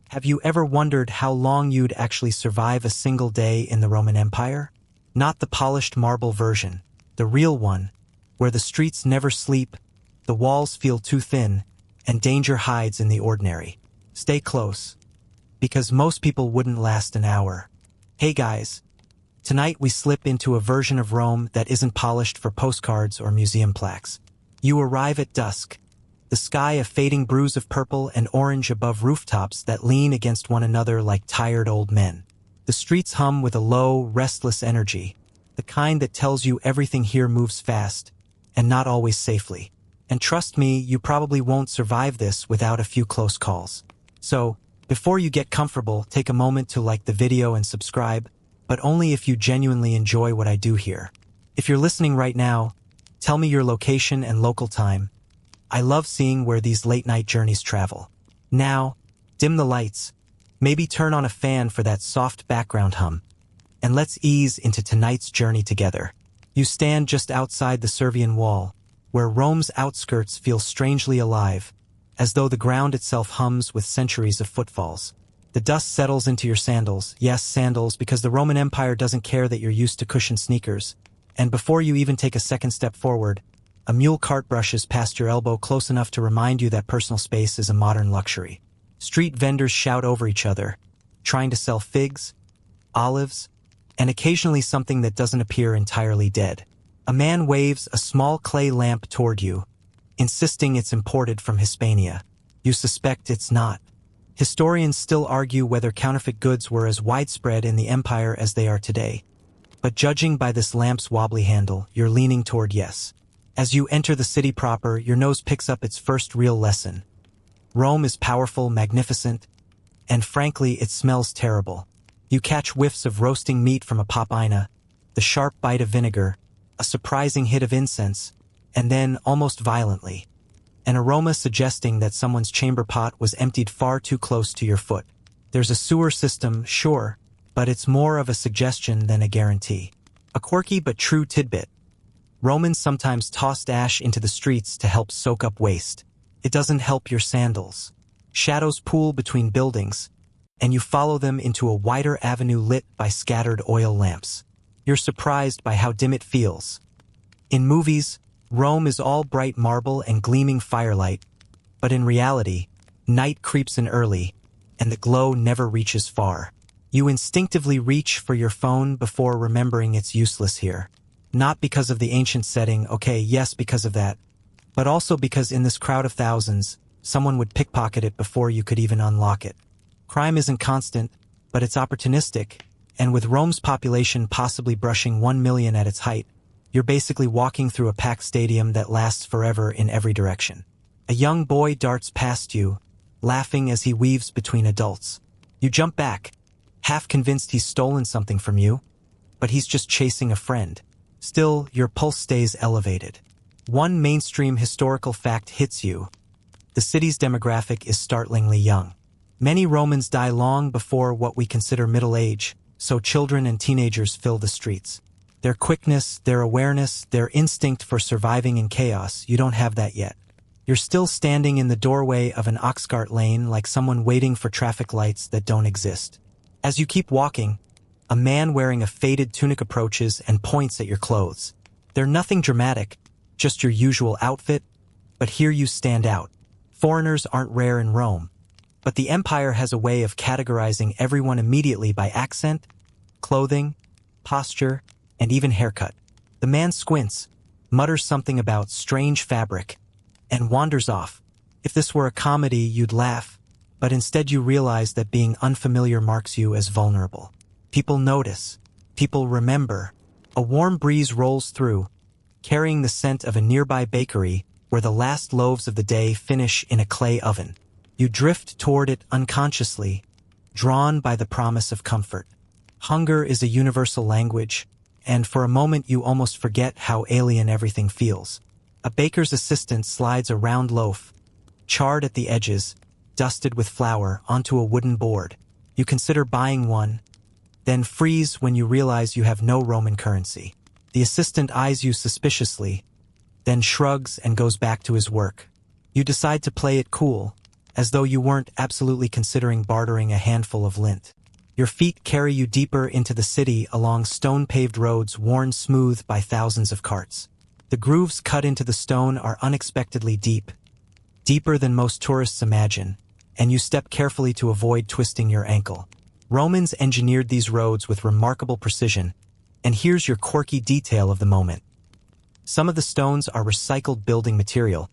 Have you ever wondered how long you'd actually survive a single day in the Roman Empire? Not the polished marble version, the real one, where the streets never sleep, the walls feel too thin, and danger hides in the ordinary. Stay close, because most people wouldn't last an hour. Hey guys, tonight we slip into a version of Rome that isn't polished for postcards or museum plaques. You arrive at dusk, the sky a fading bruise of purple and orange above rooftops that lean against one another like tired old men. The streets hum with a low, restless energy, the kind that tells you everything here moves fast, and not always safely. And trust me, you probably won't survive this without a few close calls. So, before you get comfortable, take a moment to like the video and subscribe, but only if you genuinely enjoy what I do here. If you're listening right now, tell me your location and local time. I love seeing where these late-night journeys travel. Now, dim the lights, maybe turn on a fan for that soft background hum, and let's ease into tonight's journey together. You stand just outside the Servian Wall, where Rome's outskirts feel strangely alive, as though the ground itself hums with centuries of footfalls. The dust settles into your sandals, yes, sandals, because the Roman Empire doesn't care that you're used to cushioned sneakers, and before you even take a second step forward, a mule cart brushes past your elbow close enough to remind you that personal space is a modern luxury. Street vendors shout over each other, trying to sell figs, olives, and occasionally something that doesn't appear entirely dead. A man waves a small clay lamp toward you, insisting it's imported from Hispania. You suspect it's not. Historians still argue whether counterfeit goods were as widespread in the empire as they are today. But judging by this lamp's wobbly handle, you're leaning toward yes. As you enter the city proper, your nose picks up its first real lesson. Rome is powerful, magnificent, and frankly, it smells terrible. You catch whiffs of roasting meat from a popina, the sharp bite of vinegar, a surprising hit of incense, and then, almost violently, an aroma suggesting that someone's chamber pot was emptied far too close to your foot. There's a sewer system, sure, but it's more of a suggestion than a guarantee. A quirky but true tidbit. Romans sometimes tossed ash into the streets to help soak up waste. It doesn't help your sandals. Shadows pool between buildings, and you follow them into a wider avenue lit by scattered oil lamps. You're surprised by how dim it feels. In movies, Rome is all bright marble and gleaming firelight, but in reality, night creeps in early, and the glow never reaches far. You instinctively reach for your phone before remembering it's useless here. Not because of the ancient setting, okay, yes, because of that, but also because in this crowd of thousands, someone would pickpocket it before you could even unlock it. Crime isn't constant, but it's opportunistic, and with Rome's population possibly brushing 1 million at its height, you're basically walking through a packed stadium that lasts forever in every direction. A young boy darts past you, laughing as he weaves between adults. You jump back, half convinced he's stolen something from you, but he's just chasing a friend. Still, your pulse stays elevated. One mainstream historical fact hits you. The city's demographic is startlingly young. Many Romans die long before what we consider middle age, so children and teenagers fill the streets. Their quickness, their awareness, their instinct for surviving in chaos, you don't have that yet. You're still standing in the doorway of an ox cart lane like someone waiting for traffic lights that don't exist. As you keep walking, a man wearing a faded tunic approaches and points at your clothes. They're nothing dramatic, just your usual outfit, but here you stand out. Foreigners aren't rare in Rome, but the empire has a way of categorizing everyone immediately by accent, clothing, posture, and even haircut. The man squints, mutters something about strange fabric, and wanders off. If this were a comedy, you'd laugh, but instead you realize that being unfamiliar marks you as vulnerable. People notice. People remember. A warm breeze rolls through, carrying the scent of a nearby bakery where the last loaves of the day finish in a clay oven. You drift toward it unconsciously, drawn by the promise of comfort. Hunger is a universal language, and for a moment you almost forget how alien everything feels. A baker's assistant slides a round loaf, charred at the edges, dusted with flour, onto a wooden board. You consider buying one, then freeze when you realize you have no Roman currency. The assistant eyes you suspiciously, then shrugs and goes back to his work. You decide to play it cool, as though you weren't absolutely considering bartering a handful of lint. Your feet carry you deeper into the city along stone-paved roads worn smooth by thousands of carts. The grooves cut into the stone are unexpectedly deep, deeper than most tourists imagine, and you step carefully to avoid twisting your ankle. Romans engineered these roads with remarkable precision, and here's your quirky detail of the moment. Some of the stones are recycled building material,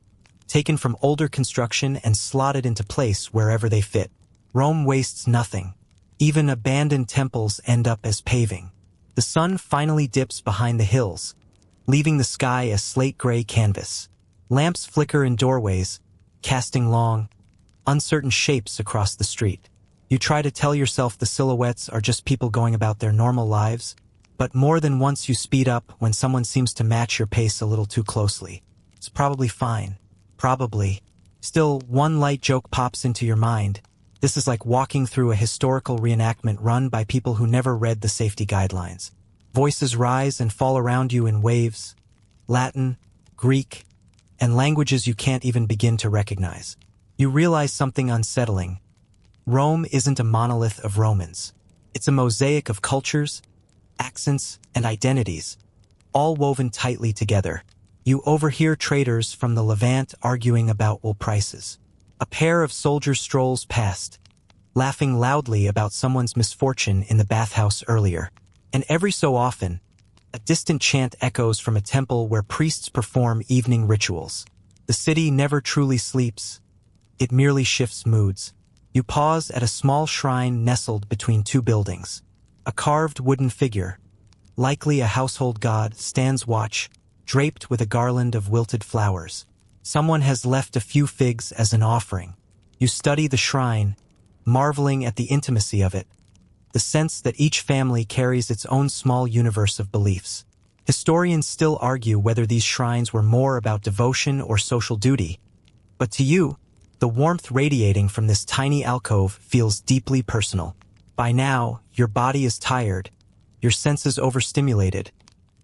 taken from older construction and slotted into place wherever they fit. Rome wastes nothing. Even abandoned temples end up as paving. The sun finally dips behind the hills, leaving the sky a slate-gray canvas. Lamps flicker in doorways, casting long, uncertain shapes across the street. You try to tell yourself the silhouettes are just people going about their normal lives, but more than once you speed up when someone seems to match your pace a little too closely. It's probably fine. Probably. Still, one light joke pops into your mind. This is like walking through a historical reenactment run by people who never read the safety guidelines. Voices rise and fall around you in waves, Latin, Greek, and languages you can't even begin to recognize. You realize something unsettling. Rome isn't a monolith of Romans. It's a mosaic of cultures, accents, and identities, all woven tightly together. You overhear traders from the Levant arguing about wool prices. A pair of soldiers strolls past, laughing loudly about someone's misfortune in the bathhouse earlier. And every so often, a distant chant echoes from a temple where priests perform evening rituals. The city never truly sleeps. It merely shifts moods. You pause at a small shrine nestled between two buildings. A carved wooden figure, likely a household god, stands watch, draped with a garland of wilted flowers. Someone has left a few figs as an offering. You study the shrine, marveling at the intimacy of it, the sense that each family carries its own small universe of beliefs. Historians still argue whether these shrines were more about devotion or social duty, but to you, the warmth radiating from this tiny alcove feels deeply personal. By now, your body is tired, your senses overstimulated,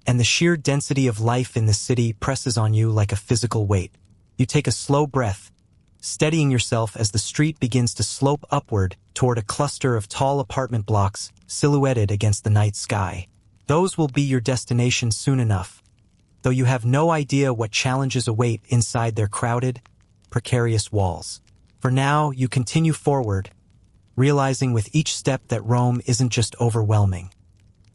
and the sheer density of life in the city presses on you like a physical weight. You take a slow breath, steadying yourself as the street begins to slope upward toward a cluster of tall apartment blocks silhouetted against the night sky. Those will be your destination soon enough, though you have no idea what challenges await inside their crowded, precarious walls. For now, you continue forward, realizing with each step that Rome isn't just overwhelming.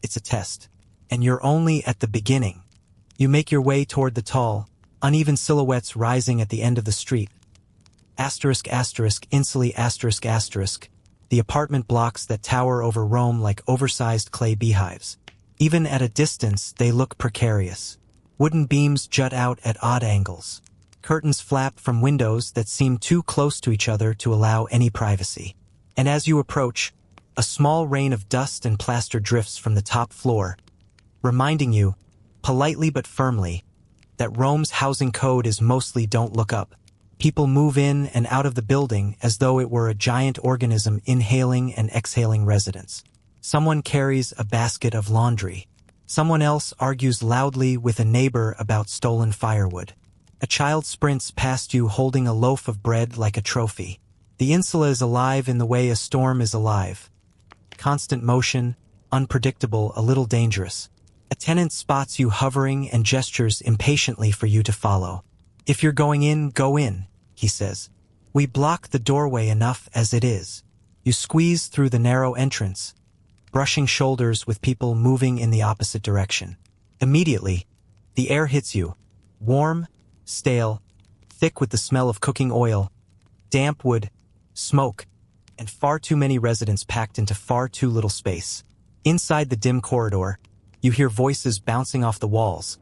It's a test, and you're only at the beginning. You make your way toward the tall, uneven silhouettes rising at the end of the street. Insily the apartment blocks that tower over Rome like oversized clay beehives. Even at a distance, they look precarious. Wooden beams jut out at odd angles. Curtains flap from windows that seem too close to each other to allow any privacy. And as you approach, a small rain of dust and plaster drifts from the top floor, reminding you, politely but firmly, that Rome's housing code is mostly don't look up. People move in and out of the building as though it were a giant organism inhaling and exhaling residents. Someone carries a basket of laundry. Someone else argues loudly with a neighbor about stolen firewood. A child sprints past you holding a loaf of bread like a trophy. The insula is alive in the way a storm is alive. Constant motion, unpredictable, a little dangerous. A tenant spots you hovering and gestures impatiently for you to follow. If you're going in, go in, he says. We block the doorway enough as it is. You squeeze through the narrow entrance, brushing shoulders with people moving in the opposite direction. Immediately, the air hits you, warm, stale, thick with the smell of cooking oil, damp wood, smoke, and far too many residents packed into far too little space. Inside the dim corridor, you hear voices bouncing off the walls.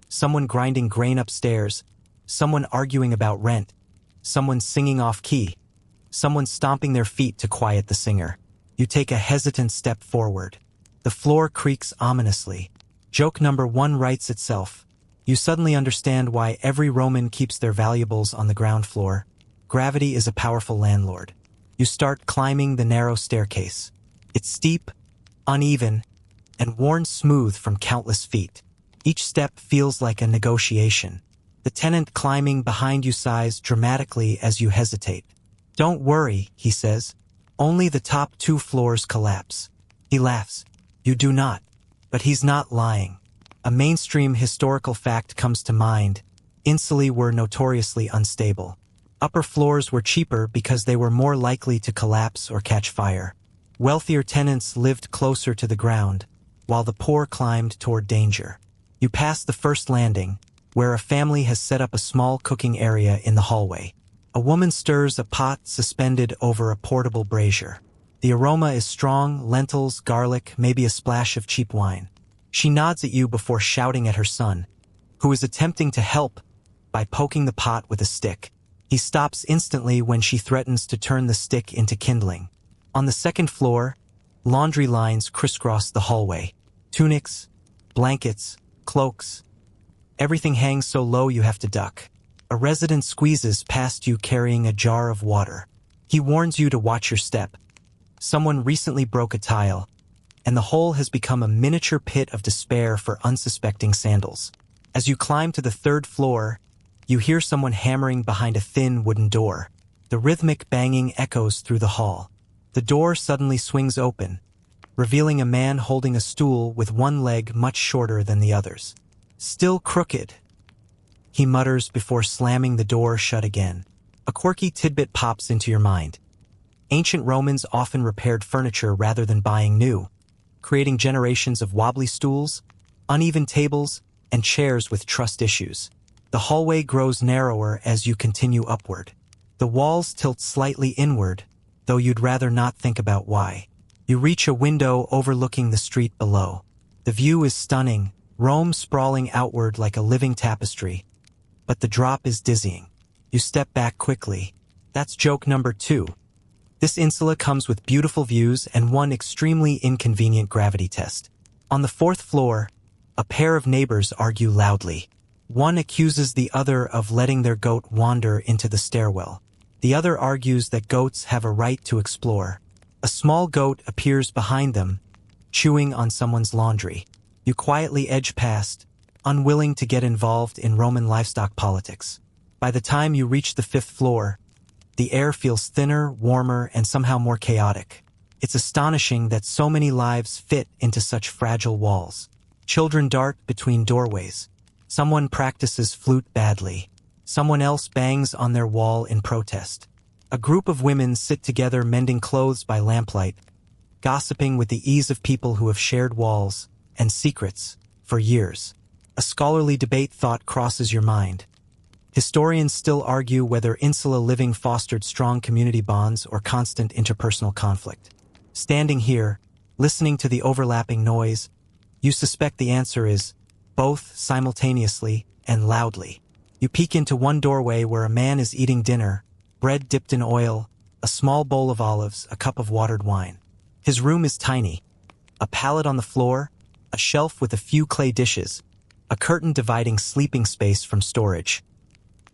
Someone grinding grain upstairs, someone arguing about rent, someone singing off-key, someone stomping their feet to quiet the singer. You take a hesitant step forward. The floor creaks ominously. Joke number 1 writes itself. You suddenly understand why every Roman keeps their valuables on the ground floor. Gravity is a powerful landlord. You start climbing the narrow staircase. It's steep, uneven, and worn smooth from countless feet. Each step feels like a negotiation. The tenant climbing behind you sighs dramatically as you hesitate. Don't worry, he says. Only the top 2 floors collapse. He laughs. You do not. But he's not lying. A mainstream historical fact comes to mind. Insulae were notoriously unstable. Upper floors were cheaper because they were more likely to collapse or catch fire. Wealthier tenants lived closer to the ground, while the poor climbed toward danger. You pass the first landing, where a family has set up a small cooking area in the hallway. A woman stirs a pot suspended over a portable brazier. The aroma is strong, lentils, garlic, maybe a splash of cheap wine. She nods at you before shouting at her son, who is attempting to help by poking the pot with a stick. He stops instantly when she threatens to turn the stick into kindling. On the second floor, laundry lines crisscross the hallway. Tunics, blankets, cloaks. Everything hangs so low you have to duck. A resident squeezes past you carrying a jar of water. He warns you to watch your step. Someone recently broke a tile, and the hole has become a miniature pit of despair for unsuspecting sandals. As you climb to the 3rd floor, you hear someone hammering behind a thin wooden door. The rhythmic banging echoes through the hall. The door suddenly swings open, revealing a man holding a stool with one leg much shorter than the others. Still crooked, he mutters before slamming the door shut again. A quirky tidbit pops into your mind. Ancient Romans often repaired furniture rather than buying new, creating generations of wobbly stools, uneven tables, and chairs with trust issues. The hallway grows narrower as you continue upward. The walls tilt slightly inward, though you'd rather not think about why. You reach a window overlooking the street below. The view is stunning, Rome sprawling outward like a living tapestry. But the drop is dizzying. You step back quickly. That's joke number 2. This insula comes with beautiful views and one extremely inconvenient gravity test. On the 4th floor, a pair of neighbors argue loudly. One accuses the other of letting their goat wander into the stairwell. The other argues that goats have a right to explore. A small goat appears behind them, chewing on someone's laundry. You quietly edge past, unwilling to get involved in Roman livestock politics. By the time you reach the 5th floor, the air feels thinner, warmer, and somehow more chaotic. It's astonishing that so many lives fit into such fragile walls. Children dart between doorways. Someone practices flute badly. Someone else bangs on their wall in protest. A group of women sit together mending clothes by lamplight, gossiping with the ease of people who have shared walls and secrets for years. A scholarly debate thought crosses your mind. Historians still argue whether insula living fostered strong community bonds or constant interpersonal conflict. Standing here, listening to the overlapping noise, you suspect the answer is both simultaneously and loudly. You peek into one doorway where a man is eating dinner, bread dipped in oil, a small bowl of olives, a cup of watered wine. His room is tiny. A pallet on the floor, a shelf with a few clay dishes, a curtain dividing sleeping space from storage.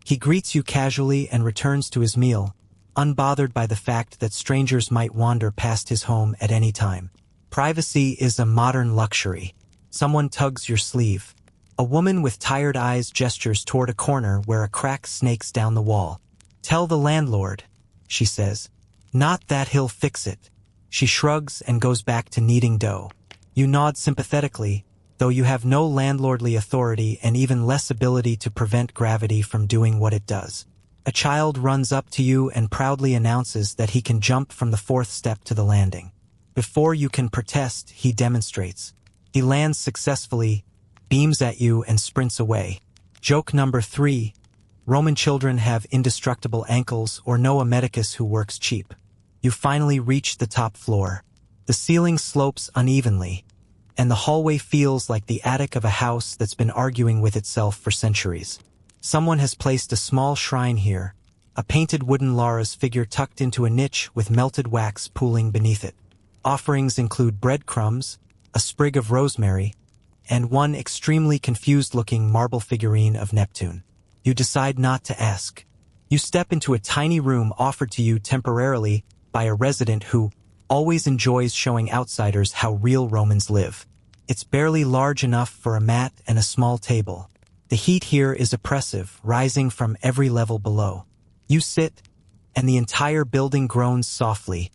He greets you casually and returns to his meal, unbothered by the fact that strangers might wander past his home at any time. Privacy is a modern luxury. Someone tugs your sleeve. A woman with tired eyes gestures toward a corner where a crack snakes down the wall. "Tell the landlord," she says. "Not that he'll fix it." She shrugs and goes back to kneading dough. You nod sympathetically, though you have no landlordly authority and even less ability to prevent gravity from doing what it does. A child runs up to you and proudly announces that he can jump from the 4th step to the landing. Before you can protest, he demonstrates. He lands successfully, beams at you, and sprints away. Joke number 3. Roman children have indestructible ankles or know a medicus who works cheap. You finally reach the top floor. The ceiling slopes unevenly, and the hallway feels like the attic of a house that's been arguing with itself for centuries. Someone has placed a small shrine here, a painted wooden Laura's figure tucked into a niche with melted wax pooling beneath it. Offerings include breadcrumbs, a sprig of rosemary, and one extremely confused-looking marble figurine of Neptune. You decide not to ask. You step into a tiny room offered to you temporarily by a resident who always enjoys showing outsiders how real Romans live. It's barely large enough for a mat and a small table. The heat here is oppressive, rising from every level below. You sit, and the entire building groans softly,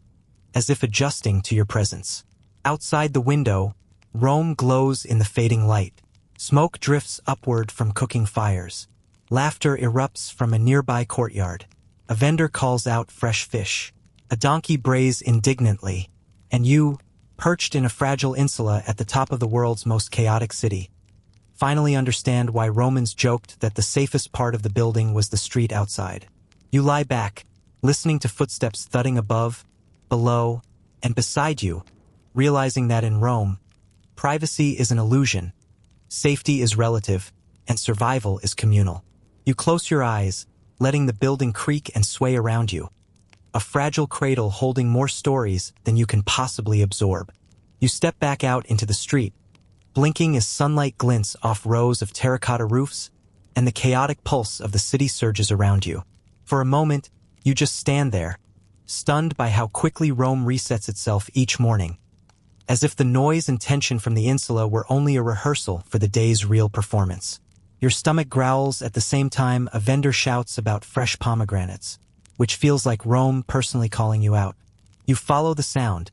as if adjusting to your presence. Outside the window, Rome glows in the fading light. Smoke drifts upward from cooking fires. Laughter erupts from a nearby courtyard. A vendor calls out fresh fish. A donkey brays indignantly, and you, perched in a fragile insula at the top of the world's most chaotic city, finally understand why Romans joked that the safest part of the building was the street outside. You lie back, listening to footsteps thudding above, below, and beside you, realizing that in Rome, privacy is an illusion, safety is relative, and survival is communal. You close your eyes, letting the building creak and sway around you, a fragile cradle holding more stories than you can possibly absorb. You step back out into the street, blinking as sunlight glints off rows of terracotta roofs, and the chaotic pulse of the city surges around you. For a moment, you just stand there, stunned by how quickly Rome resets itself each morning, as if the noise and tension from the insula were only a rehearsal for the day's real performance. Your stomach growls at the same time a vendor shouts about fresh pomegranates, which feels like Rome personally calling you out. You follow the sound,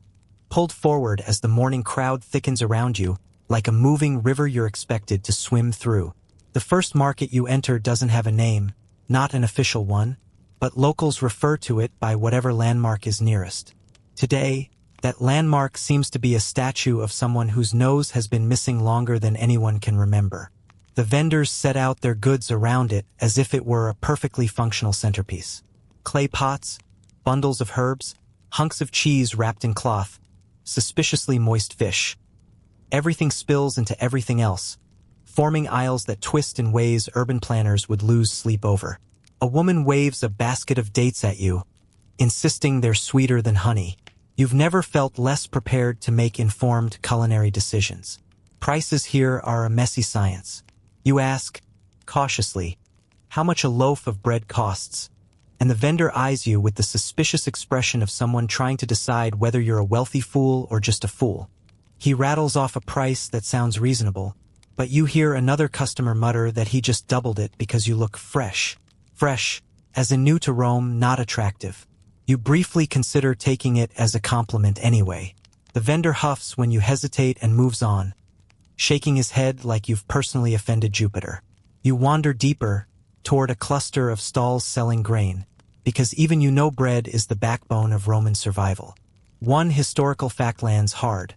pulled forward as the morning crowd thickens around you, like a moving river you're expected to swim through. The first market you enter doesn't have a name, not an official one, but locals refer to it by whatever landmark is nearest. Today, that landmark seems to be a statue of someone whose nose has been missing longer than anyone can remember. The vendors set out their goods around it as if it were a perfectly functional centerpiece. Clay pots, bundles of herbs, hunks of cheese wrapped in cloth, suspiciously moist fish. Everything spills into everything else, forming aisles that twist in ways urban planners would lose sleep over. A woman waves a basket of dates at you, insisting they're sweeter than honey. You've never felt less prepared to make informed culinary decisions. Prices here are a messy science. You ask, cautiously, how much a loaf of bread costs, and the vendor eyes you with the suspicious expression of someone trying to decide whether you're a wealthy fool or just a fool. He rattles off a price that sounds reasonable, but you hear another customer mutter that he just doubled it because you look fresh. Fresh, as in new to Rome, not attractive. You briefly consider taking it as a compliment anyway. The vendor huffs when you hesitate and moves on, shaking his head like you've personally offended Jupiter. You wander deeper, toward a cluster of stalls selling grain, because even you know bread is the backbone of Roman survival. One historical fact lands hard.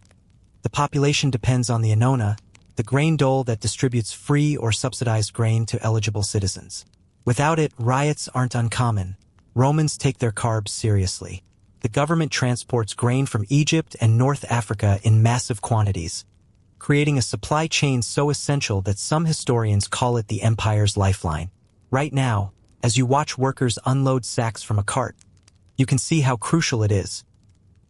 The population depends on the annona, the grain dole that distributes free or subsidized grain to eligible citizens. Without it, riots aren't uncommon. Romans take their carbs seriously. The government transports grain from Egypt and North Africa in massive quantities, creating a supply chain so essential that some historians call it the empire's lifeline. Right now, as you watch workers unload sacks from a cart, you can see how crucial it is.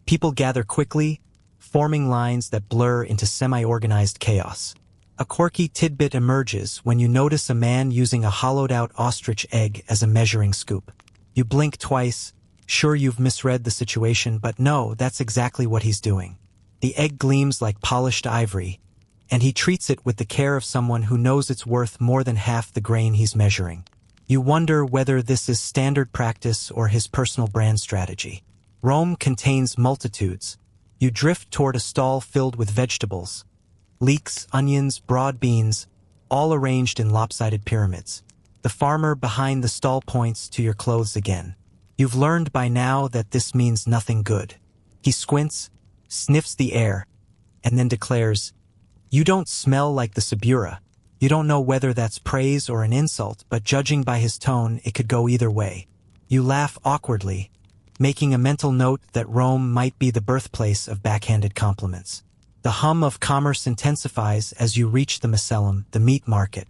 People gather quickly, forming lines that blur into semi-organized chaos. A quirky tidbit emerges when you notice a man using a hollowed-out ostrich egg as a measuring scoop. You blink twice, sure you've misread the situation, but no, that's exactly what he's doing. The egg gleams like polished ivory, and he treats it with the care of someone who knows it's worth more than half the grain he's measuring. You wonder whether this is standard practice or his personal brand strategy. Rome contains multitudes. You drift toward a stall filled with vegetables, leeks, onions, broad beans, all arranged in lopsided pyramids. The farmer behind the stall points to your clothes again. You've learned by now that this means nothing good. He squints, sniffs the air, and then declares, "You don't smell like the Subura." You don't know whether that's praise or an insult, but judging by his tone, it could go either way. You laugh awkwardly, making a mental note that Rome might be the birthplace of backhanded compliments. The hum of commerce intensifies as you reach the Macellum, the meat market.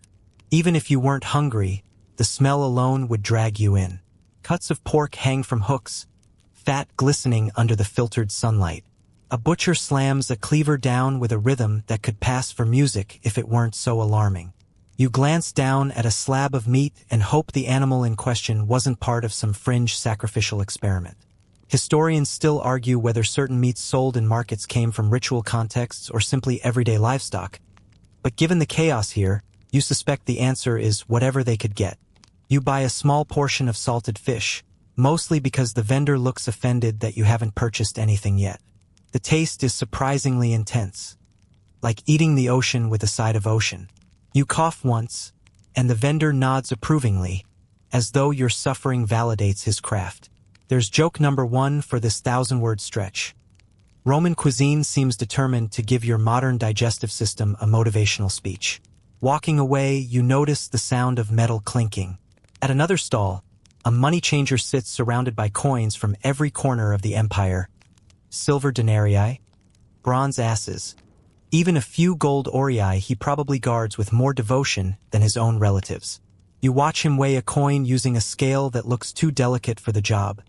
Even if you weren't hungry, the smell alone would drag you in. Cuts of pork hang from hooks, fat glistening under the filtered sunlight. A butcher slams a cleaver down with a rhythm that could pass for music if it weren't so alarming. You glance down at a slab of meat and hope the animal in question wasn't part of some fringe sacrificial experiment. Historians still argue whether certain meats sold in markets came from ritual contexts or simply everyday livestock. But given the chaos here, you suspect the answer is whatever they could get. You buy a small portion of salted fish, mostly because the vendor looks offended that you haven't purchased anything yet. The taste is surprisingly intense, like eating the ocean with a side of ocean. You cough once, and the vendor nods approvingly, as though your suffering validates his craft. There's joke number 1 for this 1,000-word stretch. Roman cuisine seems determined to give your modern digestive system a motivational speech. Walking away, you notice the sound of metal clinking. At another stall, a money changer sits surrounded by coins from every corner of the empire. Silver denarii, bronze asses, even a few gold aurei he probably guards with more devotion than his own relatives. You watch him weigh a coin using a scale that looks too delicate for the job,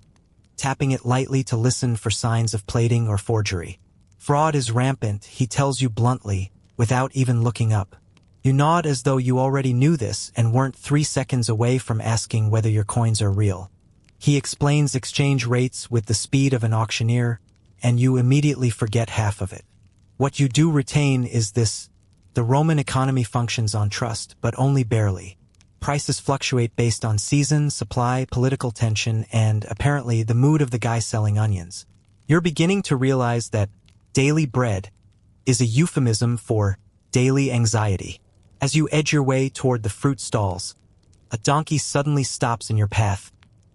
tapping it lightly to listen for signs of plating or forgery. Fraud is rampant, he tells you bluntly, without even looking up. You nod as though you already knew this and weren't 3 seconds away from asking whether your coins are real. He explains exchange rates with the speed of an auctioneer, and you immediately forget half of it. What you do retain is this: the Roman economy functions on trust, but only barely. Prices fluctuate based on season, supply, political tension, and, apparently, the mood of the guy selling onions. You're beginning to realize that daily bread is a euphemism for daily anxiety. As you edge your way toward the fruit stalls, a donkey suddenly stops in your path,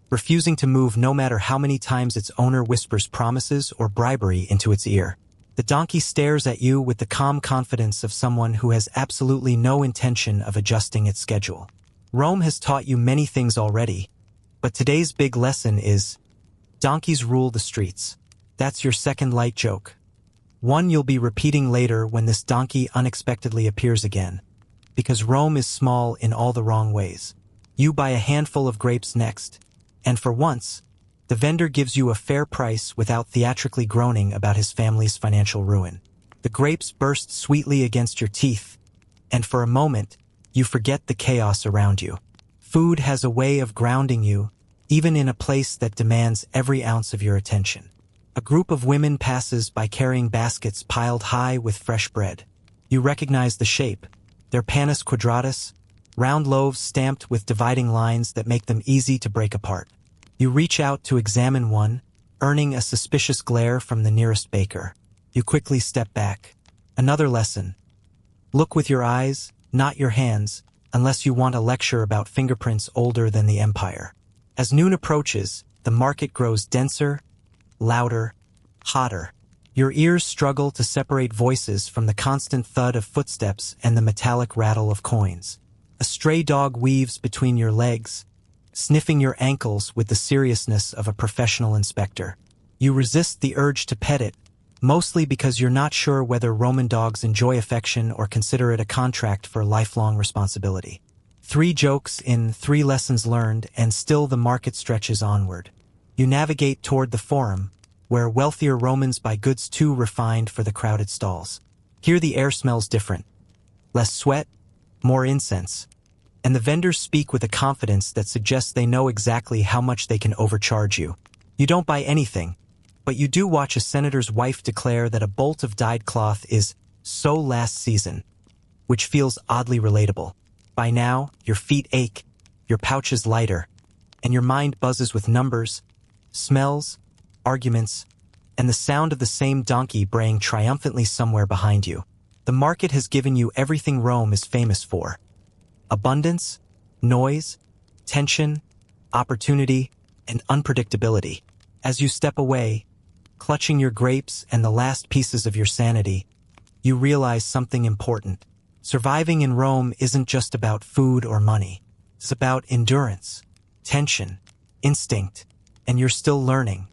refusing to move no matter how many times its owner whispers promises or bribery into its ear. The donkey stares at you with the calm confidence of someone who has absolutely no intention of adjusting its schedule. Rome has taught you many things already, but today's big lesson is: donkeys rule the streets. That's your second light joke. One you'll be repeating later when this donkey unexpectedly appears again. Because Rome is small in all the wrong ways. You buy a handful of grapes next, and for once, the vendor gives you a fair price without theatrically groaning about his family's financial ruin. The grapes burst sweetly against your teeth, and for a moment, you forget the chaos around you. Food has a way of grounding you, even in a place that demands every ounce of your attention. A group of women passes by carrying baskets piled high with fresh bread. You recognize the shape: they're panis quadratus, round loaves stamped with dividing lines that make them easy to break apart. You reach out to examine one, earning a suspicious glare from the nearest baker. You quickly step back. Another lesson: look with your eyes, not your hands, unless you want a lecture about fingerprints older than the empire. As noon approaches, the market grows denser, louder, hotter. Your ears struggle to separate voices from the constant thud of footsteps and the metallic rattle of coins. A stray dog weaves between your legs, sniffing your ankles with the seriousness of a professional inspector. You resist the urge to pet it, mostly because you're not sure whether Roman dogs enjoy affection or consider it a contract for lifelong responsibility. 3 jokes in 3 lessons learned, and still the market stretches onward. You navigate toward the Forum, where wealthier Romans buy goods too refined for the crowded stalls. Here the air smells different. Less sweat, more incense. And the vendors speak with a confidence that suggests they know exactly how much they can overcharge you. You don't buy anything, but you do watch a senator's wife declare that a bolt of dyed cloth is so last season, which feels oddly relatable. By now, your feet ache, your pouch is lighter, and your mind buzzes with numbers, smells, arguments, and the sound of the same donkey braying triumphantly somewhere behind you. The market has given you everything Rome is famous for: abundance, noise, tension, opportunity, and unpredictability. As you step away, clutching your grapes and the last pieces of your sanity, you realize something important. Surviving in Rome isn't just about food or money. It's about endurance, tension, instinct, and you're still learning.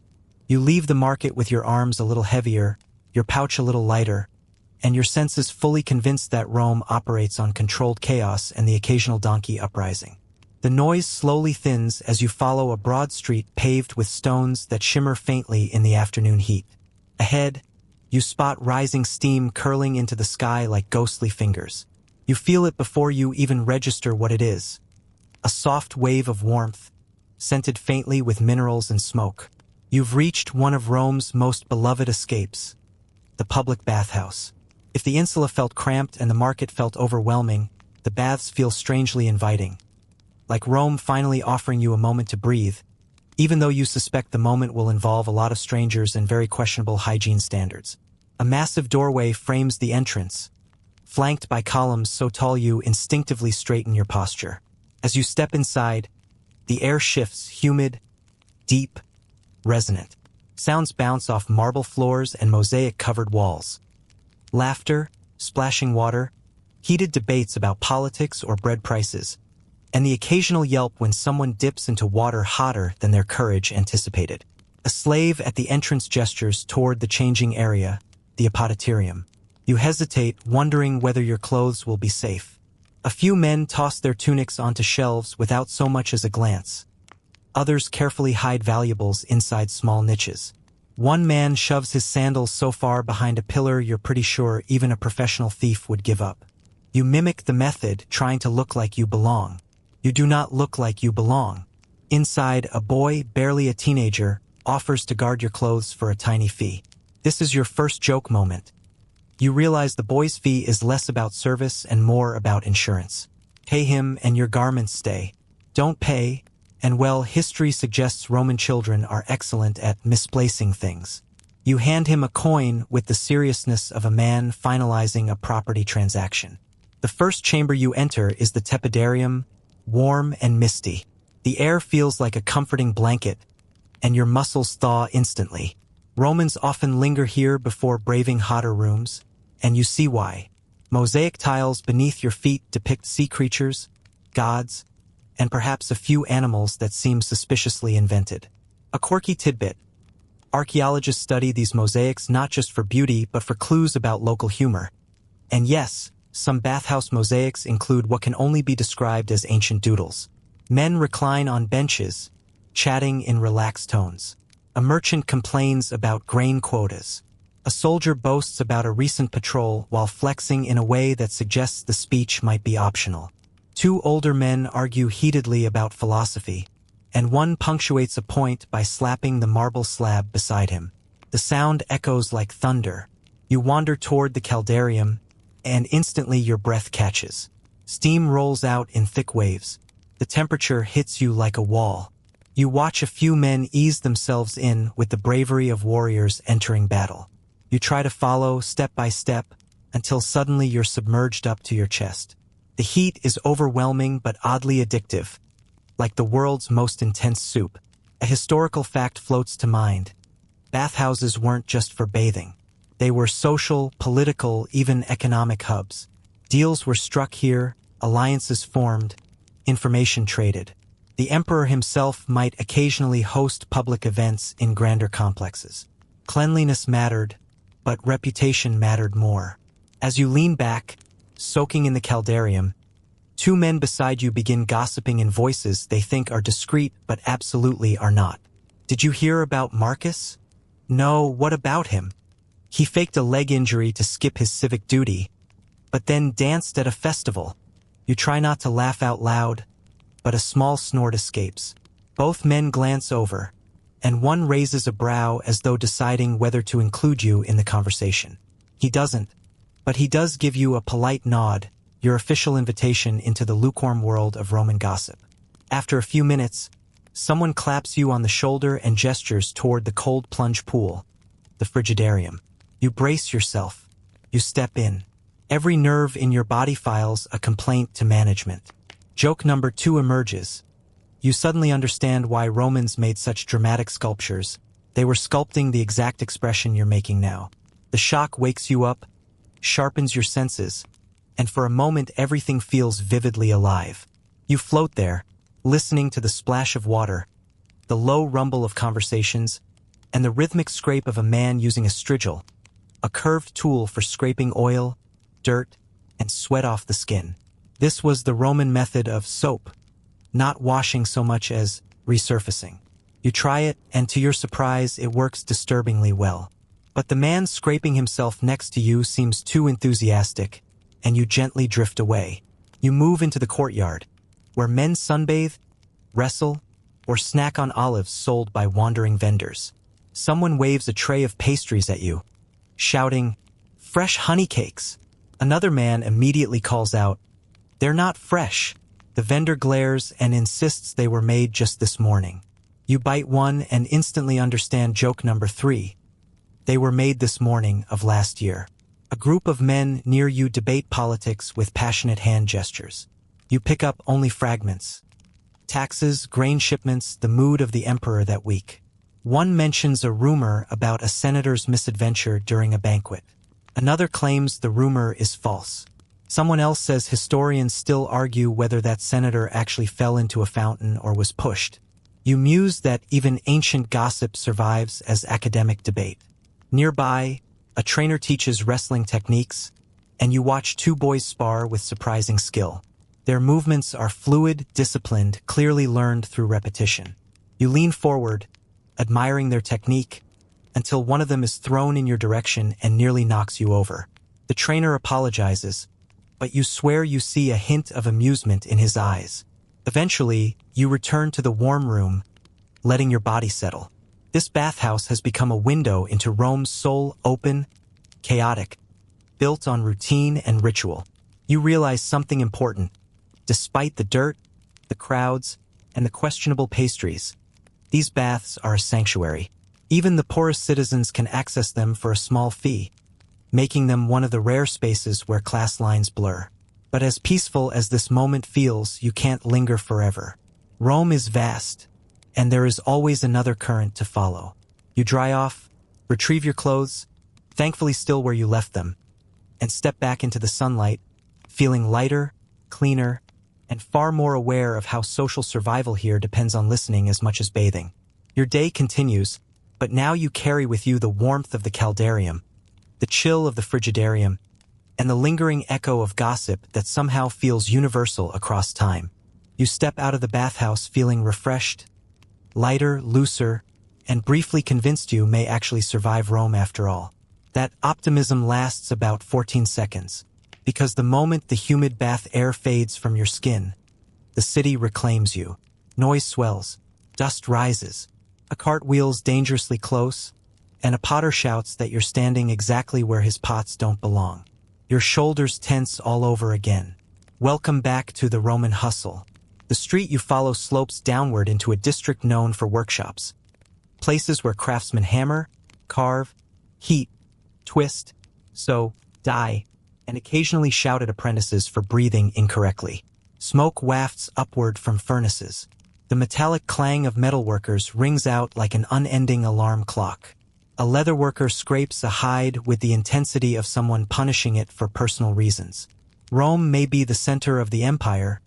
You leave the market with your arms a little heavier, your pouch a little lighter, and your senses fully convinced that Rome operates on controlled chaos and the occasional donkey uprising. The noise slowly thins as you follow a broad street paved with stones that shimmer faintly in the afternoon heat. Ahead, you spot rising steam curling into the sky like ghostly fingers. You feel it before you even register what it is: a soft wave of warmth, scented faintly with minerals and smoke. You've reached one of Rome's most beloved escapes: the public bathhouse. If the insula felt cramped and the market felt overwhelming, the baths feel strangely inviting. Like Rome finally offering you a moment to breathe, even though you suspect the moment will involve a lot of strangers and very questionable hygiene standards. A massive doorway frames the entrance, flanked by columns so tall you instinctively straighten your posture. As you step inside, the air shifts, humid, deep, resonant. Sounds bounce off marble floors and mosaic-covered walls. Laughter, splashing water, heated debates about politics or bread prices, and the occasional yelp when someone dips into water hotter than their courage anticipated. A slave at the entrance gestures toward the changing area, the apodyterium. You hesitate, wondering whether your clothes will be safe. A few men toss their tunics onto shelves without so much as a glance. Others carefully hide valuables inside small niches. One man shoves his sandals so far behind a pillar you're pretty sure even a professional thief would give up. You mimic the method, trying to look like you belong. You do not look like you belong. Inside, a boy, barely a teenager, offers to guard your clothes for a tiny fee. This is your first joke moment. You realize the boy's fee is less about service and more about insurance. Pay him and your garments stay. Don't pay, and well, history suggests Roman children are excellent at misplacing things. You hand him a coin with the seriousness of a man finalizing a property transaction. The first chamber you enter is the tepidarium, warm and misty. The air feels like a comforting blanket, and your muscles thaw instantly. Romans often linger here before braving hotter rooms, and you see why. Mosaic tiles beneath your feet depict sea creatures, gods, and perhaps a few animals that seem suspiciously invented. A quirky tidbit. Archaeologists study these mosaics not just for beauty but for clues about local humor. And yes, some bathhouse mosaics include what can only be described as ancient doodles. Men recline on benches, chatting in relaxed tones. A merchant complains about grain quotas. A soldier boasts about a recent patrol while flexing in a way that suggests the speech might be optional. Two older men argue heatedly about philosophy, and one punctuates a point by slapping the marble slab beside him. The sound echoes like thunder. You wander toward the caldarium, and instantly your breath catches. Steam rolls out in thick waves. The temperature hits you like a wall. You watch a few men ease themselves in with the bravery of warriors entering battle. You try to follow step by step until suddenly you're submerged up to your chest. The heat is overwhelming but oddly addictive, like the world's most intense soup. A historical fact floats to mind. Bathhouses weren't just for bathing. They were social, political, even economic hubs. Deals were struck here, alliances formed, information traded. The emperor himself might occasionally host public events in grander complexes. Cleanliness mattered, but reputation mattered more. As you lean back, soaking in the caldarium, two men beside you begin gossiping in voices they think are discreet but absolutely are not. Did you hear about Marcus? No, what about him? He faked a leg injury to skip his civic duty, but then danced at a festival. You try not to laugh out loud, but a small snort escapes. Both men glance over, and one raises a brow as though deciding whether to include you in the conversation. He doesn't, but he does give you a polite nod, your official invitation into the lukewarm world of Roman gossip. After a few minutes, someone claps you on the shoulder and gestures toward the cold plunge pool, the frigidarium. You brace yourself. You step in. Every nerve in your body files a complaint to management. Joke number 2 emerges. You suddenly understand why Romans made such dramatic sculptures. They were sculpting the exact expression you're making now. The shock wakes you up, sharpens your senses, and for a moment everything feels vividly alive. You float there, listening to the splash of water, the low rumble of conversations, and the rhythmic scrape of a man using a strigil, a curved tool for scraping oil, dirt, and sweat off the skin. This was the Roman method of soap, not washing so much as resurfacing. You try it, and to your surprise, it works disturbingly well. But the man scraping himself next to you seems too enthusiastic, and you gently drift away. You move into the courtyard, where men sunbathe, wrestle, or snack on olives sold by wandering vendors. Someone waves a tray of pastries at you, shouting, "Fresh honey cakes!" Another man immediately calls out, "They're not fresh." The vendor glares and insists they were made just this morning. You bite one and instantly understand joke number 3. They were made this morning of last year. A group of men near you debate politics with passionate hand gestures. You pick up only fragments. Taxes, grain shipments, the mood of the emperor that week. One mentions a rumor about a senator's misadventure during a banquet. Another claims the rumor is false. Someone else says historians still argue whether that senator actually fell into a fountain or was pushed. You muse that even ancient gossip survives as academic debate. Nearby, a trainer teaches wrestling techniques, and you watch 2 boys spar with surprising skill. Their movements are fluid, disciplined, clearly learned through repetition. You lean forward, admiring their technique, until one of them is thrown in your direction and nearly knocks you over. The trainer apologizes, but you swear you see a hint of amusement in his eyes. Eventually, you return to the warm room, letting your body settle. This bathhouse has become a window into Rome's soul, open, chaotic, built on routine and ritual. You realize something important. Despite the dirt, the crowds, and the questionable pastries, these baths are a sanctuary. Even the poorest citizens can access them for a small fee, making them one of the rare spaces where class lines blur. But as peaceful as this moment feels, you can't linger forever. Rome is vast, and there is always another current to follow. You dry off, retrieve your clothes, thankfully still where you left them, and step back into the sunlight, feeling lighter, cleaner, and far more aware of how social survival here depends on listening as much as bathing. Your day continues, but now you carry with you the warmth of the caldarium, the chill of the frigidarium, and the lingering echo of gossip that somehow feels universal across time. You step out of the bathhouse feeling refreshed, lighter, looser, and briefly convinced you may actually survive Rome after all. That optimism lasts about 14 seconds, because the moment the humid bath air fades from your skin, the city reclaims you. Noise swells, dust rises, a cart wheels dangerously close, and a potter shouts that you're standing exactly where his pots don't belong. Your shoulders tense all over again. Welcome back to the Roman hustle. The street you follow slopes downward into a district known for workshops, places where craftsmen hammer, carve, heat, twist, sew, dye, and occasionally shout at apprentices for breathing incorrectly. Smoke wafts upward from furnaces. The metallic clang of metalworkers rings out like an unending alarm clock. A leatherworker scrapes a hide with the intensity of someone punishing it for personal reasons. Rome may be the center of the empire,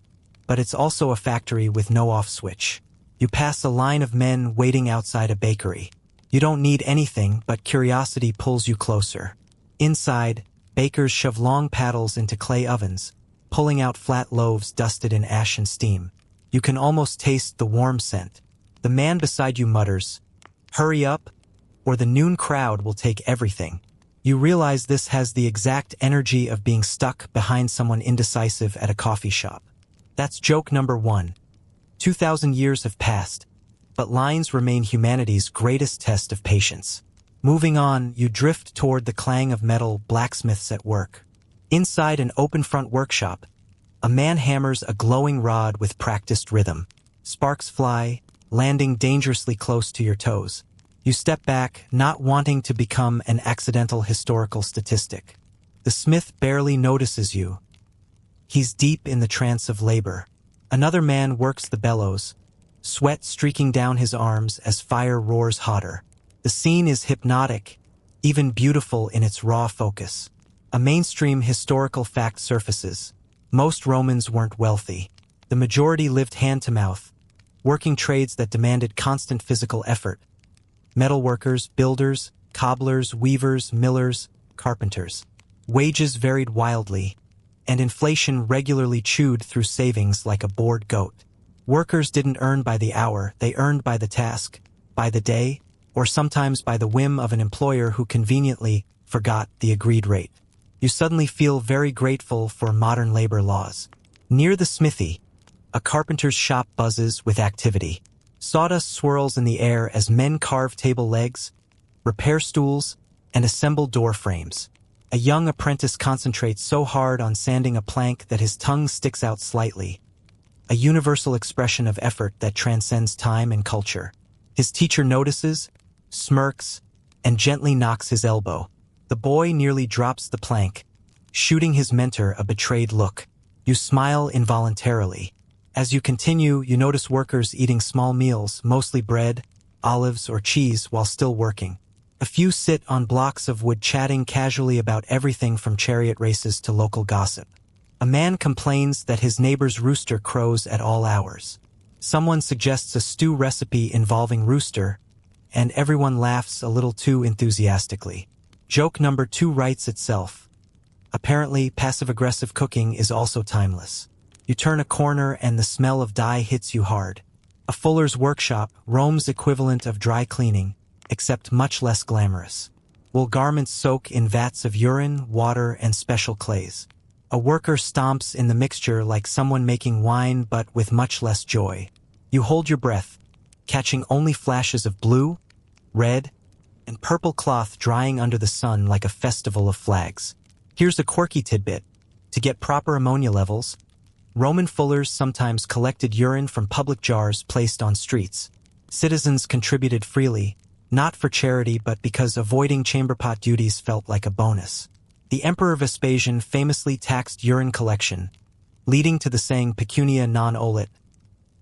but it's also a factory with no off switch. You pass a line of men waiting outside a bakery. You don't need anything, but curiosity pulls you closer. Inside, bakers shove long paddles into clay ovens, pulling out flat loaves dusted in ash and steam. You can almost taste the warm scent. The man beside you mutters, "Hurry up, or the noon crowd will take everything." You realize this has the exact energy of being stuck behind someone indecisive at a coffee shop. That's joke number 1. 2,000 years have passed, but lines remain humanity's greatest test of patience. Moving on, you drift toward the clang of metal, blacksmiths at work. Inside an open-front workshop, a man hammers a glowing rod with practiced rhythm. Sparks fly, landing dangerously close to your toes. You step back, not wanting to become an accidental historical statistic. The smith barely notices you. He's deep in the trance of labor. Another man works the bellows, sweat streaking down his arms as fire roars hotter. The scene is hypnotic, even beautiful in its raw focus. A mainstream historical fact surfaces. Most Romans weren't wealthy. The majority lived hand-to-mouth, working trades that demanded constant physical effort. Metalworkers, builders, cobblers, weavers, millers, carpenters. Wages varied wildly, and inflation regularly chewed through savings like a bored goat. Workers didn't earn by the hour, they earned by the task, by the day, or sometimes by the whim of an employer who conveniently forgot the agreed rate. You suddenly feel very grateful for modern labor laws. Near the smithy, a carpenter's shop buzzes with activity. Sawdust swirls in the air as men carve table legs, repair stools, and assemble door frames. A young apprentice concentrates so hard on sanding a plank that his tongue sticks out slightly, a universal expression of effort that transcends time and culture. His teacher notices, smirks, and gently knocks his elbow. The boy nearly drops the plank, shooting his mentor a betrayed look. You smile involuntarily. As you continue, you notice workers eating small meals, mostly bread, olives, or cheese, while still working. A few sit on blocks of wood chatting casually about everything from chariot races to local gossip. A man complains that his neighbor's rooster crows at all hours. Someone suggests a stew recipe involving rooster, and everyone laughs a little too enthusiastically. Joke number 2 writes itself. Apparently, passive-aggressive cooking is also timeless. You turn a corner and the smell of dye hits you hard. A fuller's workshop, Rome's equivalent of dry cleaning, except much less glamorous. Wool garments soak in vats of urine, water, and special clays. A worker stomps in the mixture like someone making wine but with much less joy. You hold your breath, catching only flashes of blue, red, and purple cloth drying under the sun like a festival of flags. Here's a quirky tidbit. To get proper ammonia levels, Roman fullers sometimes collected urine from public jars placed on streets. Citizens contributed freely, not for charity but because avoiding chamberpot duties felt like a bonus. The Emperor Vespasian famously taxed urine collection, leading to the saying pecunia non olet.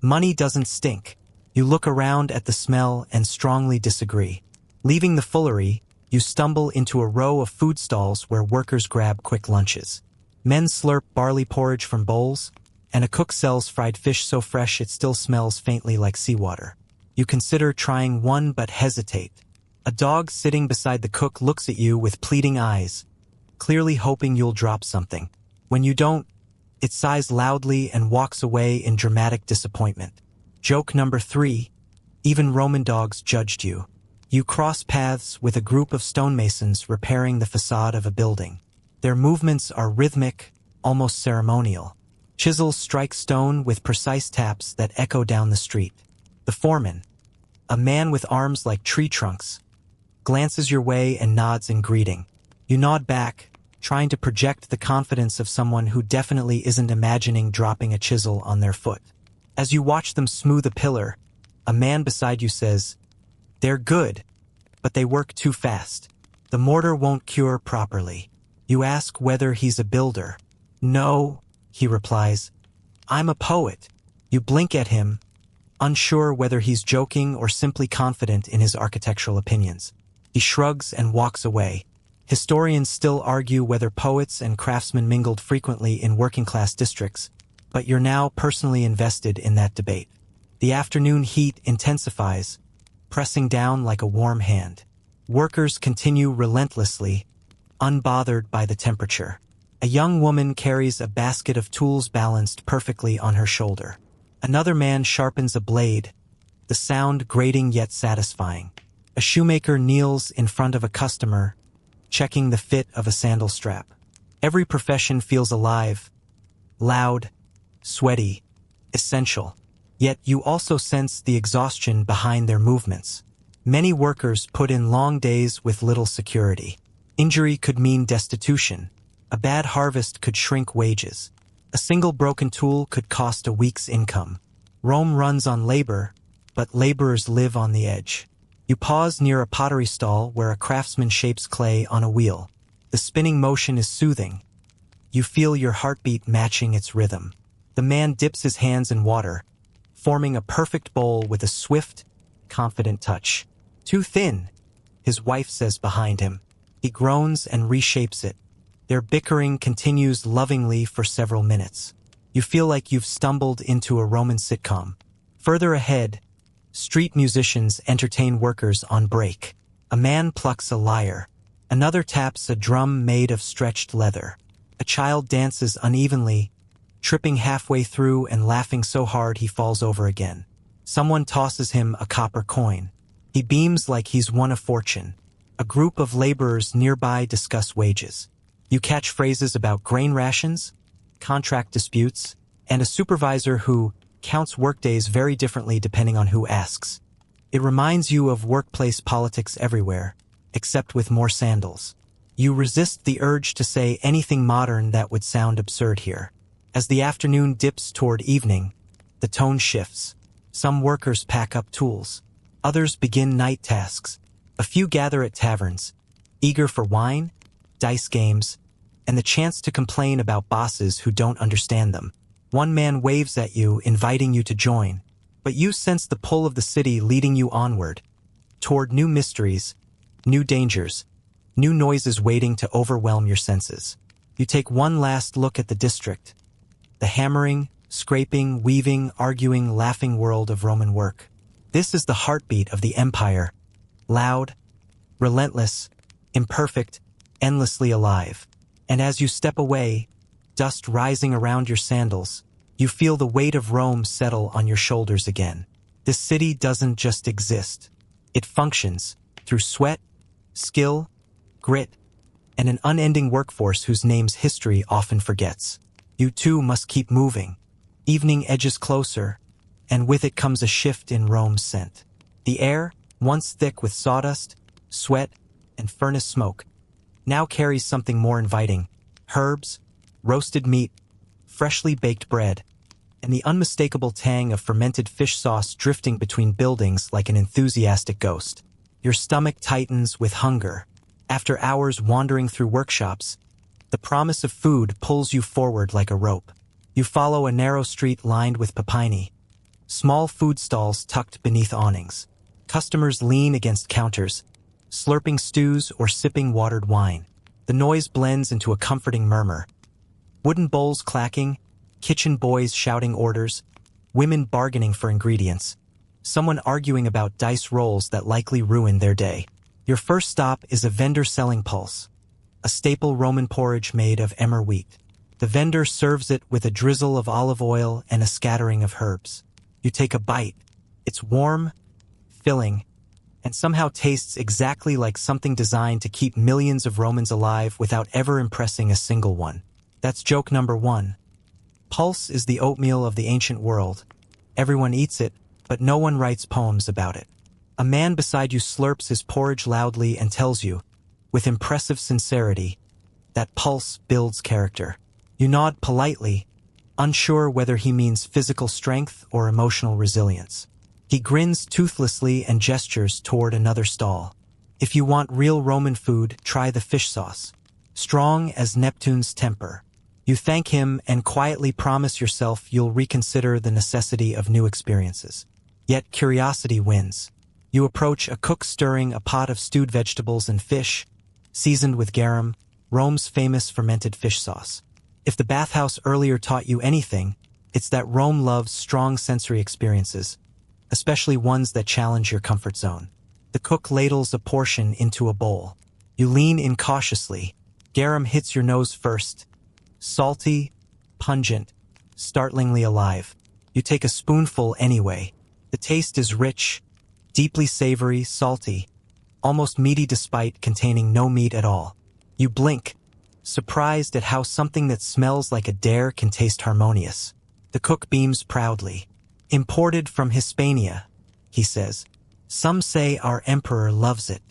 Money doesn't stink. You look around at the smell and strongly disagree. Leaving the fullery, you stumble into a row of food stalls where workers grab quick lunches. Men slurp barley porridge from bowls, and a cook sells fried fish so fresh it still smells faintly like seawater. You consider trying one but hesitate. A dog sitting beside the cook looks at you with pleading eyes, clearly hoping you'll drop something. When you don't, it sighs loudly and walks away in dramatic disappointment. Joke number 3. Even Roman dogs judged you. You cross paths with a group of stonemasons repairing the facade of a building. Their movements are rhythmic, almost ceremonial. Chisels strike stone with precise taps that echo down the street. The foreman, a man with arms like tree trunks, glances your way and nods in greeting. You nod back, trying to project the confidence of someone who definitely isn't imagining dropping a chisel on their foot. As you watch them smooth a pillar, a man beside you says, "They're good, but they work too fast. The mortar won't cure properly." You ask whether he's a builder. "No," he replies, "I'm a poet." You blink at him, unsure whether he's joking or simply confident in his architectural opinions. He shrugs and walks away. Historians still argue whether poets and craftsmen mingled frequently in working-class districts, but you're now personally invested in that debate. The afternoon heat intensifies, pressing down like a warm hand. Workers continue relentlessly, unbothered by the temperature. A young woman carries a basket of tools balanced perfectly on her shoulder. Another man sharpens a blade, the sound grating yet satisfying. A shoemaker kneels in front of a customer, checking the fit of a sandal strap. Every profession feels alive, loud, sweaty, essential. Yet you also sense the exhaustion behind their movements. Many workers put in long days with little security. Injury could mean destitution. A bad harvest could shrink wages. A single broken tool could cost a week's income. Rome runs on labor, but laborers live on the edge. You pause near a pottery stall where a craftsman shapes clay on a wheel. The spinning motion is soothing. You feel your heartbeat matching its rhythm. The man dips his hands in water, forming a perfect bowl with a swift, confident touch. "Too thin," his wife says behind him. He groans and reshapes it. Their bickering continues lovingly for several minutes. You feel like you've stumbled into a Roman sitcom. Further ahead, street musicians entertain workers on break. A man plucks a lyre. Another taps a drum made of stretched leather. A child dances unevenly, tripping halfway through and laughing so hard he falls over again. Someone tosses him a copper coin. He beams like he's won a fortune. A group of laborers nearby discuss wages. You catch phrases about grain rations, contract disputes, and a supervisor who counts workdays very differently depending on who asks. It reminds you of workplace politics everywhere, except with more sandals. You resist the urge to say anything modern that would sound absurd here. As the afternoon dips toward evening, the tone shifts. Some workers pack up tools. Others begin night tasks. A few gather at taverns, eager for wine, dice games, and the chance to complain about bosses who don't understand them. One man waves at you, inviting you to join, but you sense the pull of the city leading you onward, toward new mysteries, new dangers, new noises waiting to overwhelm your senses. You take one last look at the district, the hammering, scraping, weaving, arguing, laughing world of Roman work. This is the heartbeat of the empire, loud, relentless, imperfect, endlessly alive. And as you step away, dust rising around your sandals, you feel the weight of Rome settle on your shoulders again. This city doesn't just exist. It functions through sweat, skill, grit, and an unending workforce whose names history often forgets. You too must keep moving. Evening edges closer, and with it comes a shift in Rome's scent. The air, once thick with sawdust, sweat, and furnace smoke, now carries something more inviting: herbs, roasted meat, freshly baked bread, and the unmistakable tang of fermented fish sauce drifting between buildings like an enthusiastic ghost. Your stomach tightens with hunger. After hours wandering through workshops, the promise of food pulls you forward like a rope. You follow a narrow street lined with papyri, small food stalls tucked beneath awnings. Customers lean against counters, slurping stews or sipping watered wine. The noise blends into a comforting murmur. Wooden bowls clacking, kitchen boys shouting orders, women bargaining for ingredients, someone arguing about dice rolls that likely ruin their day. Your first stop is a vendor selling pulse, a staple Roman porridge made of emmer wheat. The vendor serves it with a drizzle of olive oil and a scattering of herbs. You take a bite. It's warm, filling, and somehow tastes exactly like something designed to keep millions of Romans alive without ever impressing a single one. That's joke number one. Pulse is the oatmeal of the ancient world. Everyone eats it, but no one writes poems about it. A man beside you slurps his porridge loudly and tells you, with impressive sincerity, that pulse builds character. You nod politely, unsure whether he means physical strength or emotional resilience. He grins toothlessly and gestures toward another stall. If you want real Roman food, try the fish sauce, strong as Neptune's temper. You thank him and quietly promise yourself you'll reconsider the necessity of new experiences. Yet curiosity wins. You approach a cook stirring a pot of stewed vegetables and fish, seasoned with garum, Rome's famous fermented fish sauce. If the bathhouse earlier taught you anything, it's that Rome loves strong sensory experiences, especially ones that challenge your comfort zone. The cook ladles a portion into a bowl. You lean in cautiously. Garum hits your nose first. Salty, pungent, startlingly alive. You take a spoonful anyway. The taste is rich, deeply savory, salty, almost meaty despite containing no meat at all. You blink, surprised at how something that smells like a dare can taste harmonious. The cook beams proudly. Imported from Hispania, he says. Some say our emperor loves it.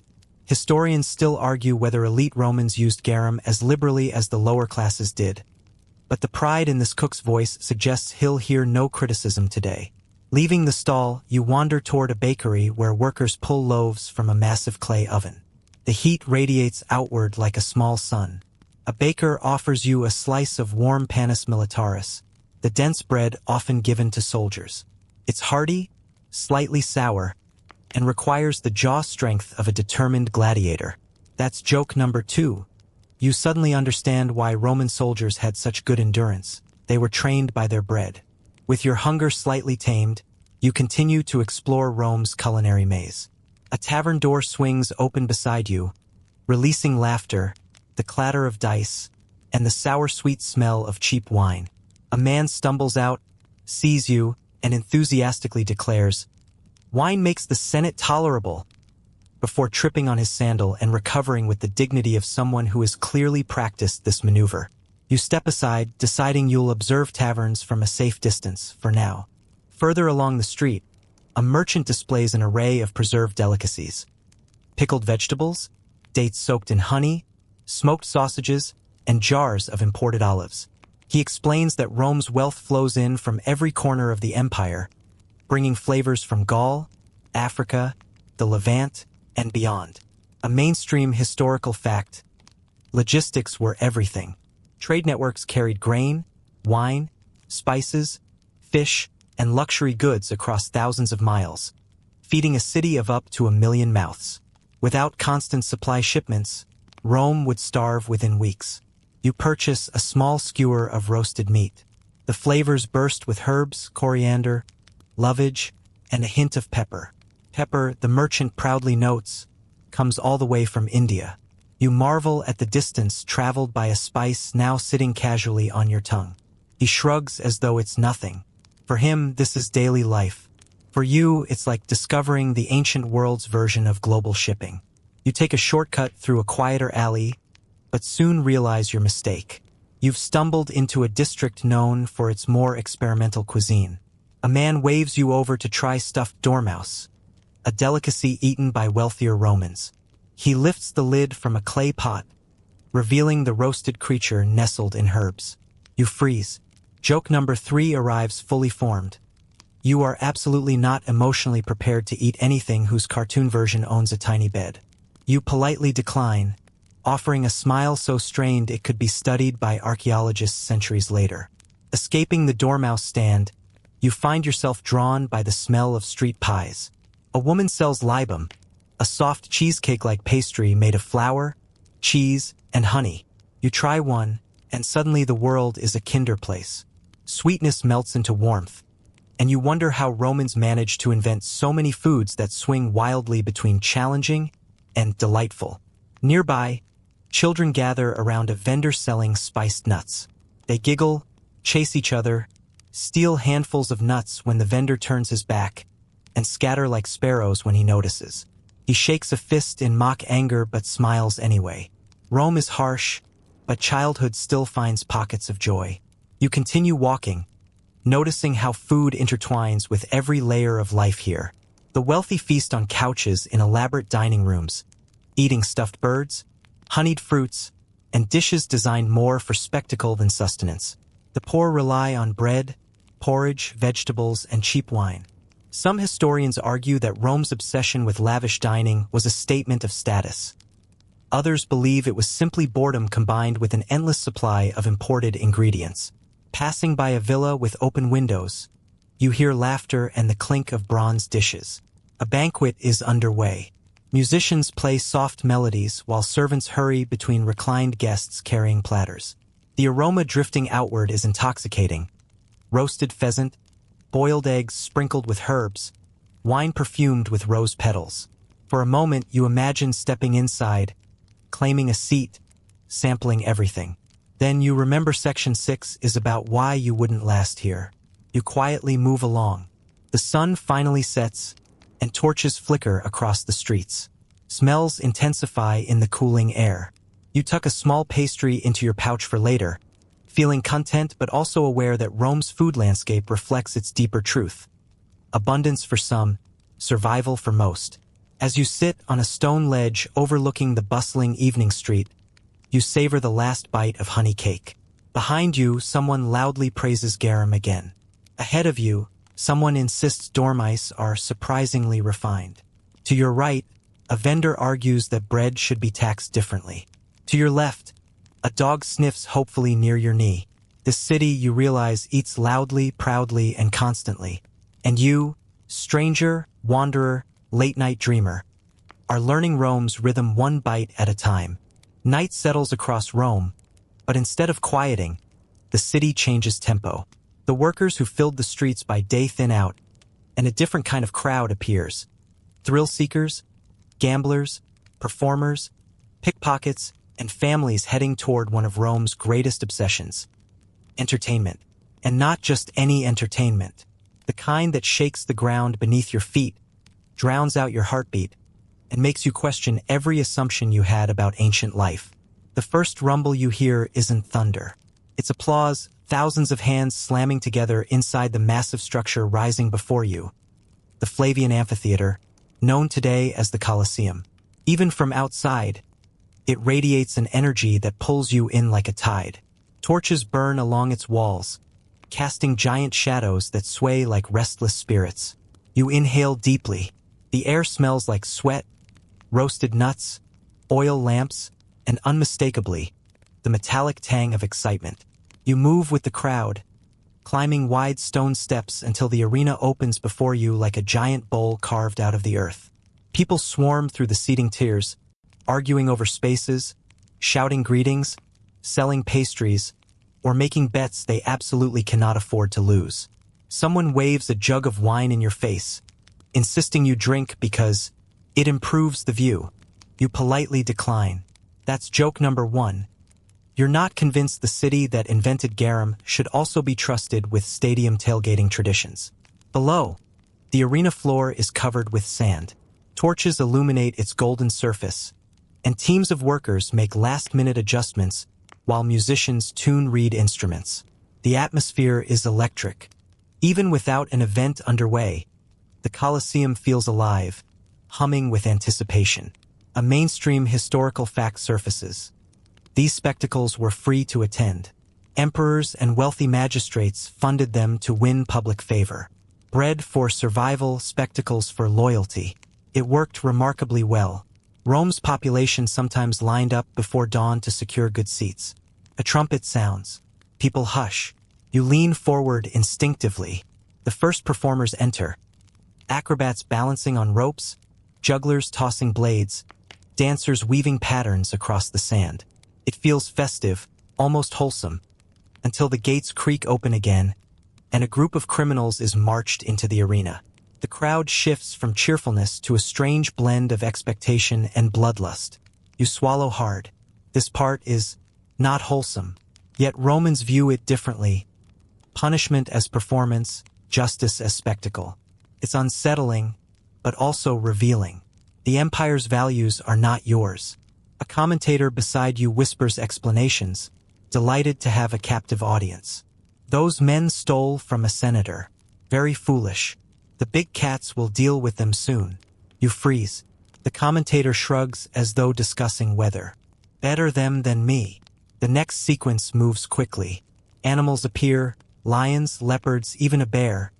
Historians still argue whether elite Romans used garum as liberally as the lower classes did. But the pride in this cook's voice suggests he'll hear no criticism today. Leaving the stall, you wander toward a bakery where workers pull loaves from a massive clay oven. The heat radiates outward like a small sun. A baker offers you a slice of warm panis militaris, the dense bread often given to soldiers. It's hearty, slightly sour, and requires the jaw strength of a determined gladiator. That's joke number two. You suddenly understand why Roman soldiers had such good endurance. They were trained by their bread. With your hunger slightly tamed, you continue to explore Rome's culinary maze. A tavern door swings open beside you, releasing laughter, the clatter of dice, and the sour-sweet smell of cheap wine. A man stumbles out, sees you, and enthusiastically declares, "Wine makes the Senate tolerable," before tripping on his sandal and recovering with the dignity of someone who has clearly practiced this maneuver. You step aside, deciding you'll observe taverns from a safe distance, for now. Further along the street, a merchant displays an array of preserved delicacies. Pickled vegetables, dates soaked in honey, smoked sausages, and jars of imported olives. He explains that Rome's wealth flows in from every corner of the empire, bringing flavors from Gaul, Africa, the Levant, and beyond. A mainstream historical fact: logistics were everything. Trade networks carried grain, wine, spices, fish, and luxury goods across thousands of miles, feeding a city of up to 1 million mouths. Without constant supply shipments, Rome would starve within weeks. You purchase a small skewer of roasted meat. The flavors burst with herbs, coriander, lovage, and a hint of pepper. Pepper, the merchant proudly notes, comes all the way from India. You marvel at the distance traveled by a spice now sitting casually on your tongue. He shrugs as though it's nothing. For him, this is daily life. For you, it's like discovering the ancient world's version of global shipping. You take a shortcut through a quieter alley, but soon realize your mistake. You've stumbled into a district known for its more experimental cuisine. A man waves you over to try stuffed dormouse, a delicacy eaten by wealthier Romans. He lifts the lid from a clay pot, revealing the roasted creature nestled in herbs. You freeze. Joke number 3 arrives fully formed. You are absolutely not emotionally prepared to eat anything whose cartoon version owns a tiny bed. You politely decline, offering a smile so strained it could be studied by archaeologists centuries later. Escaping the dormouse stand, you find yourself drawn by the smell of street pies. A woman sells libum, a soft cheesecake-like pastry made of flour, cheese, and honey. You try one, and suddenly the world is a kinder place. Sweetness melts into warmth, and you wonder how Romans managed to invent so many foods that swing wildly between challenging and delightful. Nearby, children gather around a vendor selling spiced nuts. They giggle, chase each other, steal handfuls of nuts when the vendor turns his back, and scatter like sparrows when he notices. He shakes a fist in mock anger but smiles anyway. Rome is harsh, but childhood still finds pockets of joy. You continue walking, noticing how food intertwines with every layer of life here. The wealthy feast on couches in elaborate dining rooms, eating stuffed birds, honeyed fruits, and dishes designed more for spectacle than sustenance. The poor rely on bread, porridge, vegetables, and cheap wine. Some historians argue that Rome's obsession with lavish dining was a statement of status. Others believe it was simply boredom combined with an endless supply of imported ingredients. Passing by a villa with open windows, you hear laughter and the clink of bronze dishes. A banquet is underway. Musicians play soft melodies while servants hurry between reclined guests carrying platters. The aroma drifting outward is intoxicating. Roasted pheasant, boiled eggs sprinkled with herbs, wine perfumed with rose petals. For a moment, you imagine stepping inside, claiming a seat, sampling everything. Then you remember section 6 is about why you wouldn't last here. You quietly move along. The sun finally sets, and torches flicker across the streets. Smells intensify in the cooling air. You tuck a small pastry into your pouch for later, feeling content but also aware that Rome's food landscape reflects its deeper truth. Abundance for some, survival for most. As you sit on a stone ledge overlooking the bustling evening street, you savor the last bite of honey cake. Behind you, someone loudly praises garum again. Ahead of you, someone insists dormice are surprisingly refined. To your right, a vendor argues that bread should be taxed differently. To your left, a dog sniffs hopefully near your knee. This city, you realize, eats loudly, proudly, and constantly. And you, stranger, wanderer, late-night dreamer, are learning Rome's rhythm one bite at a time. Night settles across Rome, but instead of quieting, the city changes tempo. The workers who filled the streets by day thin out, and a different kind of crowd appears. Thrill-seekers, gamblers, performers, pickpockets, and families heading toward one of Rome's greatest obsessions: entertainment. And not just any entertainment. The kind that shakes the ground beneath your feet, drowns out your heartbeat, and makes you question every assumption you had about ancient life. The first rumble you hear isn't thunder. It's applause, thousands of hands slamming together inside the massive structure rising before you. The Flavian Amphitheater, known today as the Colosseum. Even from outside, it radiates an energy that pulls you in like a tide. Torches burn along its walls, casting giant shadows that sway like restless spirits. You inhale deeply, The air smells like sweat, roasted nuts, oil lamps, and unmistakably, the metallic tang of excitement. You move with the crowd, climbing wide stone steps until the arena opens before you like a giant bowl carved out of the earth. People swarm through the seating tiers, arguing over spaces, shouting greetings, selling pastries, or making bets they absolutely cannot afford to lose. Someone waves a jug of wine in your face, insisting you drink because it improves the view. You politely decline. That's joke number 1. You're not convinced the city that invented garum should also be trusted with stadium tailgating traditions. Below, the arena floor is covered with sand. Torches illuminate its golden surface, and teams of workers make last-minute adjustments while musicians tune reed instruments. The atmosphere is electric. Even without an event underway, the Colosseum feels alive, humming with anticipation. A mainstream historical fact surfaces. These spectacles were free to attend. Emperors and wealthy magistrates funded them to win public favor. Bread for survival, spectacles for loyalty. It worked remarkably well. Rome's population sometimes lined up before dawn to secure good seats. A trumpet sounds. People hush. You lean forward instinctively. The first performers enter. Acrobats balancing on ropes, jugglers tossing blades, dancers weaving patterns across the sand. It feels festive, almost wholesome, until the gates creak open again, and a group of criminals is marched into the arena. The crowd shifts from cheerfulness to a strange blend of expectation and bloodlust. You swallow hard. This part is not wholesome, yet Romans view it differently. Punishment as performance, justice as spectacle. It's unsettling, but also revealing. The empire's values are not yours. A commentator beside you whispers explanations, delighted to have a captive audience. Those men stole from a senator. Very foolish. The big cats will deal with them soon. You freeze. The commentator shrugs as though discussing weather. Better them than me. The next sequence moves quickly. Animals appear, lions, leopards, even a bear,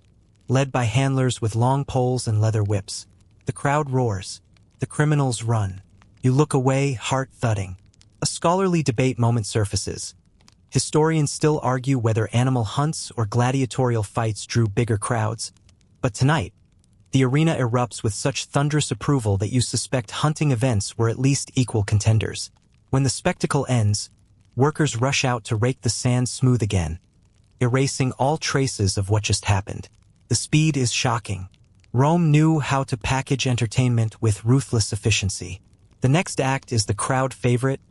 led by handlers with long poles and leather whips. The crowd roars. The criminals run. You look away, heart thudding. A scholarly debate moment surfaces. Historians still argue whether animal hunts or gladiatorial fights drew bigger crowds. But tonight, the arena erupts with such thunderous approval that you suspect hunting events were at least equal contenders. When the spectacle ends, workers rush out to rake the sand smooth again, erasing all traces of what just happened. The speed is shocking. Rome knew how to package entertainment with ruthless efficiency. The next act is the crowd favorite,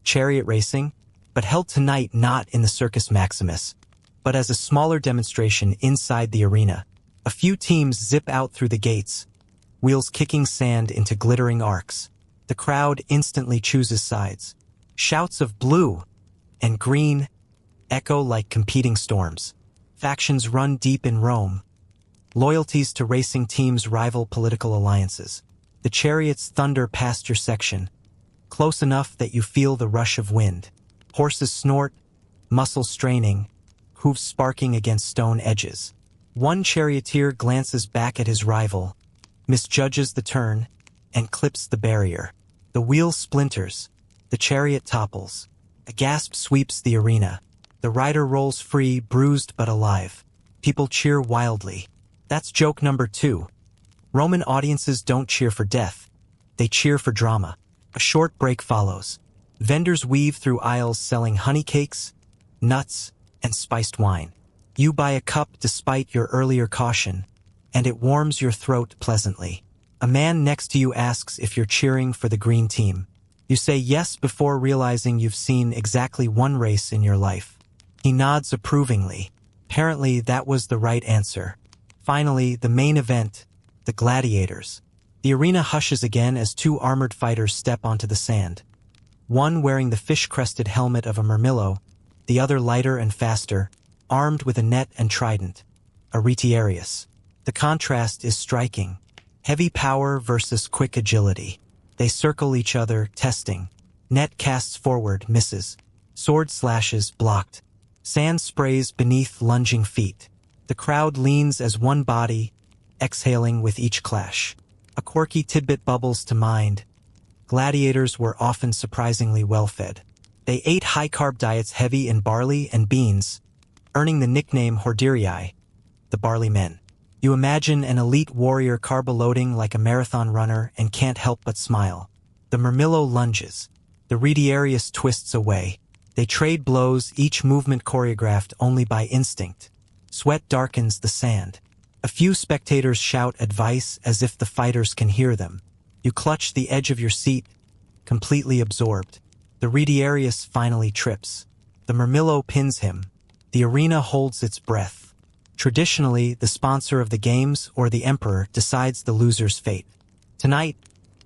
chariot racing, but held tonight not in the Circus Maximus, but as a smaller demonstration inside the arena. A few teams zip out through the gates, wheels kicking sand into glittering arcs. The crowd instantly chooses sides. Shouts of blue and green echo like competing storms. Factions run deep in Rome. Loyalties to racing teams rival political alliances. The chariots thunder past your section, close enough that you feel the rush of wind. Horses snort, muscles straining, hooves sparking against stone edges. One charioteer glances back at his rival, misjudges the turn, and clips the barrier. The wheel splinters. The chariot topples. A gasp sweeps the arena. The rider rolls free, bruised but alive. People cheer wildly. That's joke number 2. Roman audiences don't cheer for death. They cheer for drama. A short break follows. Vendors weave through aisles selling honey cakes, nuts, and spiced wine. You buy a cup despite your earlier caution, and it warms your throat pleasantly. A man next to you asks if you're cheering for the green team. You say yes before realizing you've seen exactly one race in your life. He nods approvingly. Apparently, that was the right answer. Finally, the main event, the gladiators. The arena hushes again as 2 armored fighters step onto the sand. One wearing the fish-crested helmet of a murmillo, the other lighter and faster, armed with a net and trident, a retiarius. The contrast is striking. Heavy power versus quick agility. They circle each other, testing. Net casts forward, misses. Sword slashes, blocked. Sand sprays beneath lunging feet. The crowd leans as one body, exhaling with each clash. A A quirky tidbit bubbles to mind. Gladiators were often surprisingly well-fed. They ate high-carb diets heavy in barley and beans, earning the nickname hordearii, the barley men. You imagine an elite warrior carbo-loading like a marathon runner and can't help but smile. The murmillo lunges. The retiarius twists away. They trade blows, each movement choreographed only by instinct. Sweat darkens the sand. A few spectators shout advice as if the fighters can hear them. You clutch the edge of your seat, completely absorbed. The retiarius finally trips. The murmillo pins him. The arena holds its breath. Traditionally, the sponsor of the games or the emperor decides the loser's fate. Tonight,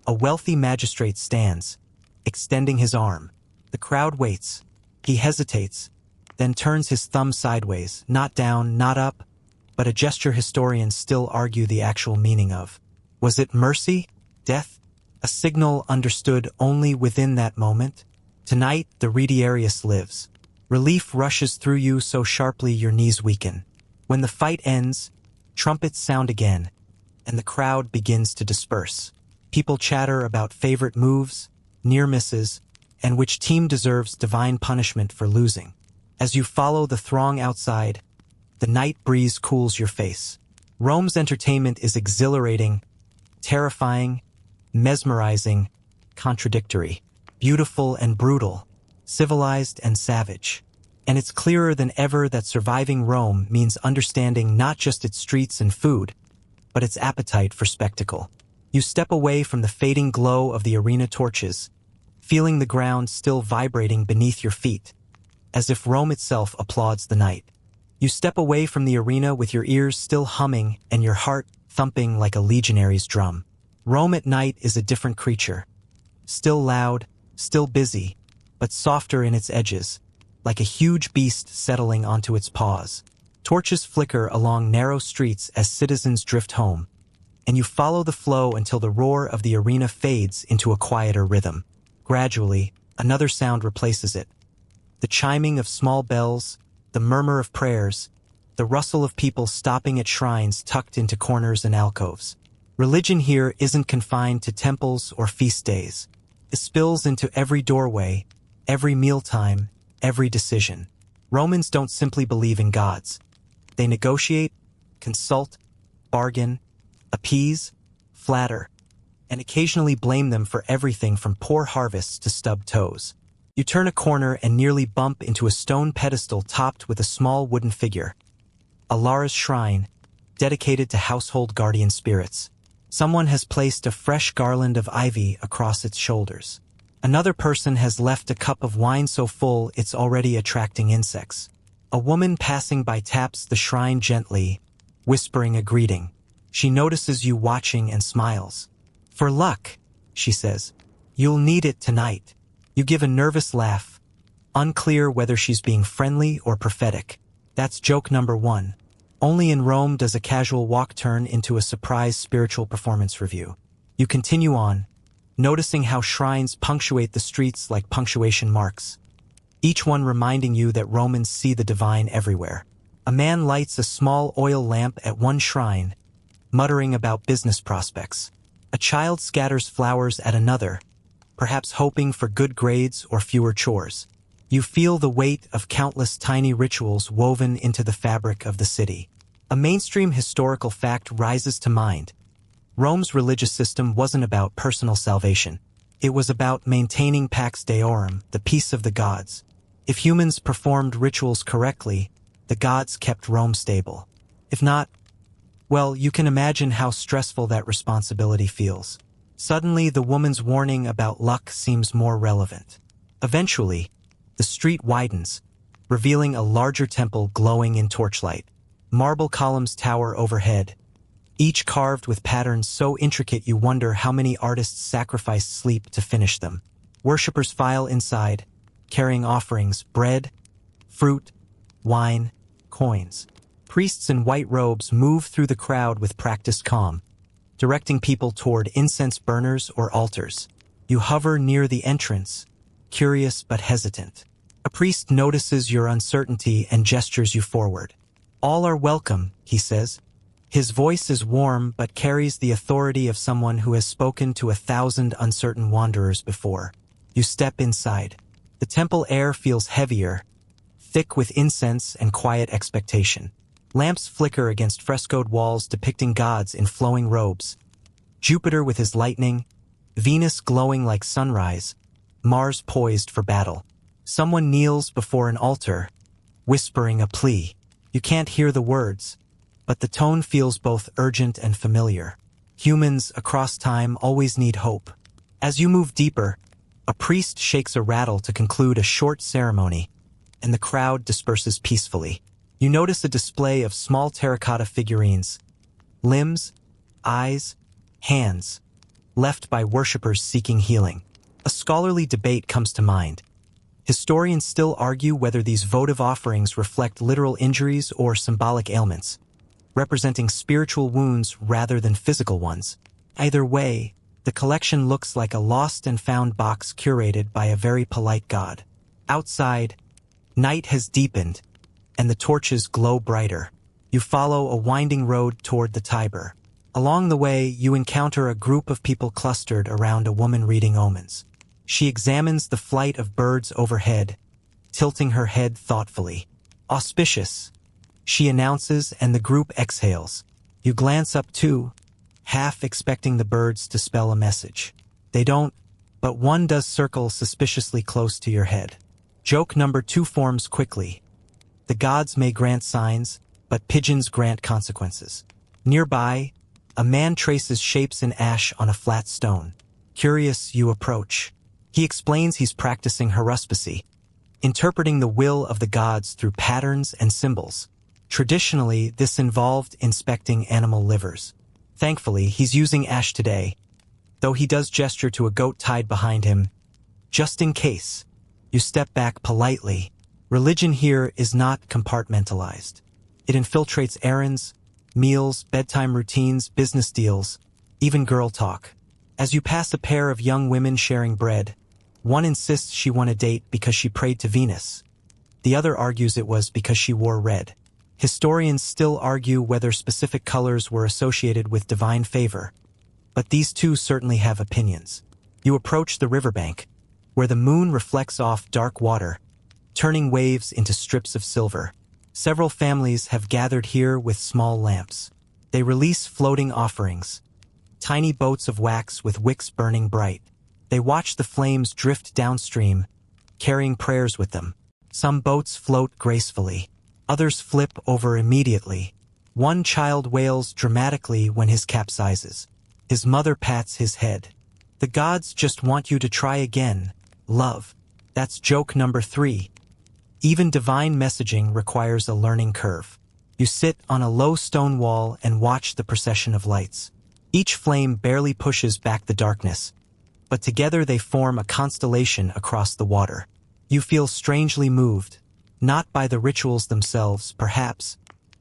a wealthy magistrate stands, extending his arm. The crowd waits. He hesitates, then turns his thumb sideways, not down, not up, but a gesture historians still argue the actual meaning of. Was it mercy? Death? A signal understood only within that moment? Tonight, the retiarius lives. Relief rushes through you so sharply your knees weaken. When the fight ends, trumpets sound again, and the crowd begins to disperse. People chatter about favorite moves, near misses, and which team deserves divine punishment for losing. As you follow the throng outside, the night breeze cools your face. Rome's entertainment is exhilarating, terrifying, mesmerizing, contradictory, beautiful and brutal, civilized and savage. And it's clearer than ever that surviving Rome means understanding not just its streets and food, but its appetite for spectacle. You step away from the fading glow of the arena torches, feeling the ground still vibrating beneath your feet, as if Rome itself applauds the night. You step away from the arena with your ears still humming and your heart thumping like a legionary's drum. Rome at night is a different creature. Still loud, still busy, but softer in its edges, like a huge beast settling onto its paws. Torches flicker along narrow streets as citizens drift home, and you follow the flow until the roar of the arena fades into a quieter rhythm. Gradually, another sound replaces it. The chiming of small bells, the murmur of prayers, the rustle of people stopping at shrines tucked into corners and alcoves. Religion here isn't confined to temples or feast days. It spills into every doorway, every mealtime, every decision. Romans don't simply believe in gods. They negotiate, consult, bargain, appease, flatter, and occasionally blame them for everything from poor harvests to stubbed toes. You turn a corner and nearly bump into a stone pedestal topped with a small wooden figure. A Lara's shrine, dedicated to household guardian spirits. Someone has placed a fresh garland of ivy across its shoulders. Another person has left a cup of wine so full it's already attracting insects. A woman passing by taps the shrine gently, whispering a greeting. She notices you watching and smiles. "For luck," she says. "You'll need it tonight." You give a nervous laugh, unclear whether she's being friendly or prophetic. That's joke number one. Only in Rome does a casual walk turn into a surprise spiritual performance review. You continue on, noticing how shrines punctuate the streets like punctuation marks, each one reminding you that Romans see the divine everywhere. A man lights a small oil lamp at one shrine, muttering about business prospects. A child scatters flowers at another, perhaps hoping for good grades or fewer chores. You feel the weight of countless tiny rituals woven into the fabric of the city. A mainstream historical fact rises to mind. Rome's religious system wasn't about personal salvation. It was about maintaining Pax Deorum, the peace of the gods. If humans performed rituals correctly, the gods kept Rome stable. If not, well, you can imagine how stressful that responsibility feels. Suddenly, the woman's warning about luck seems more relevant. Eventually, the street widens, revealing a larger temple glowing in torchlight. Marble columns tower overhead, each carved with patterns so intricate you wonder how many artists sacrificed sleep to finish them. Worshippers file inside, carrying offerings, bread, fruit, wine, coins. Priests in white robes move through the crowd with practiced calm, directing people toward incense burners or altars. You hover near the entrance, curious but hesitant. A priest notices your uncertainty and gestures you forward. "All are welcome," he says, His voice is warm but carries the authority of someone who has spoken to 1,000 uncertain wanderers before. You step inside. The temple air feels heavier, thick with incense and quiet expectation. Lamps flicker against frescoed walls depicting gods in flowing robes. Jupiter with his lightning, Venus glowing like sunrise, Mars poised for battle. Someone kneels before an altar, whispering a plea. You can't hear the words, but the tone feels both urgent and familiar. Humans across time always need hope. As you move deeper, a priest shakes a rattle to conclude a short ceremony, and the crowd disperses peacefully. You notice a display of small terracotta figurines, limbs, eyes, hands, left by worshippers seeking healing. A scholarly debate comes to mind. Historians still argue whether these votive offerings reflect literal injuries or symbolic ailments, representing spiritual wounds rather than physical ones. Either way, the collection looks like a lost and found box curated by a very polite god. Outside, night has deepened, and the torches glow brighter. You follow a winding road toward the Tiber. Along the way, you encounter a group of people clustered around a woman reading omens. She examines the flight of birds overhead, tilting her head thoughtfully. Auspicious, she announces, and the group exhales. You glance up too, half expecting the birds to spell a message. They don't, but one does circle suspiciously close to your head. Joke number 2 forms quickly. The gods may grant signs, but pigeons grant consequences. Nearby, a man traces shapes in ash on a flat stone. Curious, you approach. He explains he's practicing haruspicy, interpreting the will of the gods through patterns and symbols. Traditionally, this involved inspecting animal livers. Thankfully, he's using ash today, though he does gesture to a goat tied behind him. Just in case, you step back politely. Religion here is not compartmentalized. It infiltrates errands, meals, bedtime routines, business deals, even girl talk. As you pass a pair of young women sharing bread, one insists she won a date because she prayed to Venus. The other argues it was because she wore red. Historians still argue whether specific colors were associated with divine favor, but these two certainly have opinions. You approach the riverbank, where the moon reflects off dark water, turning waves into strips of silver. Several families have gathered here with small lamps. They release floating offerings, tiny boats of wax with wicks burning bright. They watch the flames drift downstream, carrying prayers with them. Some boats float gracefully. Others flip over immediately. One child wails dramatically when his capsizes. His mother pats his head. The gods just want you to try again. Love. That's joke number 3. Even divine messaging requires a learning curve. You sit on a low stone wall and watch the procession of lights. Each flame barely pushes back the darkness, but together they form a constellation across the water. You feel strangely moved, not by the rituals themselves, perhaps,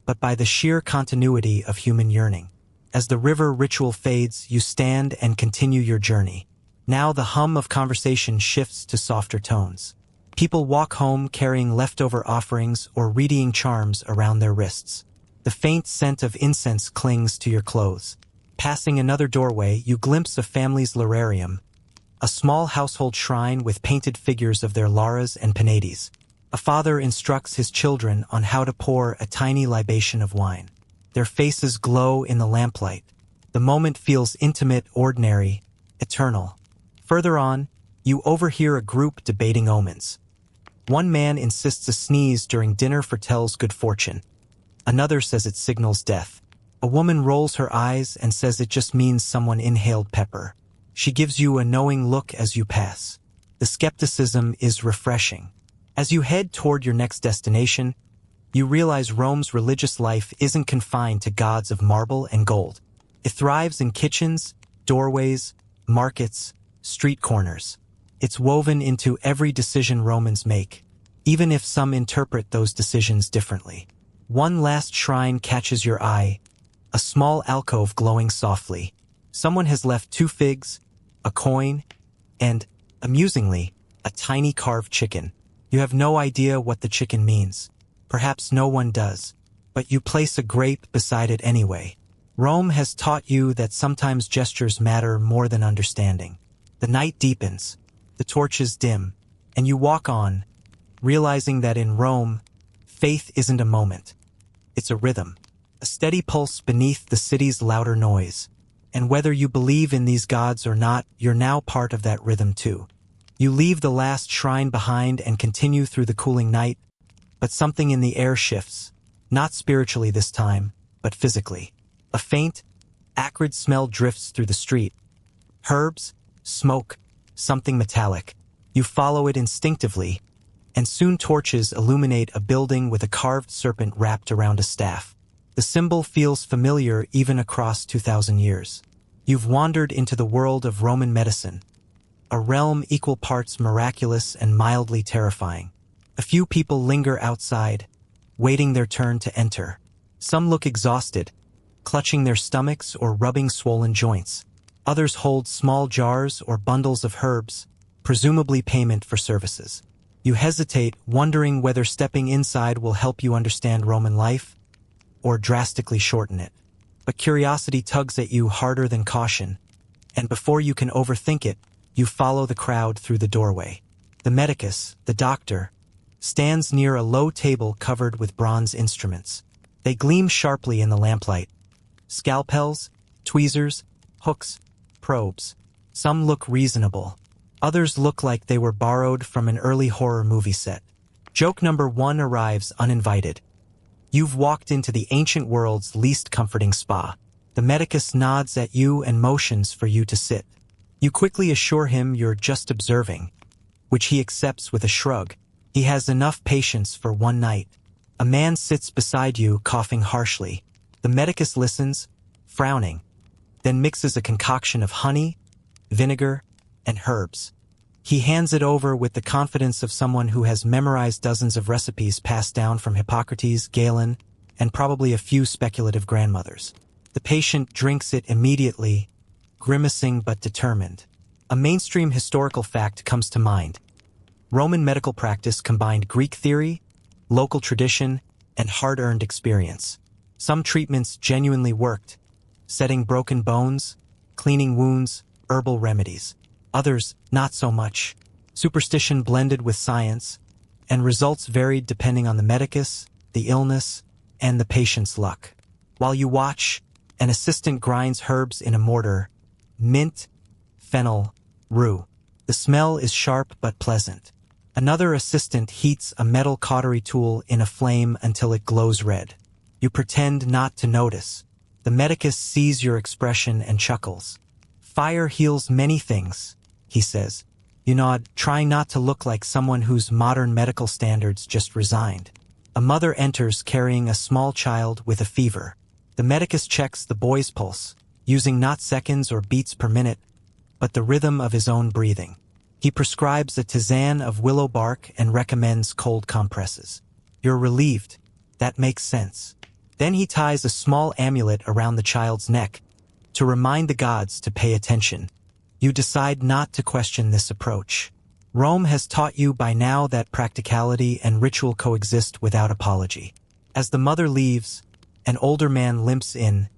but by the sheer continuity of human yearning. As the river ritual fades, you stand and continue your journey. Now the hum of conversation shifts to softer tones. People walk home carrying leftover offerings or readying charms around their wrists. The faint scent of incense clings to your clothes. Passing another doorway, you glimpse a family's lararium, a small household shrine with painted figures of their Laras and Penates. A father instructs his children on how to pour a tiny libation of wine. Their faces glow in the lamplight. The moment feels intimate, ordinary, eternal. Further on, you overhear a group debating omens. One man insists a sneeze during dinner foretells good fortune. Another says it signals death. A woman rolls her eyes and says it just means someone inhaled pepper. She gives you a knowing look as you pass. The skepticism is refreshing. As you head toward your next destination, you realize Rome's religious life isn't confined to gods of marble and gold. It thrives in kitchens, doorways, markets, street corners. It's woven into every decision Romans make, even if some interpret those decisions differently. One last shrine catches your eye, a small alcove glowing softly. Someone has left 2 figs, a coin, and, amusingly, a tiny carved chicken. You have no idea what the chicken means. Perhaps no one does, but you place a grape beside it anyway. Rome has taught you that sometimes gestures matter more than understanding. The night deepens, the torches dim, and you walk on, realizing that in Rome, faith isn't a moment. It's a rhythm, a steady pulse beneath the city's louder noise. And whether you believe in these gods or not, you're now part of that rhythm too. You leave the last shrine behind and continue through the cooling night, but something in the air shifts, not spiritually this time, but physically. A faint, acrid smell drifts through the street. Herbs, smoke, something metallic. You follow it instinctively, and soon torches illuminate a building with a carved serpent wrapped around a staff. The symbol feels familiar even across 2,000 years. You've wandered into the world of Roman medicine, a realm equal parts miraculous and mildly terrifying. A few people linger outside, waiting their turn to enter. Some look exhausted, clutching their stomachs or rubbing swollen joints. Others hold small jars or bundles of herbs, presumably payment for services. You hesitate, wondering whether stepping inside will help you understand Roman life or drastically shorten it. But curiosity tugs at you harder than caution, and before you can overthink it, you follow the crowd through the doorway. The medicus, the doctor, stands near a low table covered with bronze instruments. They gleam sharply in the lamplight. Scalpels, tweezers, hooks, probes. Some look reasonable. Others look like they were borrowed from an early horror movie set. Joke number 1 arrives uninvited. You've walked into the ancient world's least comforting spa. The medicus nods at you and motions for you to sit. You quickly assure him you're just observing, which he accepts with a shrug. He has enough patience for one night. A man sits beside you, coughing harshly. The medicus listens, frowning, then mixes a concoction of honey, vinegar, and herbs. He hands it over with the confidence of someone who has memorized dozens of recipes passed down from Hippocrates, Galen, and probably a few speculative grandmothers. The patient drinks it immediately, grimacing but determined. A mainstream historical fact comes to mind. Roman medical practice combined Greek theory, local tradition, and hard-earned experience. Some treatments genuinely worked, setting broken bones, cleaning wounds, herbal remedies. Others, not so much. Superstition blended with science, and results varied depending on the medicus, the illness, and the patient's luck. While you watch, an assistant grinds herbs in a mortar: mint, fennel, rue. The smell is sharp but pleasant. Another assistant heats a metal cautery tool in a flame until it glows red. You pretend not to notice. The medicus sees your expression and chuckles. "Fire heals many things," he says. You nod, trying not to look like someone whose modern medical standards just resigned. A mother enters carrying a small child with a fever. The medicus checks the boy's pulse, using not seconds or beats per minute, but the rhythm of his own breathing. He prescribes a tisane of willow bark and recommends cold compresses. You're relieved. That makes sense. Then he ties a small amulet around the child's neck to remind the gods to pay attention. You decide not to question this approach. Rome has taught you by now that practicality and ritual coexist without apology. As the mother leaves, an older man limps in,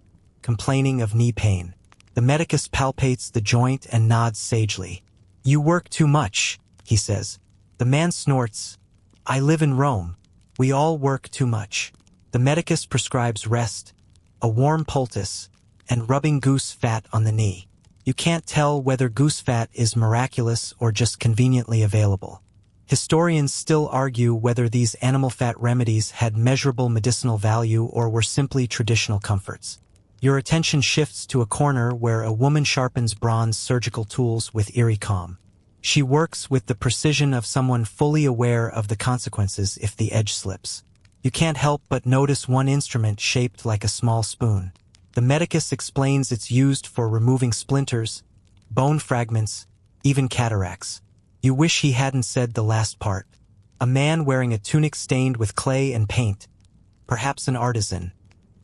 complaining of knee pain. The medicus palpates the joint and nods sagely. "You work too much," he says. The man snorts. "I live in Rome. We all work too much." The medicus prescribes rest, a warm poultice, and rubbing goose fat on the knee. You can't tell whether goose fat is miraculous or just conveniently available. Historians still argue whether these animal fat remedies had measurable medicinal value or were simply traditional comforts. Your attention shifts to a corner where a woman sharpens bronze surgical tools with eerie calm. She works with the precision of someone fully aware of the consequences if the edge slips. You can't help but notice one instrument shaped like a small spoon. The medicus explains it's used for removing splinters, bone fragments, even cataracts. You wish he hadn't said the last part. A man wearing a tunic stained with clay and paint, perhaps an artisan,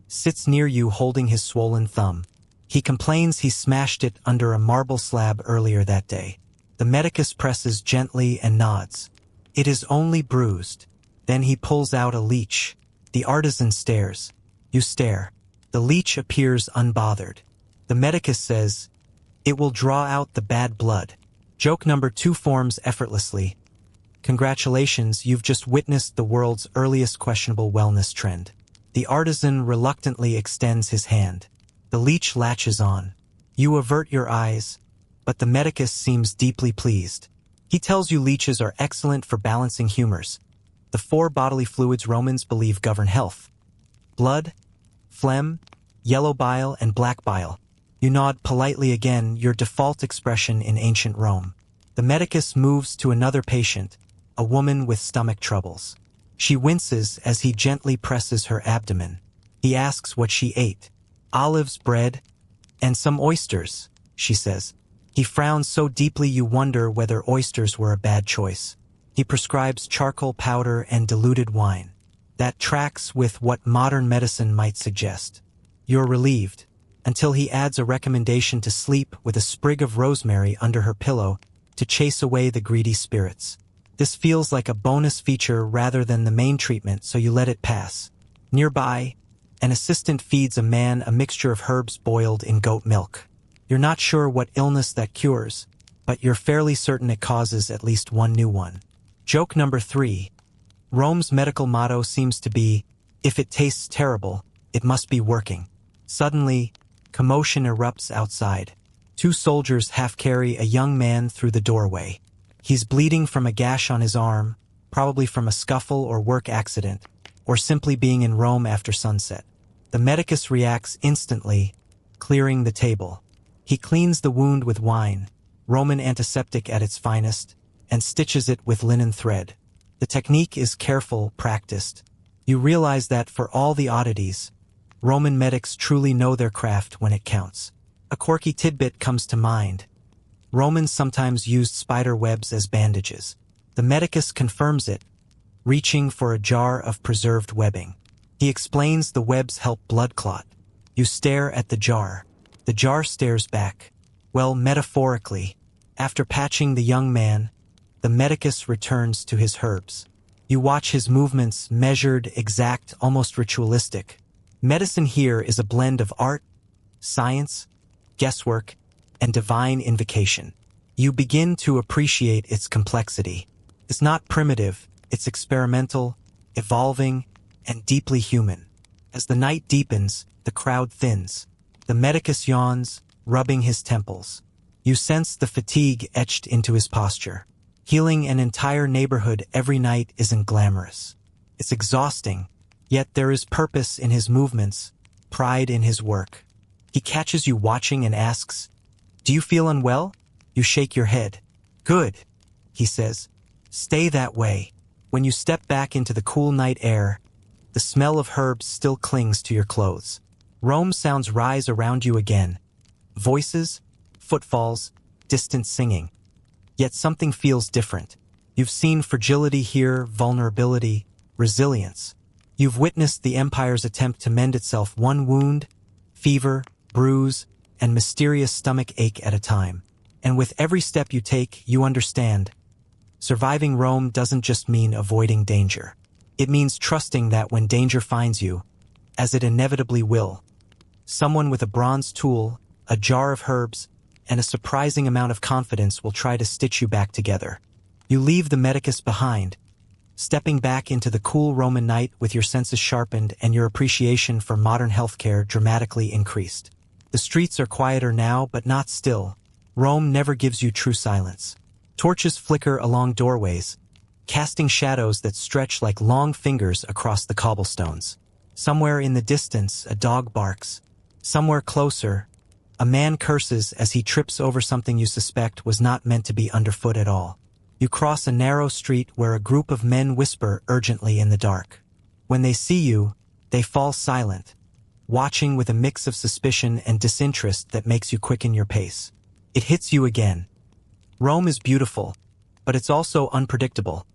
sits near you holding his swollen thumb. He complains he smashed it under a marble slab earlier that day. The medicus presses gently and nods. "It is only bruised." Then he pulls out a leech. The artisan stares. You stare. The leech appears unbothered. The medicus says, "It will draw out the bad blood." Joke number 2 forms effortlessly. Congratulations, you've just witnessed the world's earliest questionable wellness trend. The artisan reluctantly extends his hand. The leech latches on. You avert your eyes, but the medicus seems deeply pleased. He tells you leeches are excellent for balancing humors. The 4 bodily fluids Romans believe govern health: blood, phlegm, yellow bile, and black bile. You nod politely again, your default expression in ancient Rome. The medicus moves to another patient, a woman with stomach troubles. She winces as he gently presses her abdomen. He asks what she ate. "Olives, bread, and some oysters," she says. He frowns so deeply you wonder whether oysters were a bad choice. He prescribes charcoal powder and diluted wine. That tracks with what modern medicine might suggest. You're relieved, until he adds a recommendation to sleep with a sprig of rosemary under her pillow to chase away the greedy spirits. This feels like a bonus feature rather than the main treatment, so you let it pass. Nearby, an assistant feeds a man a mixture of herbs boiled in goat milk. You're not sure what illness that cures, but you're fairly certain it causes at least one new one. Joke number 3. Rome's medical motto seems to be, "If it tastes terrible, it must be working." Suddenly, commotion erupts outside. 2 soldiers half-carry a young man through the doorway. He's bleeding from a gash on his arm, probably from a scuffle or work accident, or simply being in Rome after sunset. The medicus reacts instantly, clearing the table. He cleans the wound with wine, Roman antiseptic at its finest, and stitches it with linen thread. The technique is careful, practiced. You realize that for all the oddities, Roman medics truly know their craft when it counts. A quirky tidbit comes to mind. Romans sometimes used spider webs as bandages. The medicus confirms it, reaching for a jar of preserved webbing. He explains the webs help blood clot. You stare at the jar. The jar stares back. Well, metaphorically, after patching the young man, the medicus returns to his herbs. You watch his movements, measured, exact, almost ritualistic. Medicine here is a blend of art, science, guesswork, and divine invocation. You begin to appreciate its complexity. It's not primitive, it's experimental, evolving, and deeply human. As the night deepens, the crowd thins. The medicus yawns, rubbing his temples. You sense the fatigue etched into his posture. Healing an entire neighborhood every night isn't glamorous. It's exhausting, yet there is purpose in his movements, pride in his work. He catches you watching and asks, "Do you feel unwell?" You shake your head. "Good," he says. "Stay that way." When you step back into the cool night air, the smell of herbs still clings to your clothes. Rome sounds rise around you again. Voices, footfalls, distant singing. Yet something feels different. You've seen fragility here, vulnerability, resilience. You've witnessed the empire's attempt to mend itself one wound, fever, bruise, and mysterious stomach ache at a time. And with every step you take, you understand. Surviving Rome doesn't just mean avoiding danger. It means trusting that when danger finds you, as it inevitably will, someone with a bronze tool, a jar of herbs, and a surprising amount of confidence will try to stitch you back together. You leave the medicus behind, stepping back into the cool Roman night with your senses sharpened and your appreciation for modern healthcare dramatically increased. The streets are quieter now, but not still. Rome never gives you true silence. Torches flicker along doorways, casting shadows that stretch like long fingers across the cobblestones. Somewhere in the distance, a dog barks. Somewhere closer, a man curses as he trips over something you suspect was not meant to be underfoot at all. You cross a narrow street where a group of men whisper urgently in the dark. When they see you, they fall silent, watching with a mix of suspicion and disinterest that makes you quicken your pace. It hits you again. Rome is beautiful, but it's also unpredictable,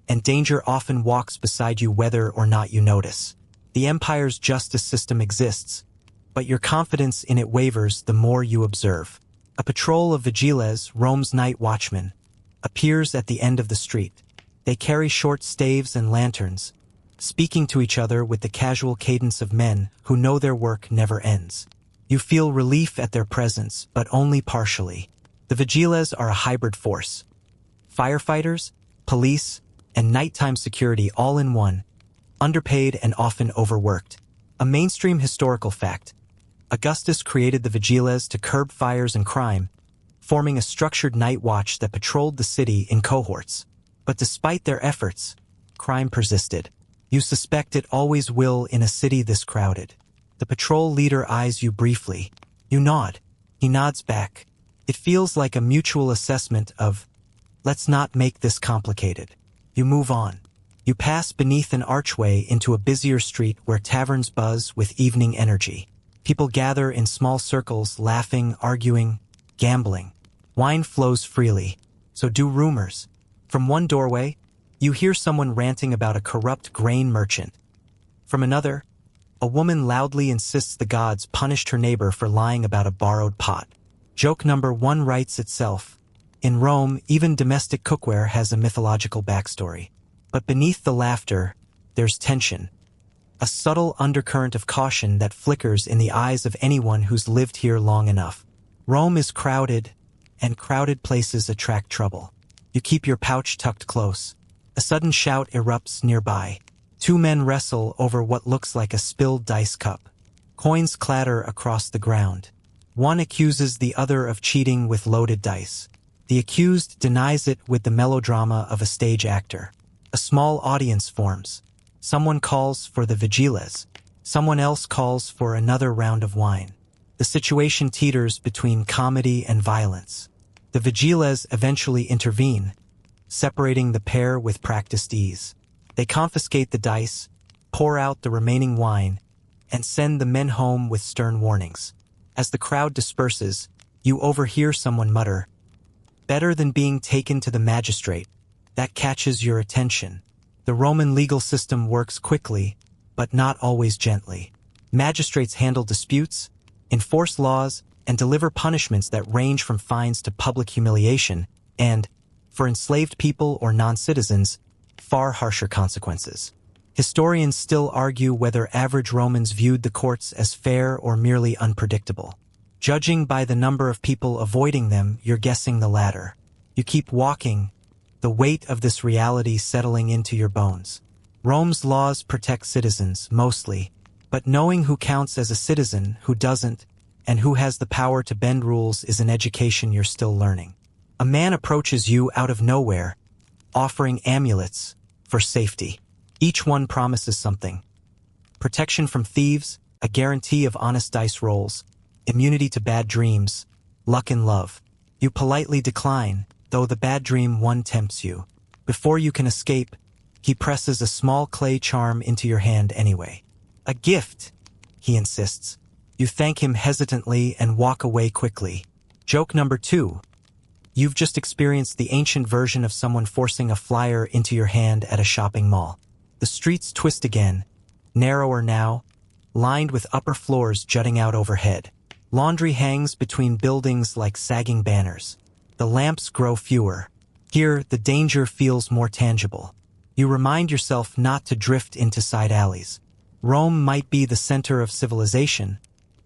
and danger often walks beside you whether or not you notice. The empire's justice system exists, but your confidence in it wavers the more you observe. A patrol of vigiles, Rome's night watchmen, appears at the end of the street. They carry short staves and lanterns, speaking to each other with the casual cadence of men who know their work never ends. You feel relief at their presence, but only partially. The vigiles are a hybrid force. Firefighters, police, and nighttime security all in one, underpaid and often overworked. A mainstream historical fact. Augustus created the vigiles to curb fires and crime, forming a structured night watch that patrolled the city in cohorts. But despite their efforts, crime persisted. You suspect it always will in a city this crowded. The patrol leader eyes you briefly. You nod. He nods back. It feels like a mutual assessment of, let's not make this complicated. You move on. You pass beneath an archway into a busier street where taverns buzz with evening energy. People gather in small circles, laughing, arguing, gambling. Wine flows freely. So do rumors. From one doorway, you hear someone ranting about a corrupt grain merchant. From another, a woman loudly insists the gods punished her neighbor for lying about a borrowed pot. Joke number 1 writes itself. In Rome, even domestic cookware has a mythological backstory. But beneath the laughter, there's tension. A subtle undercurrent of caution that flickers in the eyes of anyone who's lived here long enough. Rome is crowded, and crowded places attract trouble. You keep your pouch tucked close. A sudden shout erupts nearby. 2 men wrestle over what looks like a spilled dice cup. Coins clatter across the ground. One accuses the other of cheating with loaded dice. The accused denies it with the melodrama of a stage actor. A small audience forms. Someone calls for the vigiles. Someone else calls for another round of wine. The situation teeters between comedy and violence. The vigiles eventually intervene, separating the pair with practiced ease. They confiscate the dice, pour out the remaining wine, and send the men home with stern warnings. As the crowd disperses, you overhear someone mutter, "Better than being taken to the magistrate." That catches your attention. The Roman legal system works quickly, but not always gently. Magistrates handle disputes, enforce laws, and deliver punishments that range from fines to public humiliation, and, for enslaved people or non-citizens, far harsher consequences. Historians still argue whether average Romans viewed the courts as fair or merely unpredictable. Judging by the number of people avoiding them, you're guessing the latter. You keep walking, the weight of this reality settling into your bones. Rome's laws protect citizens, mostly, but knowing who counts as a citizen, who doesn't, and who has the power to bend rules is an education you're still learning. A man approaches you out of nowhere, offering amulets for safety. Each one promises something. Protection from thieves, a guarantee of honest dice rolls, immunity to bad dreams, luck in love. You politely decline, though the bad dream one tempts you. Before you can escape, he presses a small clay charm into your hand anyway. "A gift," he insists. You thank him hesitantly and walk away quickly. Joke number 2. You've just experienced the ancient version of someone forcing a flyer into your hand at a shopping mall. The streets twist again, narrower now, lined with upper floors jutting out overhead. Laundry hangs between buildings like sagging banners. The lamps grow fewer. Here, the danger feels more tangible. You remind yourself not to drift into side alleys. Rome might be the center of civilization,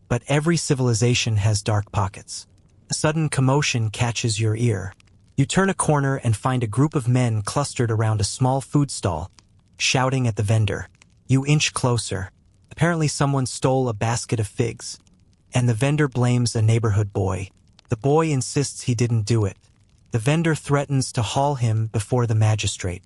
but every civilization has dark pockets. A sudden commotion catches your ear. You turn a corner and find a group of men clustered around a small food stall, shouting at the vendor. You inch closer. Apparently someone stole a basket of figs, and the vendor blames a neighborhood boy. The boy insists he didn't do it. The vendor threatens to haul him before the magistrate.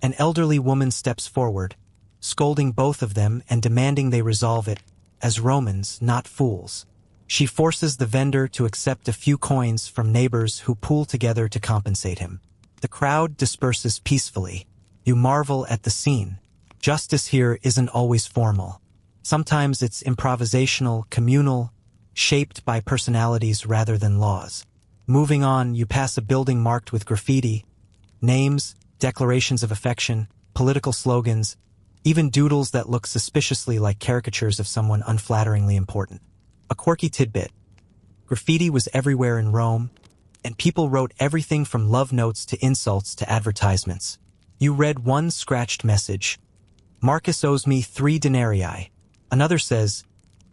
An elderly woman steps forward, scolding both of them and demanding they resolve it, as Romans, not fools. She forces the vendor to accept a few coins from neighbors who pool together to compensate him. The crowd disperses peacefully. You marvel at the scene. Justice here isn't always formal. Sometimes it's improvisational, communal, shaped by personalities rather than laws. Moving on, you pass a building marked with graffiti, names, declarations of affection, political slogans, even doodles that look suspiciously like caricatures of someone unflatteringly important. A quirky tidbit. Graffiti was everywhere in Rome, and people wrote everything from love notes to insults to advertisements. You read one scratched message. Marcus owes me 3 denarii. Another says,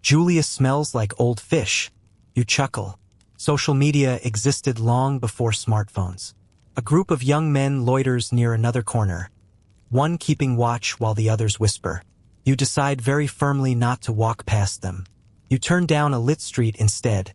Julius smells like old fish. You chuckle. Social media existed long before smartphones. A group of young men loiters near another corner, one keeping watch while the others whisper. You decide very firmly not to walk past them. You turn down a lit street instead,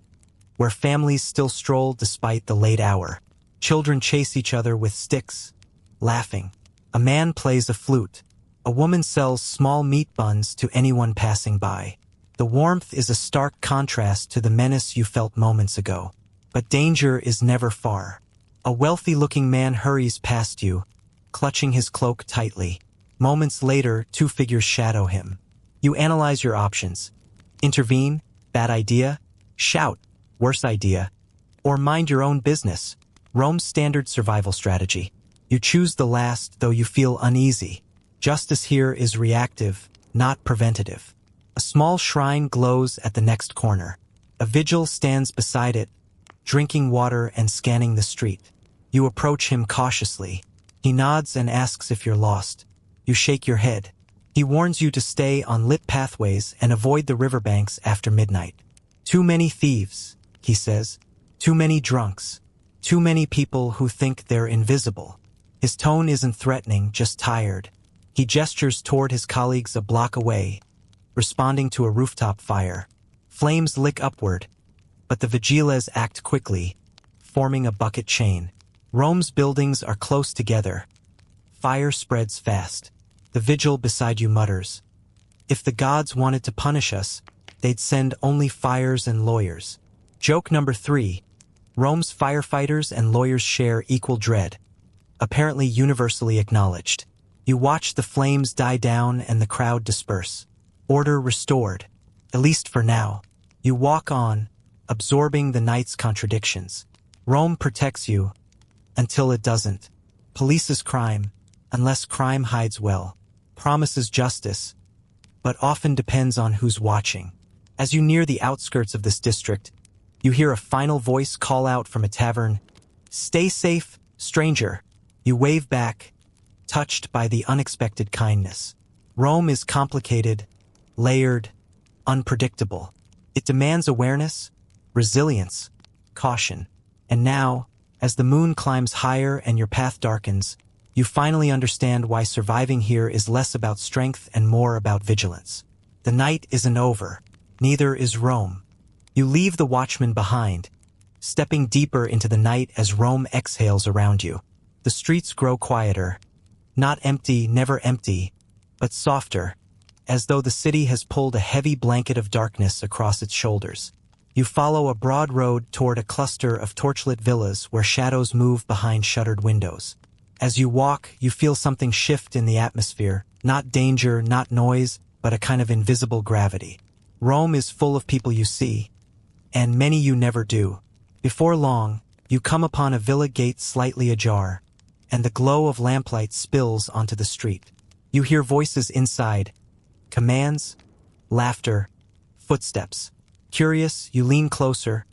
where families still stroll despite the late hour. Children chase each other with sticks, laughing. A man plays a flute. A woman sells small meat buns to anyone passing by. The warmth is a stark contrast to the menace you felt moments ago. But danger is never far. A wealthy-looking man hurries past you, clutching his cloak tightly. Moments later, 2 figures shadow him. You analyze your options. Intervene, bad idea. Shout, worse idea. Or mind your own business, Rome's standard survival strategy. You choose the last, though you feel uneasy. Justice here is reactive, not preventative. A small shrine glows at the next corner. A vigil stands beside it, drinking water and scanning the street. You approach him cautiously. He nods and asks if you're lost. You shake your head. He warns you to stay on lit pathways and avoid the riverbanks after midnight. Too many thieves, he says. Too many drunks. Too many people who think they're invisible. His tone isn't threatening, just tired. He gestures toward his colleagues a block away, responding to a rooftop fire. Flames lick upward, but the vigiles act quickly, forming a bucket chain. Rome's buildings are close together. Fire spreads fast. The vigil beside you mutters, if the gods wanted to punish us, they'd send only fires and lawyers. Joke number 3. Rome's firefighters and lawyers share equal dread, apparently universally acknowledged. You watch the flames die down and the crowd disperse. Order restored, at least for now. You walk on, absorbing the night's contradictions. Rome protects you, until it doesn't. Polices crime, unless crime hides well. Promises justice, but often depends on who's watching. As you near the outskirts of this district, you hear a final voice call out from a tavern, "Stay safe, stranger." You wave back, touched by the unexpected kindness. Rome is complicated, layered, unpredictable. It demands awareness, resilience, caution. And now, as the moon climbs higher and your path darkens, you finally understand why surviving here is less about strength and more about vigilance. The night isn't over. Neither is Rome. You leave the watchman behind, stepping deeper into the night as Rome exhales around you. The streets grow quieter. Not empty, never empty, but softer, as though the city has pulled a heavy blanket of darkness across its shoulders. You follow a broad road toward a cluster of torchlit villas where shadows move behind shuttered windows. As you walk, you feel something shift in the atmosphere. Not danger, not noise, but a kind of invisible gravity. Rome is full of people you see, and many you never do. Before long, you come upon a villa gate slightly ajar, and the glow of lamplight spills onto the street. You hear voices inside, commands, laughter, footsteps. Curious, you lean closer,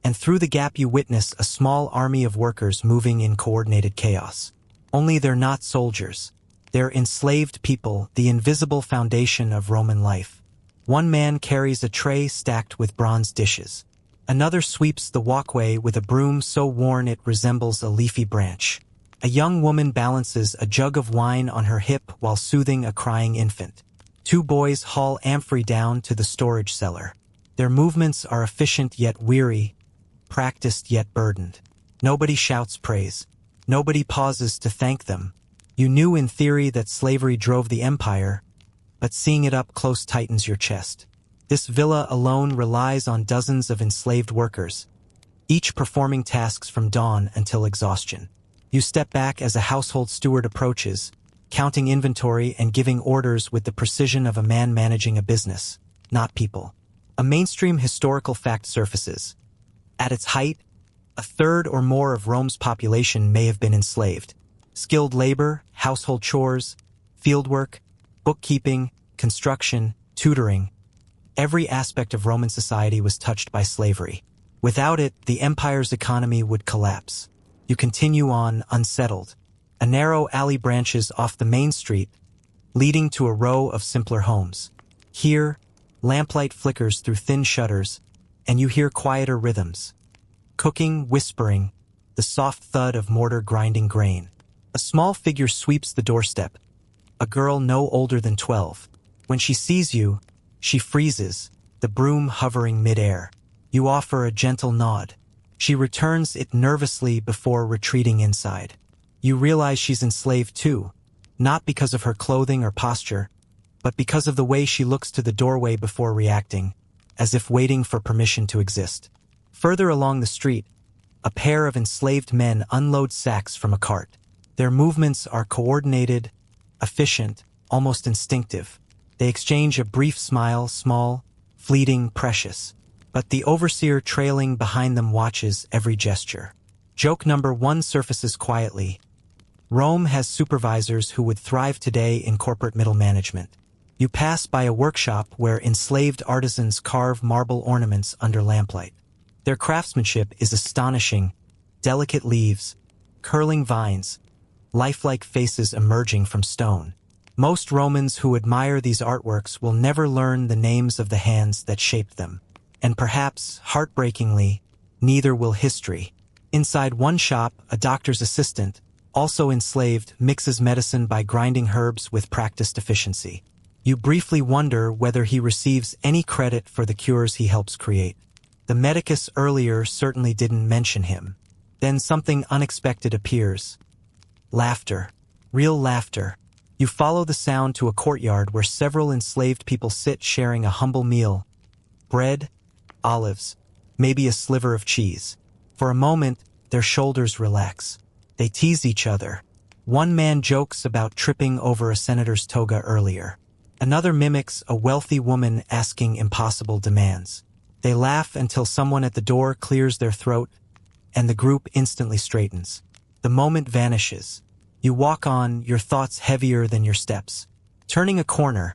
and through the gap you witness a small army of workers moving in coordinated chaos. Only they're not soldiers. They're enslaved people, the invisible foundation of Roman life. One man carries a tray stacked with bronze dishes. Another sweeps the walkway with a broom so worn it resembles a leafy branch. A young woman balances a jug of wine on her hip while soothing a crying infant. 2 boys haul amphorae down to the storage cellar. Their movements are efficient yet weary, practiced yet burdened. Nobody shouts praise. Nobody pauses to thank them. You knew in theory that slavery drove the empire, but seeing it up close tightens your chest. This villa alone relies on dozens of enslaved workers, each performing tasks from dawn until exhaustion. You step back as a household steward approaches, counting inventory and giving orders with the precision of a man managing a business, not people. A mainstream historical fact surfaces. At its height, 1/3 or more of Rome's population may have been enslaved. Skilled labor, household chores, fieldwork, bookkeeping, construction, tutoring. Every aspect of Roman society was touched by slavery. Without it, the empire's economy would collapse. You continue on, unsettled. A narrow alley branches off the main street, leading to a row of simpler homes. Here, lamplight flickers through thin shutters, and you hear quieter rhythms. Cooking, whispering, the soft thud of mortar grinding grain. A small figure sweeps the doorstep, a girl no older than 12. When she sees you, she freezes, the broom hovering mid-air. You offer a gentle nod. She returns it nervously before retreating inside. You realize she's enslaved too, not because of her clothing or posture, but because of the way she looks to the doorway before reacting, as if waiting for permission to exist. Further along the street, a pair of enslaved men unload sacks from a cart. Their movements are coordinated, efficient, almost instinctive. They exchange a brief smile, small, fleeting, precious. But the overseer trailing behind them watches every gesture. Joke number 1 surfaces quietly. Rome has supervisors who would thrive today in corporate middle management. You pass by a workshop where enslaved artisans carve marble ornaments under lamplight. Their craftsmanship is astonishing. Delicate leaves, curling vines, lifelike faces emerging from stone. Most Romans who admire these artworks will never learn the names of the hands that shaped them. And perhaps, heartbreakingly, neither will history. Inside one shop, a doctor's assistant, also enslaved, mixes medicine by grinding herbs with practiced efficiency. You briefly wonder whether he receives any credit for the cures he helps create. The medicus earlier certainly didn't mention him. Then something unexpected appears. Laughter. Real laughter. You follow the sound to a courtyard where several enslaved people sit sharing a humble meal. Bread, olives, maybe a sliver of cheese. For a moment, their shoulders relax. They tease each other. One man jokes about tripping over a senator's toga earlier. Another mimics a wealthy woman asking impossible demands. They laugh until someone at the door clears their throat, and the group instantly straightens. The moment vanishes. You walk on, your thoughts heavier than your steps. Turning a corner,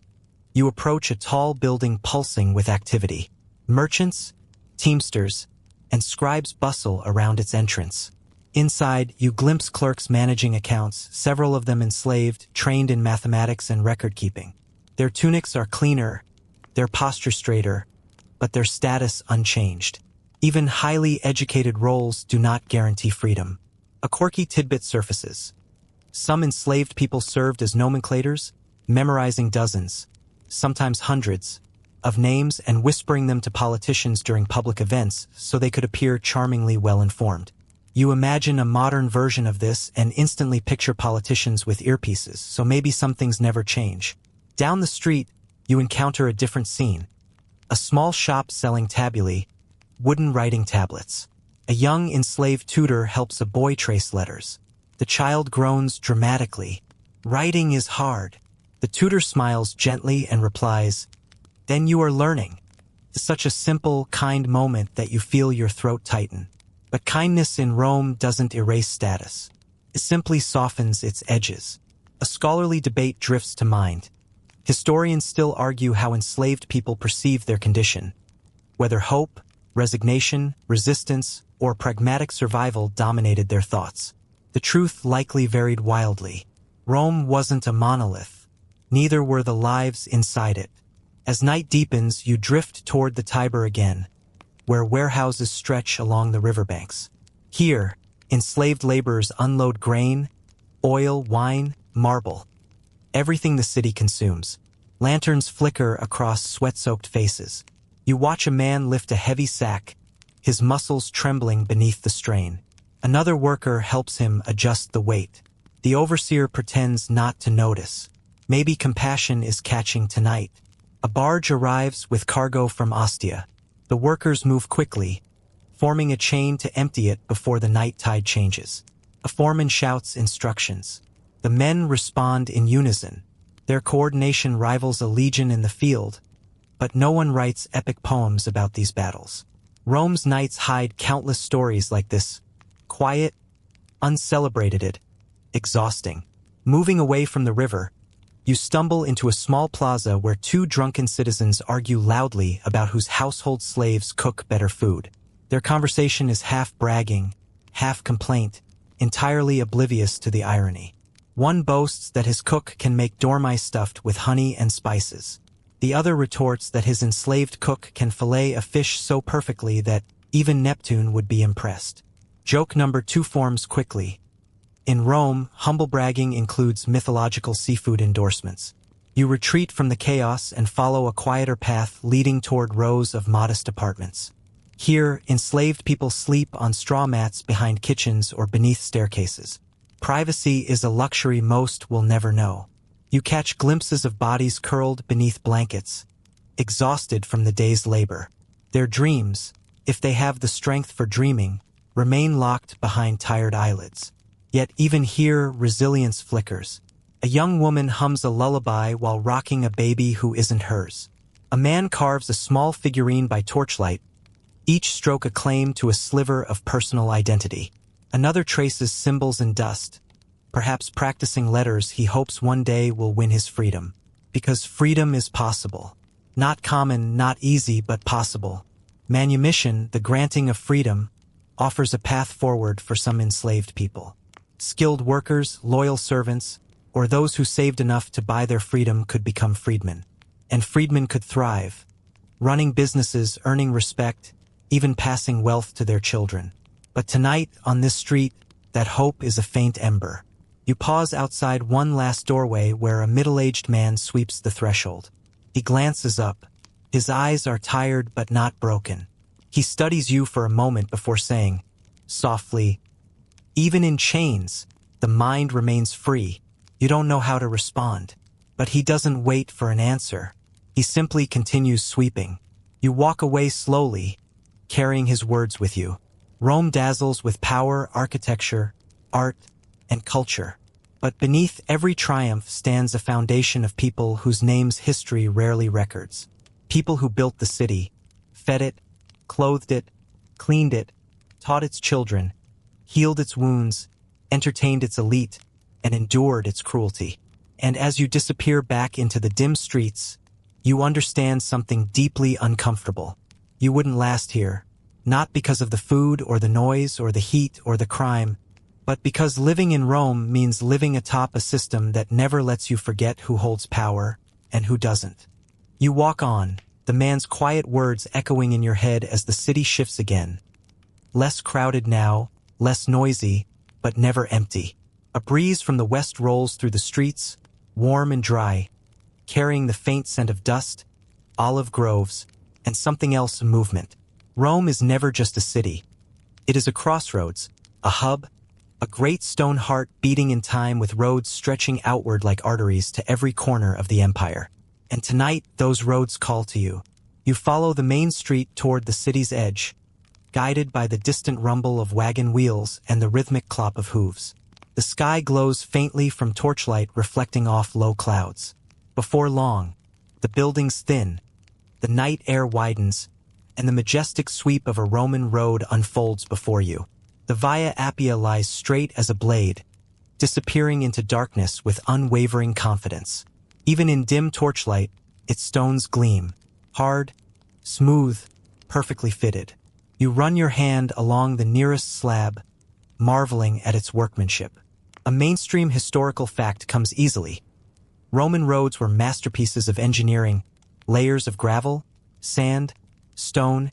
you approach a tall building pulsing with activity. Merchants, teamsters, and scribes bustle around its entrance. Inside, you glimpse clerks managing accounts, several of them enslaved, trained in mathematics and record-keeping. Their tunics are cleaner, their posture straighter, but their status unchanged. Even highly educated roles do not guarantee freedom. A quirky tidbit surfaces. Some enslaved people served as nomenclators, memorizing dozens, sometimes hundreds, of names and whispering them to politicians during public events so they could appear charmingly well-informed. You imagine a modern version of this and instantly picture politicians with earpieces, so maybe some things never change. Down the street, you encounter a different scene. A small shop selling tabulae, wooden writing tablets. A young enslaved tutor helps a boy trace letters. The child groans dramatically. Writing is hard. The tutor smiles gently and replies, "Then you are learning." It's such a simple, kind moment that you feel your throat tighten. But kindness in Rome doesn't erase status. It simply softens its edges. A scholarly debate drifts to mind. Historians still argue how enslaved people perceived their condition. Whether hope, resignation, resistance, or pragmatic survival dominated their thoughts. The truth likely varied wildly. Rome wasn't a monolith. Neither were the lives inside it. As night deepens, you drift toward the Tiber again, where warehouses stretch along the riverbanks. Here, enslaved laborers unload grain, oil, wine, marble. Everything the city consumes. Lanterns flicker across sweat-soaked faces. You watch a man lift a heavy sack, his muscles trembling beneath the strain. Another worker helps him adjust the weight. The overseer pretends not to notice. Maybe compassion is catching tonight. A barge arrives with cargo from Ostia. The workers move quickly, forming a chain to empty it before the night tide changes. A foreman shouts instructions. The men respond in unison. Their coordination rivals a legion in the field, but no one writes epic poems about these battles. Rome's nights hide countless stories like this. Quiet, uncelebrated, exhausting. Moving away from the river, you stumble into a small plaza where two drunken citizens argue loudly about whose household slaves cook better food. Their conversation is half bragging, half complaint, entirely oblivious to the irony. One boasts that his cook can make dormice stuffed with honey and spices. The other retorts that his enslaved cook can fillet a fish so perfectly that even Neptune would be impressed. Joke number 2 forms quickly. In Rome, humble bragging includes mythological seafood endorsements. You retreat from the chaos and follow a quieter path leading toward rows of modest apartments. Here, enslaved people sleep on straw mats behind kitchens or beneath staircases. Privacy is a luxury most will never know. You catch glimpses of bodies curled beneath blankets, exhausted from the day's labor. Their dreams, if they have the strength for dreaming, remain locked behind tired eyelids. Yet even here, resilience flickers. A young woman hums a lullaby while rocking a baby who isn't hers. A man carves a small figurine by torchlight, each stroke a claim to a sliver of personal identity. Another traces symbols in dust, perhaps practicing letters he hopes one day will win his freedom. Because freedom is possible. Not common, not easy, but possible. Manumission, the granting of freedom, offers a path forward for some enslaved people. Skilled workers, loyal servants, or those who saved enough to buy their freedom could become freedmen. And freedmen could thrive, running businesses, earning respect, even passing wealth to their children. But tonight, on this street, that hope is a faint ember. You pause outside one last doorway where a middle-aged man sweeps the threshold. He glances up. His eyes are tired but not broken. He studies you for a moment before saying, softly, "Even in chains, the mind remains free." You don't know how to respond. But he doesn't wait for an answer. He simply continues sweeping. You walk away slowly, carrying his words with you. Rome dazzles with power, architecture, art, and culture. But beneath every triumph stands a foundation of people whose names history rarely records. People who built the city, fed it, clothed it, cleaned it, taught its children, healed its wounds, entertained its elite, and endured its cruelty. And as you disappear back into the dim streets, you understand something deeply uncomfortable. You wouldn't last here, not because of the food or the noise or the heat or the crime, but because living in Rome means living atop a system that never lets you forget who holds power and who doesn't. You walk on, the man's quiet words echoing in your head as the city shifts again. Less crowded now, less noisy, but never empty. A breeze from the west rolls through the streets, warm and dry, carrying the faint scent of dust, olive groves, and something else, movement. Rome is never just a city. It is a crossroads, a hub, a great stone heart beating in time with roads stretching outward like arteries to every corner of the empire. And tonight, those roads call to you. You follow the main street toward the city's edge, guided by the distant rumble of wagon wheels and the rhythmic clop of hooves. The sky glows faintly from torchlight reflecting off low clouds. Before long, the buildings thin, the night air widens, and the majestic sweep of a Roman road unfolds before you. The Via Appia lies straight as a blade, disappearing into darkness with unwavering confidence. Even in dim torchlight, its stones gleam, hard, smooth, perfectly fitted. You run your hand along the nearest slab, marveling at its workmanship. A mainstream historical fact comes easily. Roman roads were masterpieces of engineering, layers of gravel, sand, stone,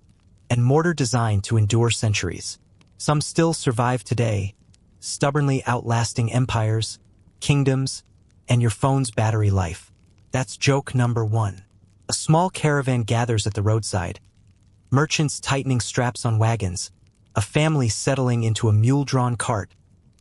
and mortar designed to endure centuries. Some still survive today, stubbornly outlasting empires, kingdoms, and your phone's battery life. That's joke number 1. A small caravan gathers at the roadside. Merchants tightening straps on wagons, a family settling into a mule-drawn cart,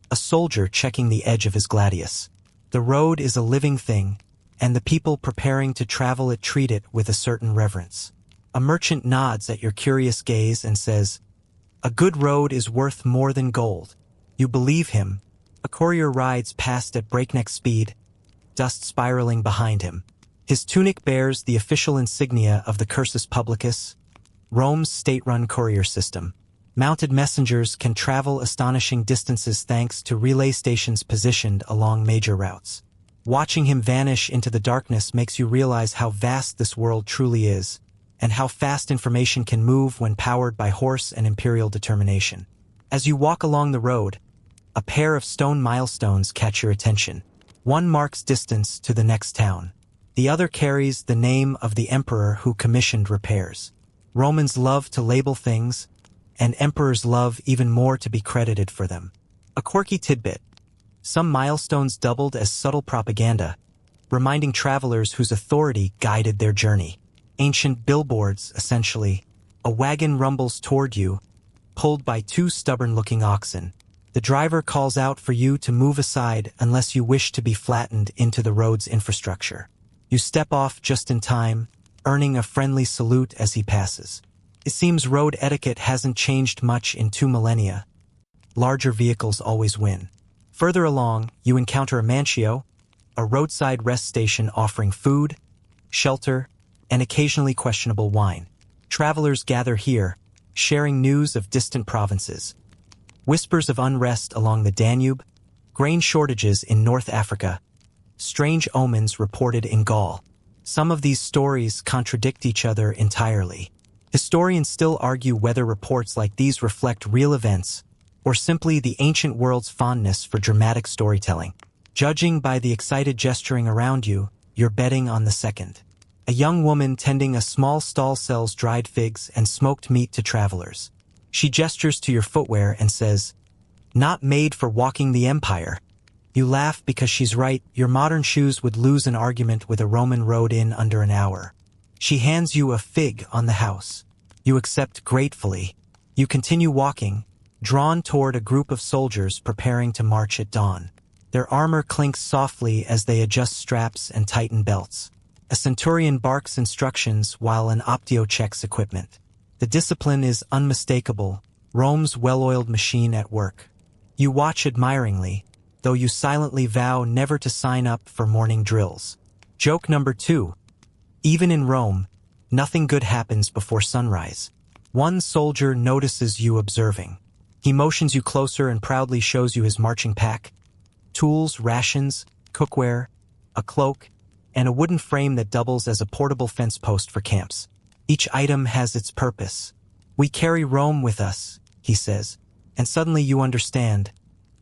a soldier checking the edge of his gladius. The road is a living thing, and the people preparing to travel it treat it with a certain reverence. A merchant nods at your curious gaze and says, "A good road is worth more than gold." You believe him. A courier rides past at breakneck speed, dust spiraling behind him. His tunic bears the official insignia of the cursus publicus, Rome's state-run courier system. Mounted messengers can travel astonishing distances thanks to relay stations positioned along major routes. Watching him vanish into the darkness makes you realize how vast this world truly is, and how fast information can move when powered by horse and imperial determination. As you walk along the road, a pair of stone milestones catch your attention. One marks distance to the next town. The other carries the name of the emperor who commissioned repairs. Romans love to label things, and emperors love even more to be credited for them. A quirky tidbit. Some milestones doubled as subtle propaganda, reminding travelers whose authority guided their journey. Ancient billboards, essentially. A wagon rumbles toward you, pulled by two stubborn-looking oxen. The driver calls out for you to move aside unless you wish to be flattened into the road's infrastructure. You step off just in time, earning a friendly salute as he passes. It seems road etiquette hasn't changed much in 2 millennia. Larger vehicles always win. Further along, you encounter a mancio, a roadside rest station offering food, shelter, and occasionally questionable wine. Travelers gather here, sharing news of distant provinces. Whispers of unrest along the Danube, grain shortages in North Africa, strange omens reported in Gaul. Some of these stories contradict each other entirely. Historians still argue whether reports like these reflect real events or simply the ancient world's fondness for dramatic storytelling. Judging by the excited gesturing around you, you're betting on the second. A young woman tending a small stall sells dried figs and smoked meat to travelers. She gestures to your footwear and says, "Not made for walking the empire." You laugh because she's right. Your modern shoes would lose an argument with a Roman road in under an hour. She hands you a fig on the house. You accept gratefully. You continue walking, drawn toward a group of soldiers preparing to march at dawn. Their armor clinks softly as they adjust straps and tighten belts. A centurion barks instructions while an optio checks equipment. The discipline is unmistakable, Rome's well-oiled machine at work. You watch admiringly, though you silently vow never to sign up for morning drills. Joke number 2. Even in Rome, nothing good happens before sunrise. One soldier notices you observing. He motions you closer and proudly shows you his marching pack. Tools, rations, cookware, a cloak, and a wooden frame that doubles as a portable fence post for camps. Each item has its purpose. "We carry Rome with us," he says, and suddenly you understand.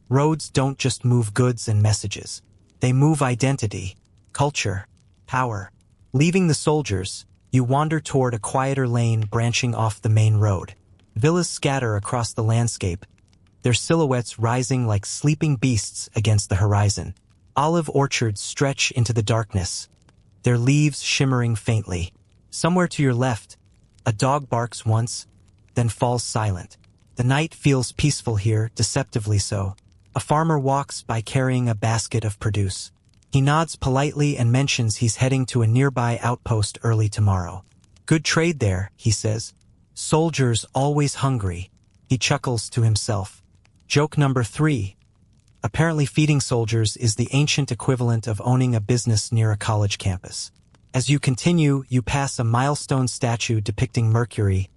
Roads don't just move goods and messages. They move identity, culture, power. Leaving the soldiers, you wander toward a quieter lane branching off the main road. Villas scatter across the landscape, their silhouettes rising like sleeping beasts against the horizon. Olive orchards stretch into the darkness, their leaves shimmering faintly. Somewhere to your left, a dog barks once, then falls silent. The night feels peaceful here, deceptively so. A farmer walks by carrying a basket of produce. He nods politely and mentions he's heading to a nearby outpost early tomorrow. "Good trade there," he says. "Soldiers always hungry." He chuckles to himself. Joke number 3. Apparently feeding soldiers is the ancient equivalent of owning a business near a college campus. As you continue, you pass a milestone statue depicting Mercury,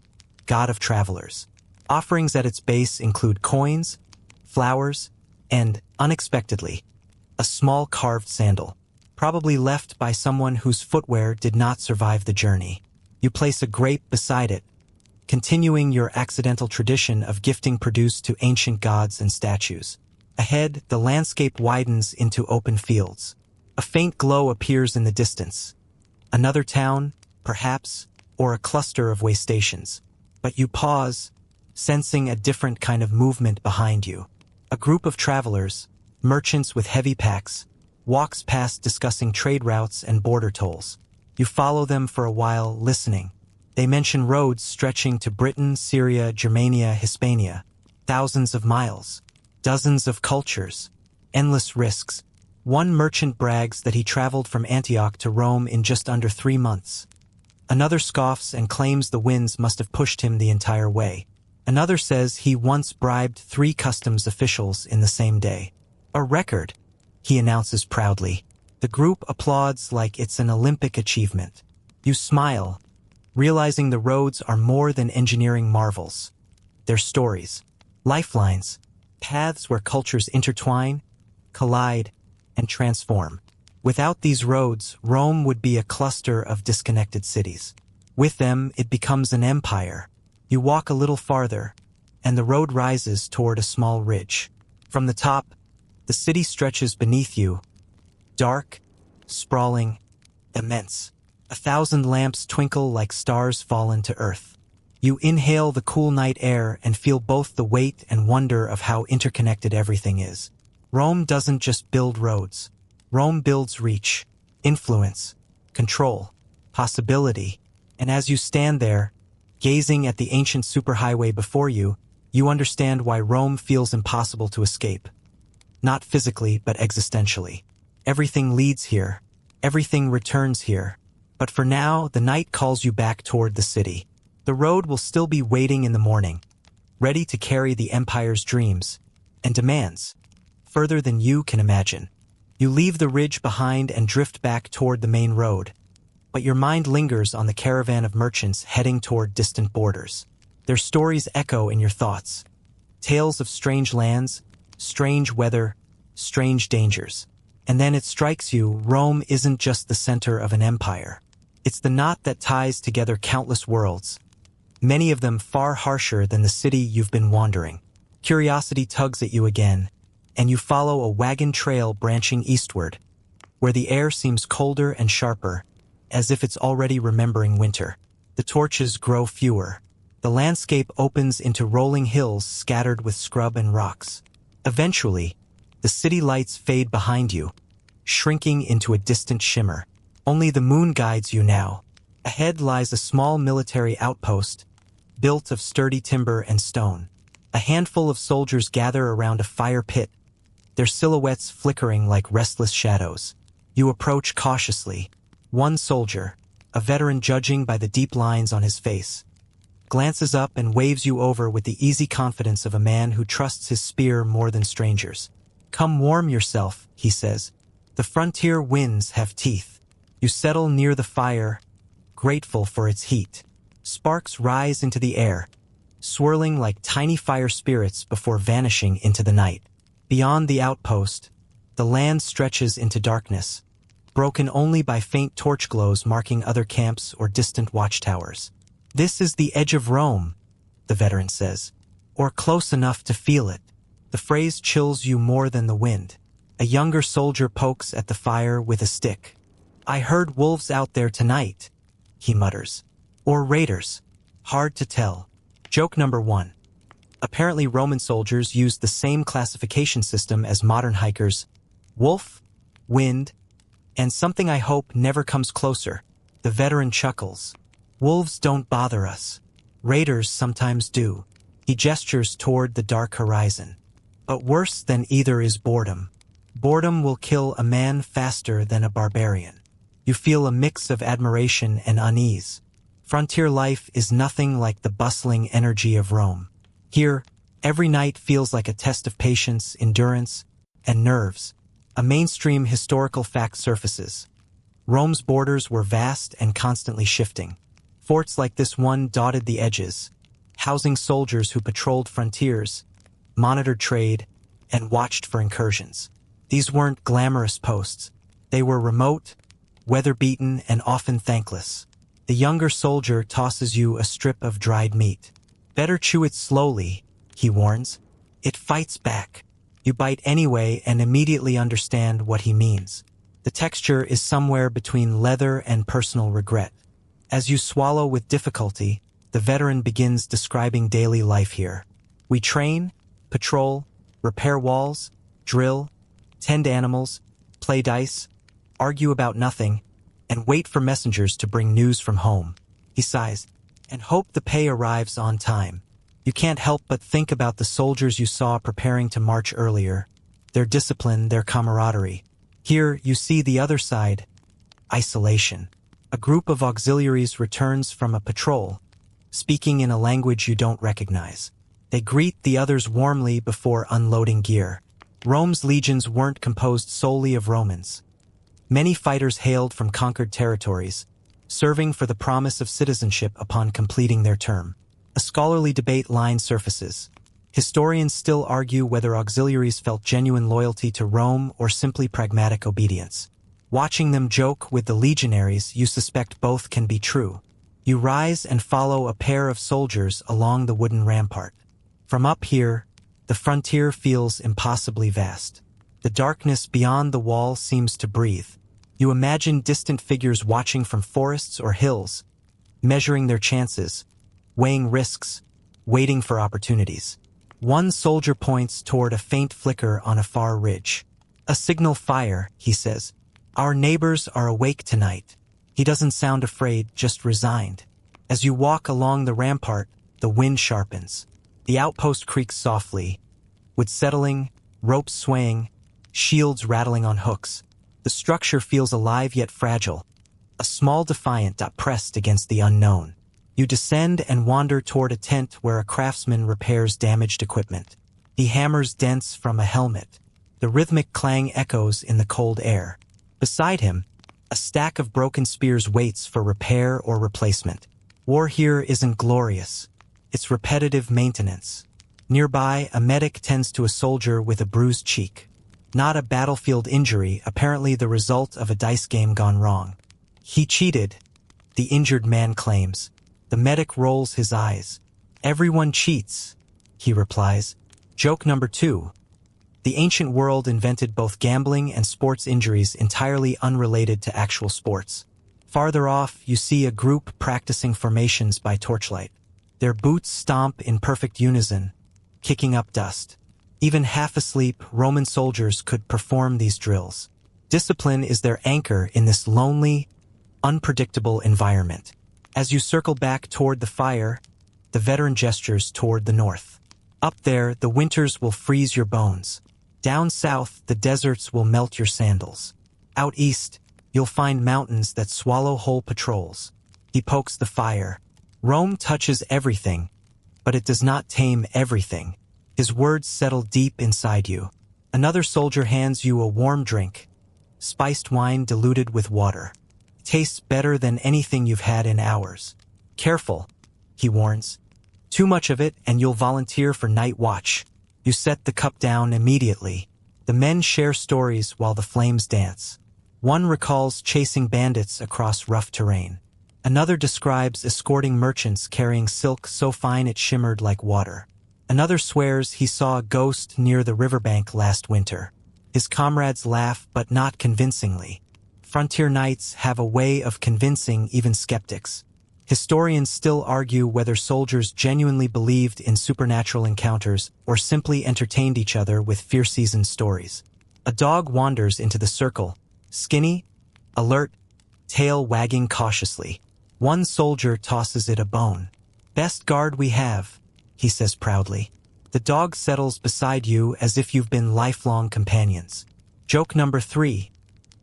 god of travelers. Offerings at its base include coins, flowers, and, unexpectedly, a small carved sandal, probably left by someone whose footwear did not survive the journey. You place a grape beside it, continuing your accidental tradition of gifting produce to ancient gods and statues. Ahead, the landscape widens into open fields. A faint glow appears in the distance. Another town, perhaps, or a cluster of way stations. But you pause, sensing a different kind of movement behind you. A group of travelers, merchants with heavy packs, walks past discussing trade routes and border tolls. You follow them for a while, listening. They mention roads stretching to Britain, Syria, Germania, Hispania. Thousands of miles. Dozens of cultures. Endless risks. One merchant brags that he traveled from Antioch to Rome in just under 3 months. Another scoffs and claims the winds must have pushed him the entire way. Another says he once bribed 3 customs officials in the same day. "A record," he announces proudly. The group applauds like it's an Olympic achievement. You smile, realizing the roads are more than engineering marvels. They're stories, lifelines, paths where cultures intertwine, collide, and transform. Without these roads, Rome would be a cluster of disconnected cities. With them, it becomes an empire. You walk a little farther, and the road rises toward a small ridge. From the top, the city stretches beneath you, Dark, sprawling, immense. 1,000 lamps twinkle like stars fallen to earth. You inhale the cool night air and feel both the weight and wonder of how interconnected everything is. Rome doesn't just build roads. Rome builds reach, influence, control, possibility, and as you stand there, gazing at the ancient superhighway before you, you understand why Rome feels impossible to escape. Not physically, but existentially. Everything leads here. Everything returns here. But for now, the night calls you back toward the city. The road will still be waiting in the morning, ready to carry the empire's dreams and demands, further than you can imagine. You leave the ridge behind and drift back toward the main road, but your mind lingers on the caravan of merchants heading toward distant borders. Their stories echo in your thoughts. Tales of strange lands, strange weather, strange dangers. And then it strikes you, Rome isn't just the center of an empire. It's the knot that ties together countless worlds, many of them far harsher than the city you've been wandering. Curiosity tugs at you again, and you follow a wagon trail branching eastward, where the air seems colder and sharper, as if it's already remembering winter. The torches grow fewer. The landscape opens into rolling hills scattered with scrub and rocks. Eventually, the city lights fade behind you, shrinking into a distant shimmer. Only the moon guides you now. Ahead lies a small military outpost, built of sturdy timber and stone. A handful of soldiers gather around a fire pit, their silhouettes flickering like restless shadows. You approach cautiously. One soldier, a veteran judging by the deep lines on his face, glances up and waves you over with the easy confidence of a man who trusts his spear more than strangers. "Come warm yourself," he says. "The frontier winds have teeth." You settle near the fire, grateful for its heat. Sparks rise into the air, swirling like tiny fire spirits before vanishing into the night. Beyond the outpost, the land stretches into darkness, broken only by faint torch glows marking other camps or distant watchtowers. "This is the edge of Rome," the veteran says, "or close enough to feel it." The phrase chills you more than the wind. A younger soldier pokes at the fire with a stick. "I heard wolves out there tonight," he mutters. "Or raiders. Hard to tell." Joke number 1. Apparently Roman soldiers used the same classification system as modern hikers. Wolf, wind, and something I hope never comes closer. The veteran chuckles. "Wolves don't bother us. Raiders sometimes do." He gestures toward the dark horizon. But worse than either is boredom. Boredom will kill a man faster than a barbarian. You feel a mix of admiration and unease. Frontier life is nothing like the bustling energy of Rome. Here, every night feels like a test of patience, endurance, and nerves. A mainstream historical fact surfaces. Rome's borders were vast and constantly shifting. Forts like this one dotted the edges, housing soldiers who patrolled frontiers, monitored trade, and watched for incursions. These weren't glamorous posts. They were remote, weather-beaten, and often thankless. The younger soldier tosses you a strip of dried meat. "Better chew it slowly," he warns. It fights back. You bite anyway and immediately understand what he means. The texture is somewhere between leather and personal regret. As you swallow with difficulty, the veteran begins describing daily life here. "We train, patrol, repair walls, drill, tend animals, play dice, argue about nothing, and wait for messengers to bring news from home." He sighs, "and hope the pay arrives on time." You can't help but think about the soldiers you saw preparing to march earlier, their discipline, their camaraderie. Here you see the other side, isolation. A group of auxiliaries returns from a patrol, speaking in a language you don't recognize. They greet the others warmly before unloading gear. Rome's legions weren't composed solely of Romans. Many fighters hailed from conquered territories, serving for the promise of citizenship upon completing their term. A scholarly debate line surfaces. Historians still argue whether auxiliaries felt genuine loyalty to Rome or simply pragmatic obedience. Watching them joke with the legionaries, you suspect both can be true. You rise and follow a pair of soldiers along the wooden rampart. From up here, the frontier feels impossibly vast. The darkness beyond the wall seems to breathe. You imagine distant figures watching from forests or hills, measuring their chances, weighing risks, waiting for opportunities. One soldier points toward a faint flicker on a far ridge. A signal fire, he says. Our neighbors are awake tonight. He doesn't sound afraid, just resigned. As you walk along the rampart, the wind sharpens. The outpost creaks softly, with settling, ropes swaying, shields rattling on hooks. The structure feels alive yet fragile, a small defiant pressed against the unknown. You descend and wander toward a tent where a craftsman repairs damaged equipment. He hammers dents from a helmet. The rhythmic clang echoes in the cold air. Beside him, a stack of broken spears waits for repair or replacement. War here isn't glorious. It's repetitive maintenance. Nearby, a medic tends to a soldier with a bruised cheek. Not a battlefield injury, apparently the result of a dice game gone wrong. He cheated, the injured man claims. The medic rolls his eyes. Everyone cheats, he replies. Joke number 2. The ancient world invented both gambling and sports injuries entirely unrelated to actual sports. Farther off, you see a group practicing formations by torchlight. Their boots stomp in perfect unison, kicking up dust. Even half asleep, Roman soldiers could perform these drills. Discipline is their anchor in this lonely, unpredictable environment. As you circle back toward the fire, the veteran gestures toward the north. Up there, the winters will freeze your bones. Down south, the deserts will melt your sandals. Out east, you'll find mountains that swallow whole patrols. He pokes the fire. Rome touches everything, but it does not tame everything. His words settle deep inside you. Another soldier hands you a warm drink, spiced wine diluted with water. Tastes better than anything you've had in hours. Careful, he warns. Too much of it and you'll volunteer for night watch. You set the cup down immediately. The men share stories while the flames dance. One recalls chasing bandits across rough terrain. Another describes escorting merchants carrying silk so fine it shimmered like water. Another swears he saw a ghost near the riverbank last winter. His comrades laugh, but not convincingly. Frontier knights have a way of convincing even skeptics. Historians still argue whether soldiers genuinely believed in supernatural encounters or simply entertained each other with fear-seasoned stories. A dog wanders into the circle, skinny, alert, tail wagging cautiously. One soldier tosses it a bone. Best guard we have, he says proudly. The dog settles beside you as if you've been lifelong companions. Joke number 3.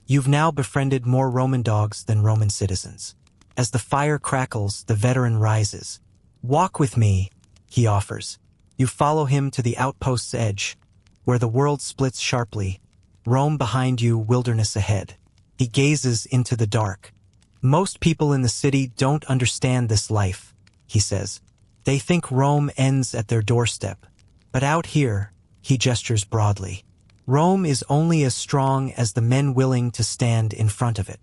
You've now befriended more Roman dogs than Roman citizens. As the fire crackles, the veteran rises. Walk with me, he offers. You follow him to the outpost's edge, where the world splits sharply. Rome behind you, wilderness ahead. He gazes into the dark. Most people in the city don't understand this life, he says. They think Rome ends at their doorstep. But out here, he gestures broadly. Rome is only as strong as the men willing to stand in front of it.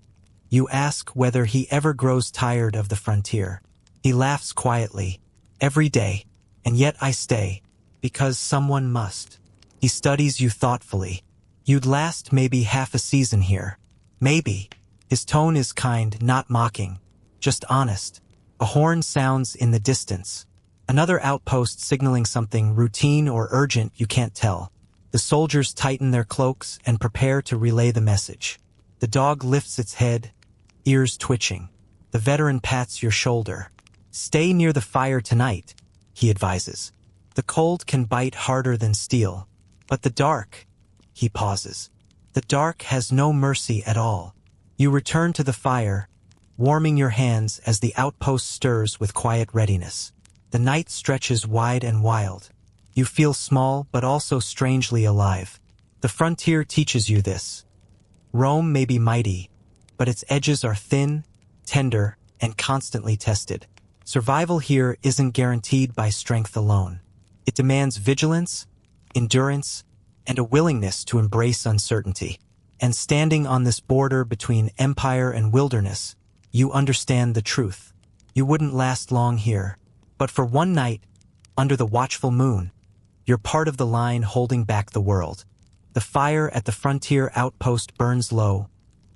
You ask whether he ever grows tired of the frontier. He laughs quietly. Every day. And yet I stay. Because someone must. He studies you thoughtfully. You'd last maybe half a season here. Maybe. His tone is kind, not mocking. Just honest. A horn sounds in the distance. Another outpost signaling something routine or urgent you can't tell. The soldiers tighten their cloaks and prepare to relay the message. The dog lifts its head, ears twitching. The veteran pats your shoulder. Stay near the fire tonight, he advises. The cold can bite harder than steel. But the dark, he pauses. The dark has no mercy at all. You return to the fire, warming your hands as the outpost stirs with quiet readiness. The night stretches wide and wild. You feel small but also strangely alive. The frontier teaches you this. Rome may be mighty, but its edges are thin, tender, and constantly tested. Survival here isn't guaranteed by strength alone. It demands vigilance, endurance, and a willingness to embrace uncertainty. And standing on this border between empire and wilderness, you understand the truth. You wouldn't last long here, but for one night, under the watchful moon, you're part of the line holding back the world. The fire at the frontier outpost burns low,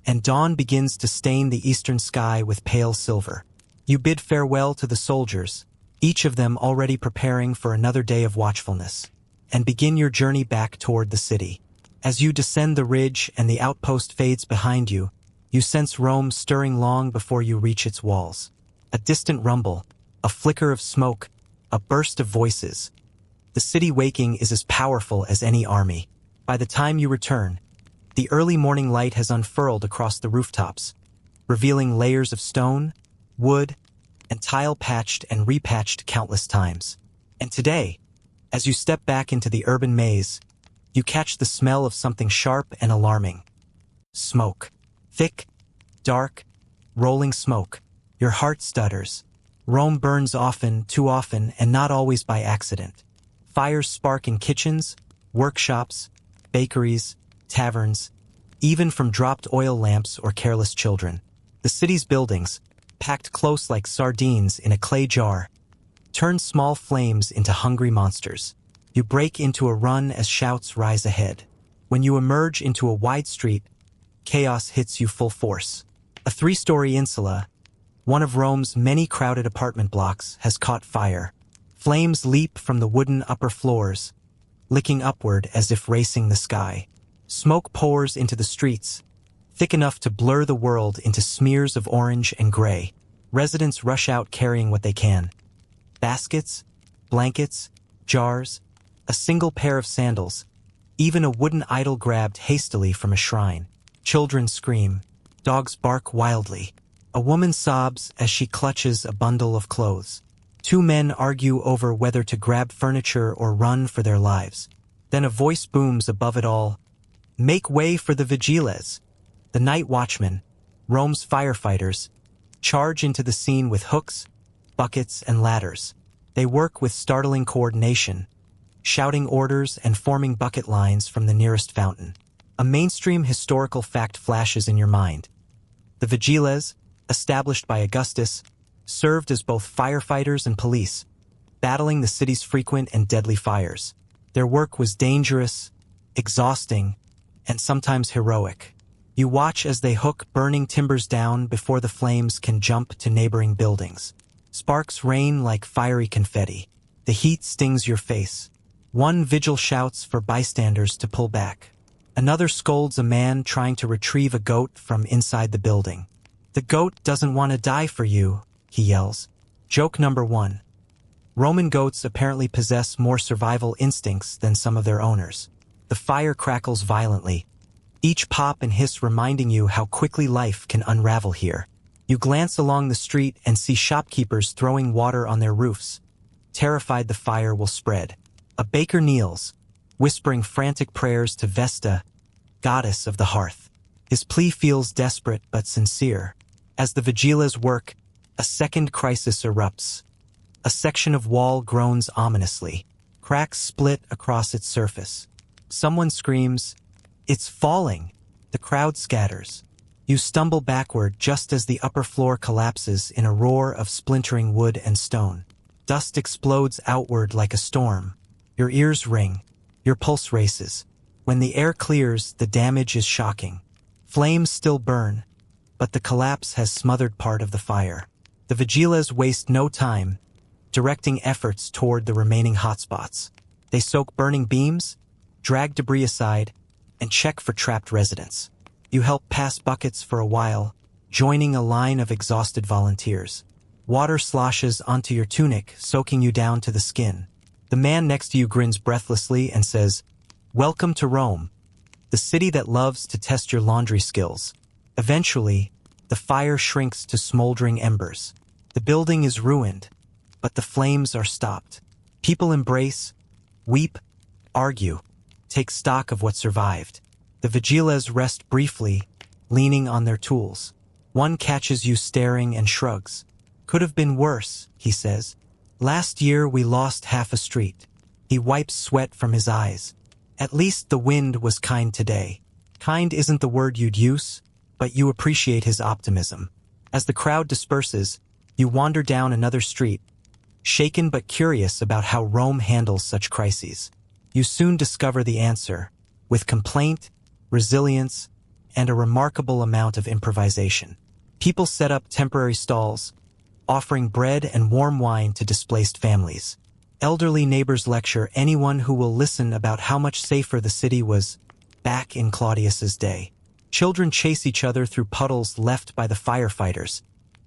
and dawn begins to stain the eastern sky with pale silver. You bid farewell to the soldiers, each of them already preparing for another day of watchfulness, and begin your journey back toward the city. As you descend the ridge and the outpost fades behind you, you sense Rome stirring long before you reach its walls. A distant rumble, a flicker of smoke, a burst of voices. The city waking is as powerful as any army. By the time you return, the early morning light has unfurled across the rooftops, revealing layers of stone, wood, and tile patched and repatched countless times. And today, as you step back into the urban maze, you catch the smell of something sharp and alarming. Smoke. Thick, dark, rolling smoke. Your heart stutters. Rome burns often, too often, and not always by accident. Fires spark in kitchens, workshops, bakeries, taverns, even from dropped oil lamps or careless children. The city's buildings, packed close like sardines in a clay jar, turn small flames into hungry monsters. You break into a run as shouts rise ahead. When you emerge into a wide street, chaos hits you full force. A 3-story insula, one of Rome's many crowded apartment blocks, has caught fire. Flames leap from the wooden upper floors, licking upward as if racing the sky. Smoke pours into the streets, thick enough to blur the world into smears of orange and gray. Residents rush out carrying what they can. Baskets, blankets, jars, a single pair of sandals, even a wooden idol grabbed hastily from a shrine. Children scream, dogs bark wildly. A woman sobs as she clutches a bundle of clothes. 2 men argue over whether to grab furniture or run for their lives. Then a voice booms above it all. Make way for the vigiles. The night watchmen, Rome's firefighters, charge into the scene with hooks, buckets, and ladders. They work with startling coordination, shouting orders and forming bucket lines from the nearest fountain. A mainstream historical fact flashes in your mind. The vigiles, established by Augustus, served as both firefighters and police, battling the city's frequent and deadly fires. Their work was dangerous, exhausting, and sometimes heroic. You watch as they hook burning timbers down before the flames can jump to neighboring buildings. Sparks rain like fiery confetti. The heat stings your face. One vigil shouts for bystanders to pull back. Another scolds a man trying to retrieve a goat from inside the building. The goat doesn't want to die for you, he yells. Joke number 1. Roman goats apparently possess more survival instincts than some of their owners. The fire crackles violently, each pop and hiss reminding you how quickly life can unravel here. You glance along the street and see shopkeepers throwing water on their roofs, terrified the fire will spread. A baker kneels, whispering frantic prayers to Vesta, goddess of the hearth. His plea feels desperate but sincere. As the vigiles work, a second crisis erupts. A section of wall groans ominously. Cracks split across its surface. Someone screams, "It's falling!" The crowd scatters. You stumble backward just as the upper floor collapses in a roar of splintering wood and stone. Dust explodes outward like a storm. Your ears ring. Your pulse races. When the air clears, the damage is shocking. Flames still burn, but the collapse has smothered part of the fire. The vigiles waste no time, directing efforts toward the remaining hotspots. They soak burning beams, drag debris aside, and check for trapped residents. You help pass buckets for a while, joining a line of exhausted volunteers. Water sloshes onto your tunic, soaking you down to the skin. The man next to you grins breathlessly and says, "Welcome to Rome, the city that loves to test your laundry skills." Eventually, the fire shrinks to smoldering embers. The building is ruined, but the flames are stopped. People embrace, weep, argue, take stock of what survived. The vigiles rest briefly, leaning on their tools. One catches you staring and shrugs. "Could have been worse," he says. "Last year we lost half a street." He wipes sweat from his eyes. "At least the wind was kind today." Kind isn't the word you'd use, but you appreciate his optimism. As the crowd disperses, you wander down another street, shaken but curious about how Rome handles such crises. You soon discover the answer. with complaint, resilience, and a remarkable amount of improvisation. People set up temporary stalls, offering bread and warm wine to displaced families. Elderly neighbors lecture anyone who will listen about how much safer the city was back in Claudius's day. Children chase each other through puddles left by the firefighters,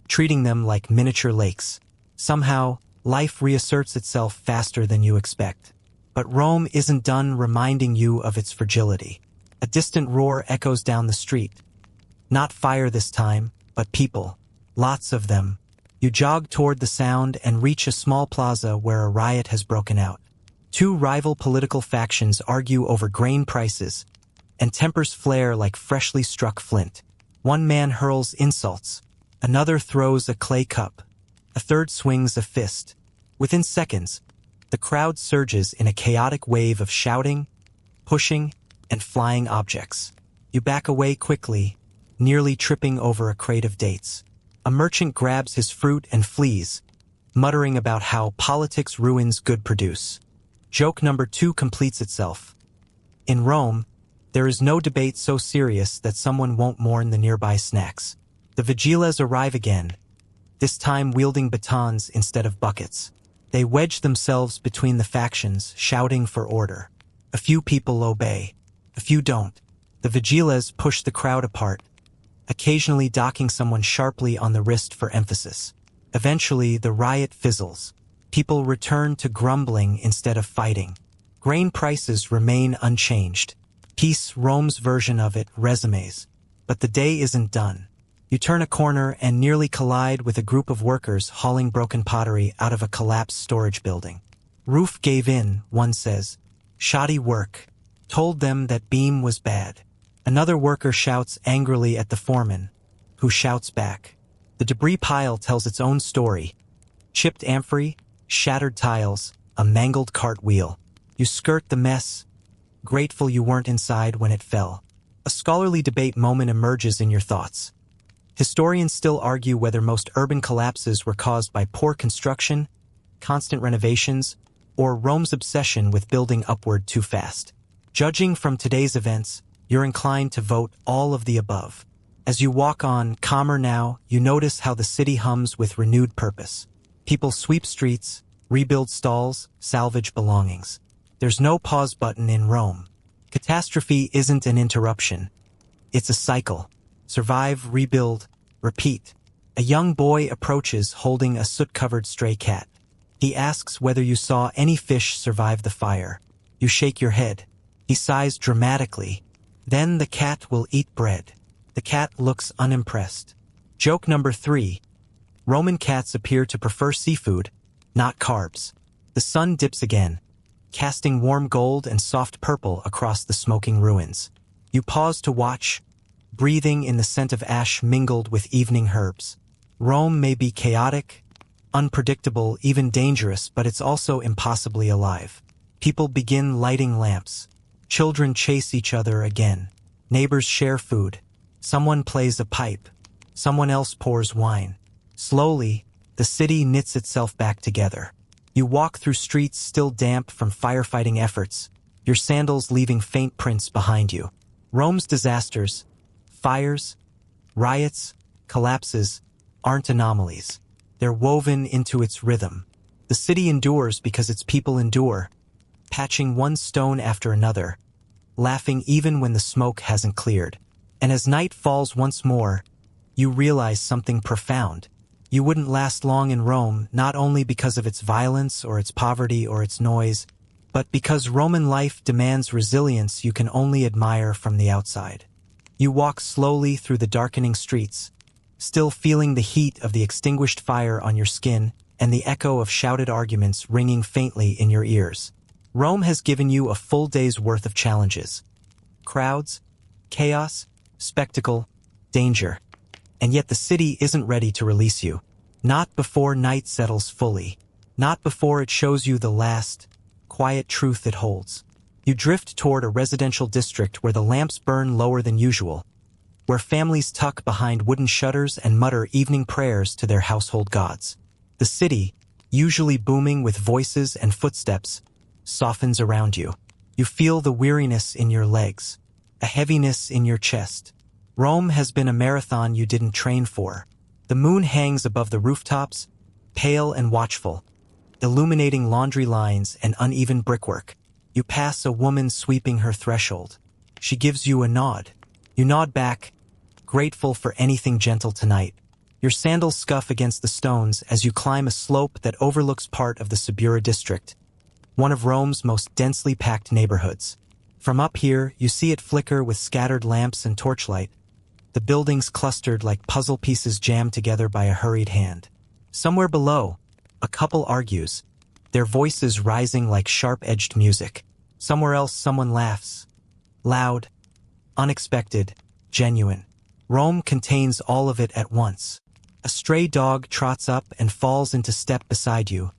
treating them like miniature lakes. Somehow, life reasserts itself faster than you expect. But Rome isn't done reminding you of its fragility. A distant roar echoes down the street. Not fire this time, but people. Lots of them. You jog toward the sound and reach a small plaza where a riot has broken out. Two rival political factions argue over grain prices, and tempers flare like freshly struck flint. One man hurls insults, another throws a clay cup, a third swings a fist. Within seconds, the crowd surges in a chaotic wave of shouting, pushing, and flying objects. You back away quickly, nearly tripping over a crate of dates. A merchant grabs his fruit and flees, muttering about how politics ruins good produce. Joke number 2 completes itself. In Rome, there is no debate so serious that someone won't mourn the nearby snacks. The vigiles arrive again, this time wielding batons instead of buckets. They wedge themselves between the factions, shouting for order. A few people obey, a few don't. The vigiles push the crowd apart, occasionally docking someone sharply on the wrist for emphasis. Eventually, the riot fizzles. People return to grumbling instead of fighting. Grain prices remain unchanged. Peace, Rome's version of it, resumes. But the day isn't done. You turn a corner and nearly collide with a group of workers hauling broken pottery out of a collapsed storage building. Roof gave in, one says. Shoddy work. Told them that beam was bad. Another worker shouts angrily at the foreman, who shouts back. The debris pile tells its own story. Chipped amphory, shattered tiles, a mangled cart wheel. You skirt the mess, grateful you weren't inside when it fell. A scholarly debate moment emerges in your thoughts. Historians still argue whether most urban collapses were caused by poor construction, constant renovations, or Rome's obsession with building upward too fast. Judging from today's events, you're inclined to vote all of the above. As you walk on, calmer now, you notice how the city hums with renewed purpose. People sweep streets, rebuild stalls, salvage belongings. There's no pause button in Rome. Catastrophe isn't an interruption. It's a cycle. Survive, rebuild, repeat. A young boy approaches holding a soot-covered stray cat. He asks whether you saw any fish survive the fire. You shake your head. He sighs dramatically. Then the cat will eat bread. The cat looks unimpressed. Joke number 3. Roman cats appear to prefer seafood, not carbs. The sun dips again, casting warm gold and soft purple across the smoking ruins. You pause to watch, breathing in the scent of ash mingled with evening herbs. Rome may be chaotic, unpredictable, even dangerous, but it's also impossibly alive. People begin lighting lamps. Children chase each other again. Neighbors share food. Someone plays a pipe. Someone else pours wine. Slowly, the city knits itself back together. You walk through streets still damp from firefighting efforts, your sandals leaving faint prints behind you. Rome's disasters, fires, riots, collapses, aren't anomalies. They're woven into its rhythm. The city endures because its people endure, patching one stone after another, laughing even when the smoke hasn't cleared. And as night falls once more, you realize something profound. You wouldn't last long in Rome, not only because of its violence or its poverty or its noise, but because Roman life demands resilience you can only admire from the outside. You walk slowly through the darkening streets, still feeling the heat of the extinguished fire on your skin and the echo of shouted arguments ringing faintly in your ears. Rome has given you a full day's worth of challenges. Crowds, chaos, spectacle, danger. And yet the city isn't ready to release you. Not before night settles fully. Not before it shows you the last, quiet truth it holds. You drift toward a residential district where the lamps burn lower than usual, where families tuck behind wooden shutters and mutter evening prayers to their household gods. The city, usually booming with voices and footsteps, softens around you. You feel the weariness in your legs, a heaviness in your chest. Rome has been a marathon you didn't train for. The moon hangs above the rooftops, pale and watchful, illuminating laundry lines and uneven brickwork. You pass a woman sweeping her threshold. She gives you a nod. You nod back, grateful for anything gentle tonight. Your sandals scuff against the stones as you climb a slope that overlooks part of the Subura district, one of Rome's most densely packed neighborhoods. From up here, you see it flicker with scattered lamps and torchlight, the buildings clustered like puzzle pieces jammed together by a hurried hand. Somewhere below, a couple argues, their voices rising like sharp-edged music. Somewhere else, someone laughs. Loud, unexpected, genuine. Rome contains all of it at once. A stray dog trots up and falls into step beside you,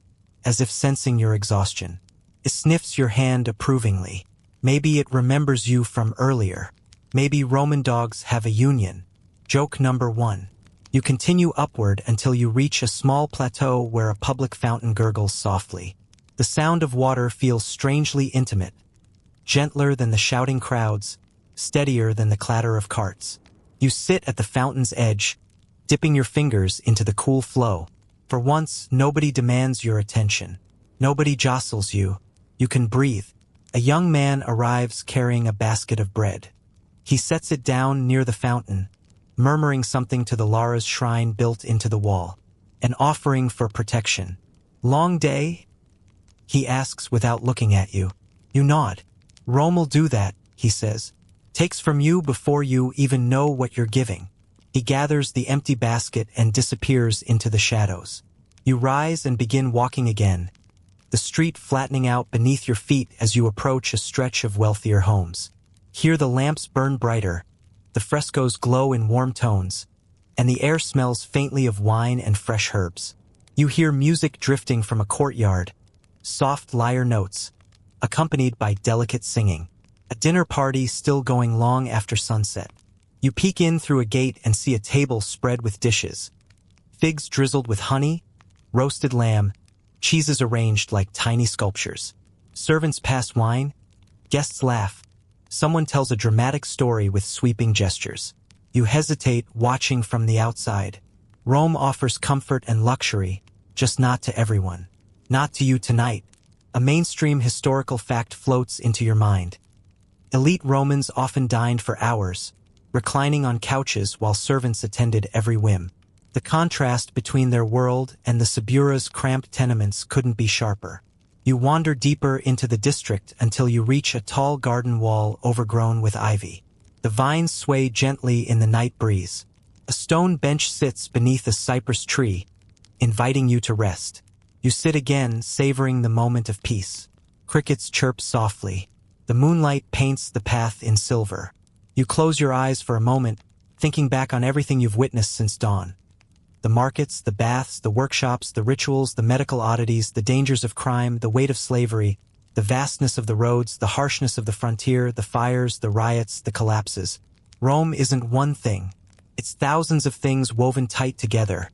as if sensing your exhaustion. It sniffs your hand approvingly. Maybe it remembers you from earlier. Maybe Roman dogs have a union. Joke number 1. You continue upward until you reach a small plateau where a public fountain gurgles softly. The sound of water feels strangely intimate, gentler than the shouting crowds, steadier than the clatter of carts. You sit at the fountain's edge, dipping your fingers into the cool flow. For once, nobody demands your attention. Nobody jostles you. You can breathe. A young man arrives carrying a basket of bread. He sets it down near the fountain, murmuring something to the Lara's shrine built into the wall, an offering for protection. Long day? He asks without looking at you. You nod. Rome'll do that, he says. Takes from you before you even know what you're giving. He gathers the empty basket and disappears into the shadows. You rise and begin walking again, the street flattening out beneath your feet as you approach a stretch of wealthier homes. Here the lamps burn brighter, the frescoes glow in warm tones, and the air smells faintly of wine and fresh herbs. You hear music drifting from a courtyard, soft lyre notes, accompanied by delicate singing. A dinner party still going long after sunset. You peek in through a gate and see a table spread with dishes. Figs drizzled with honey, roasted lamb, cheeses arranged like tiny sculptures. Servants pass wine, guests laugh. Someone tells a dramatic story with sweeping gestures. You hesitate, watching from the outside. Rome offers comfort and luxury, just not to everyone. Not to you tonight. A mainstream historical fact floats into your mind. Elite Romans often dined for hours, reclining on couches while servants attended every whim. The contrast between their world and the Subura's cramped tenements couldn't be sharper. You wander deeper into the district until you reach a tall garden wall overgrown with ivy. The vines sway gently in the night breeze. A stone bench sits beneath a cypress tree, inviting you to rest. You sit again, savoring the moment of peace. Crickets chirp softly. The moonlight paints the path in silver. You close your eyes for a moment, thinking back on everything you've witnessed since dawn. The markets, the baths, the workshops, the rituals, the medical oddities, the dangers of crime, the weight of slavery, the vastness of the roads, the harshness of the frontier, the fires, the riots, the collapses. Rome isn't one thing. It's thousands of things woven tight together.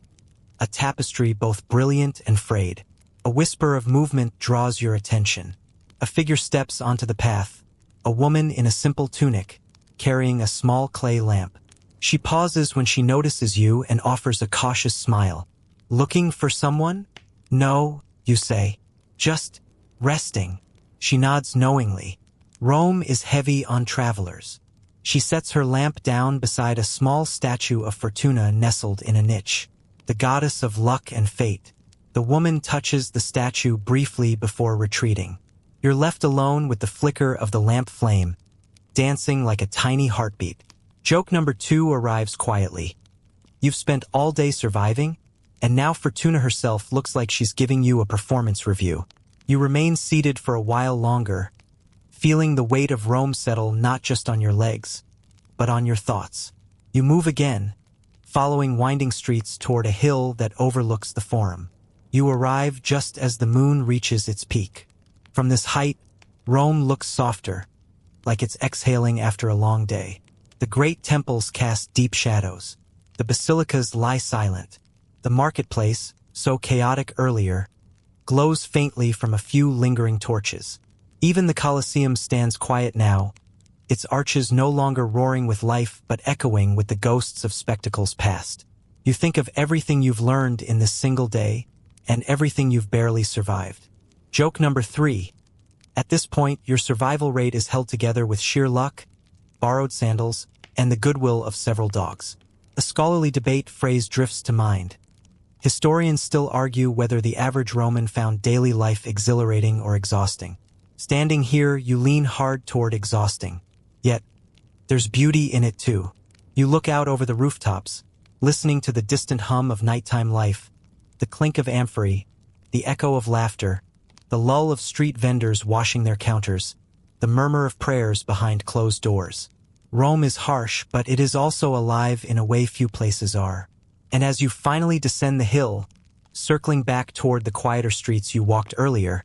A tapestry both brilliant and frayed. A whisper of movement draws your attention. A figure steps onto the path. A woman in a simple tunic, carrying a small clay lamp. She pauses when she notices you and offers a cautious smile. Looking for someone? No, you say. Just resting. She nods knowingly. Rome is heavy on travelers. She sets her lamp down beside a small statue of Fortuna nestled in a niche, the goddess of luck and fate. The woman touches the statue briefly before retreating. You're left alone with the flicker of the lamp flame, dancing like a tiny heartbeat. Joke number 2 arrives quietly. You've spent all day surviving, and now Fortuna herself looks like she's giving you a performance review. You remain seated for a while longer, feeling the weight of Rome settle not just on your legs, but on your thoughts. You move again, following winding streets toward a hill that overlooks the Forum. You arrive just as the moon reaches its peak. From this height, Rome looks softer, like it's exhaling after a long day. The great temples cast deep shadows. The basilicas lie silent. The marketplace, so chaotic earlier, glows faintly from a few lingering torches. Even the Colosseum stands quiet now, its arches no longer roaring with life but echoing with the ghosts of spectacles past. You think of everything you've learned in this single day, and everything you've barely survived. Joke number 3. At this point, your survival rate is held together with sheer luck, borrowed sandals, and the goodwill of several dogs. A scholarly debate phrase drifts to mind. Historians still argue whether the average Roman found daily life exhilarating or exhausting. Standing here, you lean hard toward exhausting. Yet, there's beauty in it too. You look out over the rooftops, listening to the distant hum of nighttime life, the clink of amphorae, the echo of laughter, the lull of street vendors washing their counters, the murmur of prayers behind closed doors. Rome is harsh, but it is also alive in a way few places are. And as you finally descend the hill, circling back toward the quieter streets you walked earlier,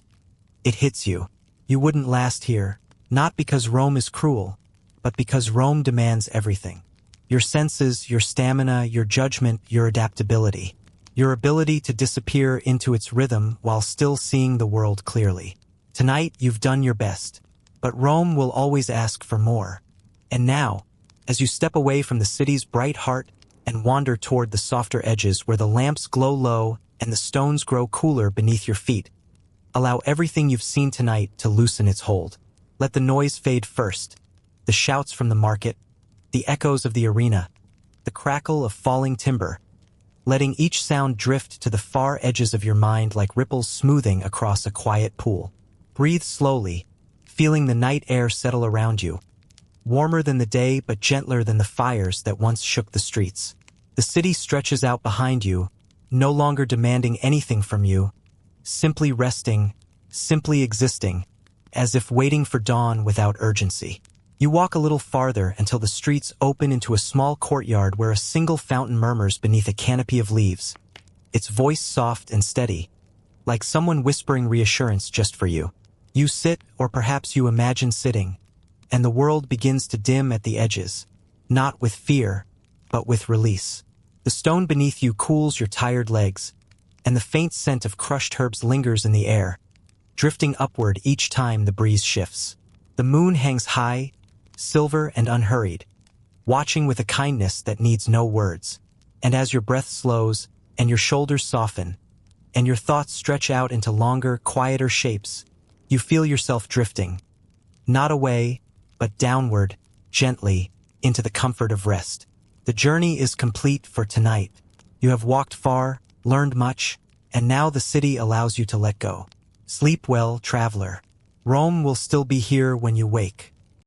it hits you. You wouldn't last here, not because Rome is cruel, but because Rome demands everything. Your senses, your stamina, your judgment, your adaptability. Your ability to disappear into its rhythm while still seeing the world clearly. Tonight, you've done your best, but Rome will always ask for more. And now, as you step away from the city's bright heart and wander toward the softer edges where the lamps glow low and the stones grow cooler beneath your feet, allow everything you've seen tonight to loosen its hold. Let the noise fade first, the shouts from the market, the echoes of the arena, the crackle of falling timber, letting each sound drift to the far edges of your mind like ripples smoothing across a quiet pool. Breathe slowly, feeling the night air settle around you, warmer than the day but gentler than the fires that once shook the streets. The city stretches out behind you, no longer demanding anything from you, simply resting, simply existing, as if waiting for dawn without urgency. You walk a little farther until the streets open into a small courtyard where a single fountain murmurs beneath a canopy of leaves, its voice soft and steady, like someone whispering reassurance just for you. You sit, or perhaps you imagine sitting, and the world begins to dim at the edges, not with fear, but with release. The stone beneath you cools your tired legs, and the faint scent of crushed herbs lingers in the air, drifting upward each time the breeze shifts. The moon hangs high, silver and unhurried, watching with a kindness that needs no words. And as your breath slows, and your shoulders soften, and your thoughts stretch out into longer, quieter shapes, you feel yourself drifting, not away, but downward, gently, into the comfort of rest. The journey is complete for tonight. You have walked far, learned much, and now the city allows you to let go. Sleep well, traveler. Rome will still be here when you wake.